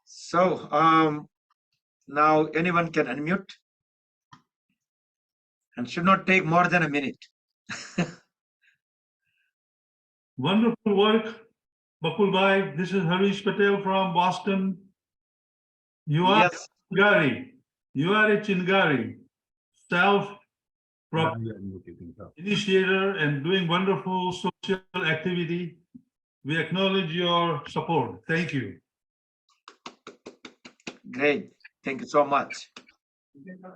So now anyone can unmute and should not take more than a minute. Wonderful work, Bakulbhai. This is Harish Patel from Boston. You are Yes. Chingari. You are a Chingari. initiator and doing wonderful social activity. We acknowledge your support. Thank you. Great. Thank you so much.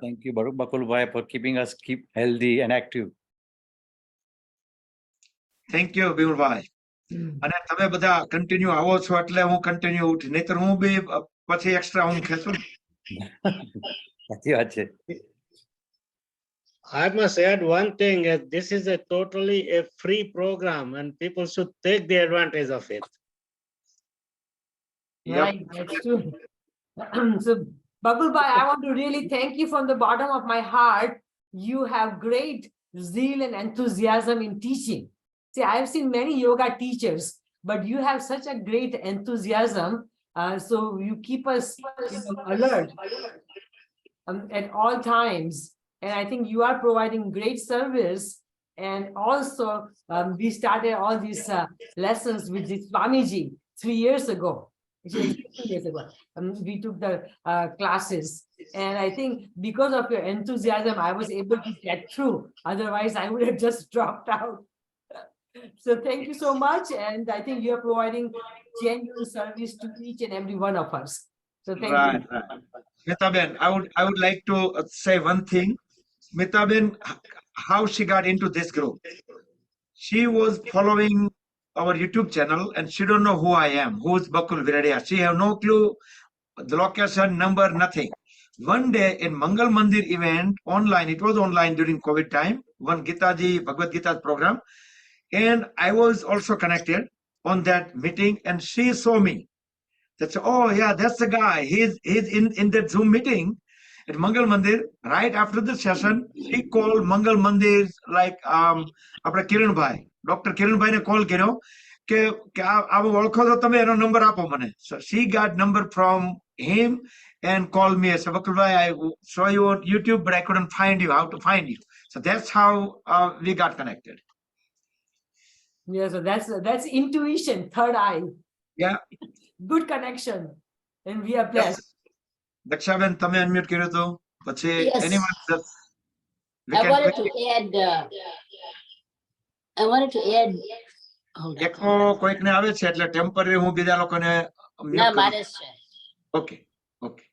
Thank you, Bakulbhai, for keeping us healthy and active. Thank you, Bimulbhai. અને તમે બધા continue આવો છો એટલે હું continue ઉઠી, નહીતર હું બી પછી એક્સ્ટ્રા ઊંઘ ખેંચું. સાચી વાત છે. I must add one thing, this is a totally a free program and people should take the advantage of it. Right, that's true. So, Bakulbhai, I want to really thank you from the bottom of my heart. You have great zeal and enthusiasm in teaching. See, I've seen many yoga teachers, but you have such a great enthusiasm. So you keep us alert at all times. And I think you are providing great service. And also, we started all these lessons with the Swamiji 3 years ago. Actually, 2 years ago. We took the classes. And I think because of your enthusiasm, I was able to get through. Otherwise, I would have just dropped out. So thank you so much. And I think you're providing genuine service to each and every one of us. So thank you. Right. Mitaben, I would like to say one thing. Mitaben, how she got into this group. She was following our YouTube channel and she don't know who I am, who's Bakul Viradia. She have no clue, the location, number, nothing. One day in Mangal Mandir event online, it was online during COVID time, one Gitaji Bhagavad Gita program. And I was also connected on that meeting and she saw me. That's, oh yeah, that's the guy. He's in that Zoom meeting at Mangal Mandir. Right after the session, he called Mangal Mandir like આપણા Kiranbhai, doctor કિરણભાઈને call કર્યો કે આવો ઓળખો તો તમે એનો number આપો મને. So she got number from him and called me. I said, Bakulbhai, I saw you on YouTube, but I couldn't find you. How to find you? So that's how we got connected. Yeah, so that's intuition, third eye. Yeah. Good connection. And we are blessed. Dakshaben, તમે unmute કર્યો તો પછી Yes. anyone else? I wanted to add. એકો કોઈકને આવે છે એટલે temporary હું બીજા લોકોને ના mute કરું. મારે છે. Okay okay.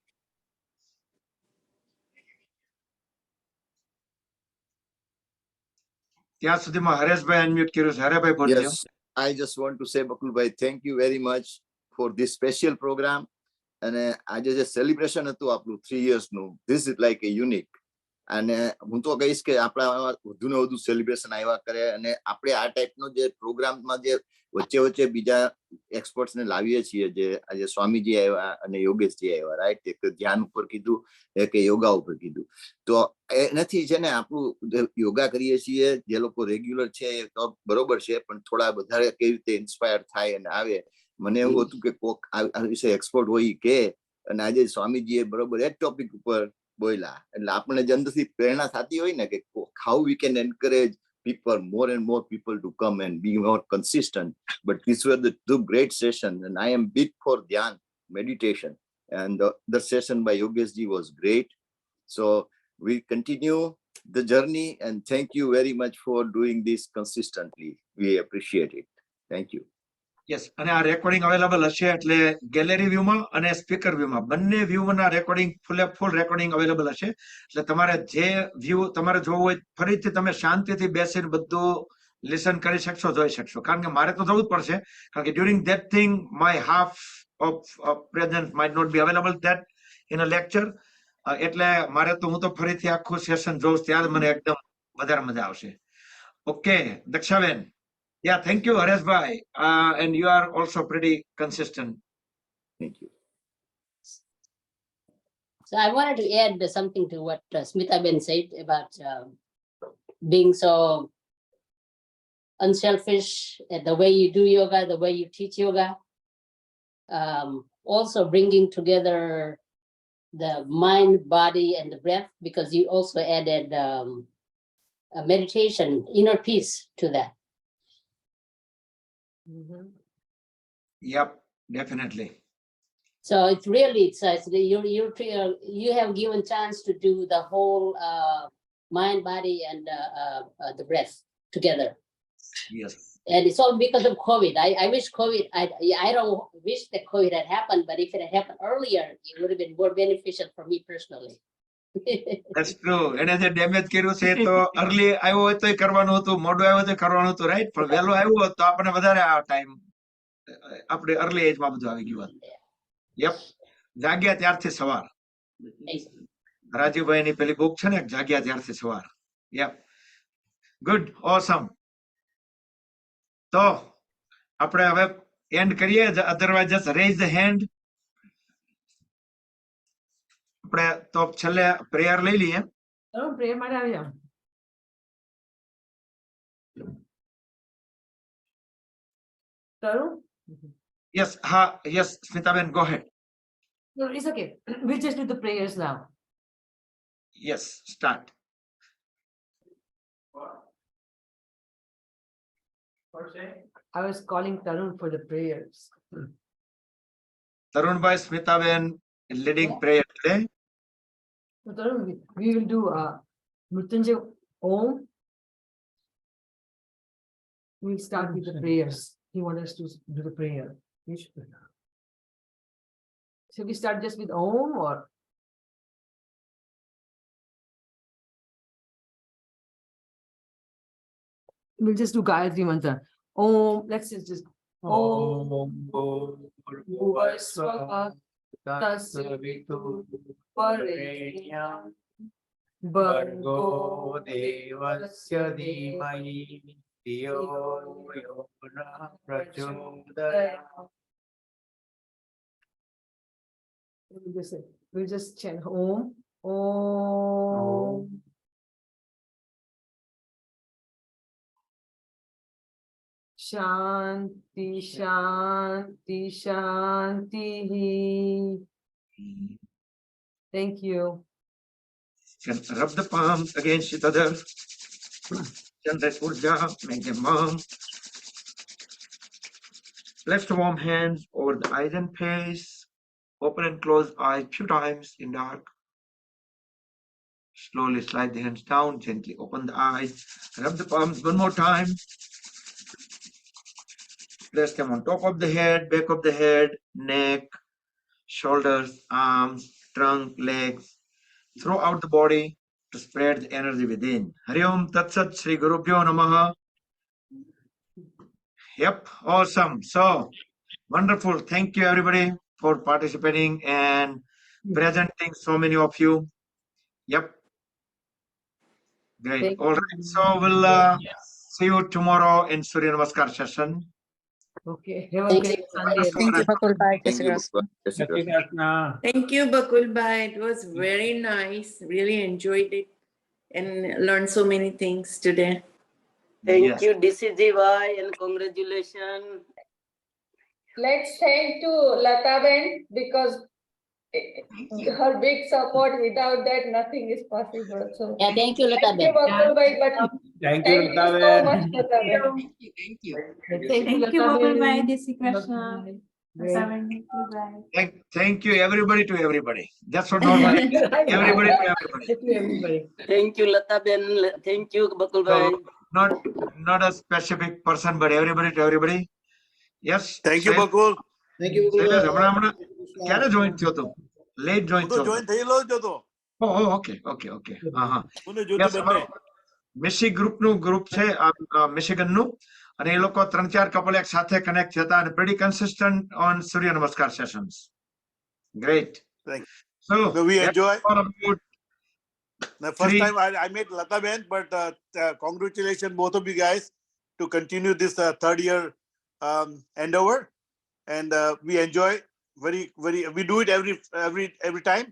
ત્યાં સુધીમાં હરેશભાઈ અનમ્યુટ કર્યું છે. હરેભાઈ બોલજો. Yes, I just want to say, Bakulbhai, thank you very much for this special program. And આજે જે celebration હતું આપણું 3 years નું, this is like a unique. અને હું તો કહીશ કે આપણા વધુ ને વધુ સેલિબ્રેશન આવ્યા કરે અને આપણે આ ટાઈપનો જે પ્રોગ્રામમાં જે વચ્ચે વચ્ચે બીજા એક્સપર્ટ્સ ને લાવીએ છીએ, જે આજે સ્વામીજી આવ્યા અને યોગેશજી આવ્યા, રાઈટ? એક ધ્યાન ઉપર કીધું, એક યોગા ઉપર કીધું. તો એનાથી છે ને આપણું યોગા કરીએ છીએ જે લોકો રેગ્યુલર છે એ તો બરોબર છે, પણ થોડા વધારે કેવી રીતે ઇન્સ્પાયર થાય અને આવે. મને એવું હતું કે કોક આ વિશે એક્સપર્ટ હોય કે, અને આજે સ્વામીજીએ બરોબર એક ટોપિક ઉપર બોયલા, એટલે આપણને જે અંદરથી પ્રેરણા થતી હોય ને કે how we can encourage people, more and more people to come and be more consistent. But these were the 2 great sessions, and I am big for dhyan meditation, and the session by Yogeshji was great. So we continue the journey, and thank you very much for doing this consistently. We appreciate it. Thank you. Yes, અને આ recording available હશે એટલે gallery વ્યૂમાં અને speaker વ્યૂમાં બંને વ્યૂના recording ફૂલ recording available હશે. એટલે તમારે જે વ્યૂ તમારે જોવું હોય ફરીથી તમે શાંતિથી બેસીને બધું લિસન કરી શકશો, જોઈ શકશો. કારણ કે મારે તો જવું જ પડશે, કારણ કે during that thing my half of present might not be available that in a lecture. એટલે મારે તો હું તો ફરીથી આખું સેશન જોઉં, ત્યારે મને એકદમ વધારે મજા આવશે. Okay Dakshaben. Yeah, thank you, Hareshbhai. And you are also pretty consistent. Thank you. So I wanted to add something to what Smita Ben said about being so unselfish, the way you do yoga, the way you teach yoga. Also bringing together the mind, body, and the breath, because you also added a meditation, inner peace to that. Yep, definitely. So it's really, you have given chance to do the whole mind, body, and the breath together. Yes. And it's all because of COVID. I wish COVID, I don't wish that COVID had happened, but if it had happened earlier, it would have been more beneficial for me personally. That's true. એને જે damage કર્યું છે તો early આવ્યો હોય તો કરવાનું હતું, મોડું આવ્યો તો કરવાનું હતું, રાઈટ? પણ વહેલું આવ્યું હોત તો આપણને વધારે આ ટાઈમ આપણે અર્લી એજમાં બધું આવી ગયું હોત. યપ, જાગ્યા ત્યારથી સવાર. રાજીવભાઈની પેલી બુક છે ને, જાગ્યા ત્યારથી સવાર. Yup, good, awesome. તો આપણે હવે એન્ડ કરીએ, otherwise just raise the hand. આપણે તો છેલ્લે પ્રેયર લઈ લઈએ. પ્રેયર માટે આવી જાઓ. Tarun? યસ, હા, yes, Smitaben, go ahead. No, it's okay. We'll just do the prayers now. Yes, start. I was calling Tarun for the prayers. Tarunbhai, Smitaben leading prayer today. So Tarun, we will do Mrityunjay Om. We'll start with the prayers. He wants us to do the prayer. Should we start just with Om or? We'll just do Gayatri Mantra. Om, let's just Om. Bhuvasvaha Tasyavitu Parenyam Bhargo Devasya Dhimahi Dhiyo Yona Prachodayam. We'll just chant Om. Om. Shanti, Shanti, Shanti. Thank you. Can rub the palms against each other. Generate urja, make them warm. Left warm hands over the eyes and face. Open and close eyes few times in dark. Slowly slide the hands down, gently open the eyes. Rub the palms one more time. Place them on top of the head, back of the head, neck, shoulders, arms, trunk, legs. Throughout the body to spread the energy within. Hari Om Tat Sat Shri Guru Pyo Namaha. Yep, awesome. So wonderful. Thank you everybody for participating and presenting, so many of you. Yep. Great. All right. So we'll see you tomorrow in Surya Namaskar session. Okay. Have a great Sunday. Thank you, Bakul Bhai. Thank you, Bakul. Thank you, Bakul Bhai. It was very nice. Really enjoyed it and learned so many things today. Thank Yes. you, DCGCY, and congratulations. Let's thank to Lataben because her big support. Without that, nothing is possible. So Yeah, thank you, thank you, Lataben. Bakul Bhai, but Thank thank you so much, Lataben. Thank you. Thank you, Bakul Bhai, DC Krishna. Thank you everybody to everybody. That's what normally everybody to everybody. Thank you, everybody. Thank you, Lataben. Thank you, Bakul Bhai. So not a specific person, but everybody to everybody. Yes. Thank you, Bakul. Thank you, હમણાં ક્યારે join થયો તો? Late join થયો. Join થયેલો જ હતો. ઓહ, okay okay okay. હા હા. મને જ્યોતિ બંને. મિશી ગ્રુપનું ગ્રુપ છે મિશિગનનું, અને એ લોકો 3-4 કપલ એક સાથે કનેક્ટ થતા અને pretty consistent on Surya Namaskar sessions. Great. Thank you. So we enjoy. The first Three. time I met Lataben, but congratulations both of you guys to continue this third year endeavor, and we enjoy we do it every time,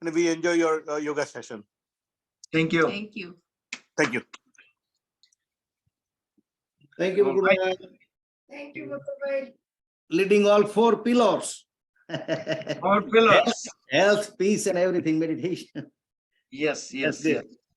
and we enjoy your yoga session. Thank you. Thank you. Thank you. Thank you, Bakul Bhai. Thank you, Bakul Bhai. Leading all 4 pillars. 4 pillars. Health, peace, and everything, meditation. Yes, yes, That's good. yes.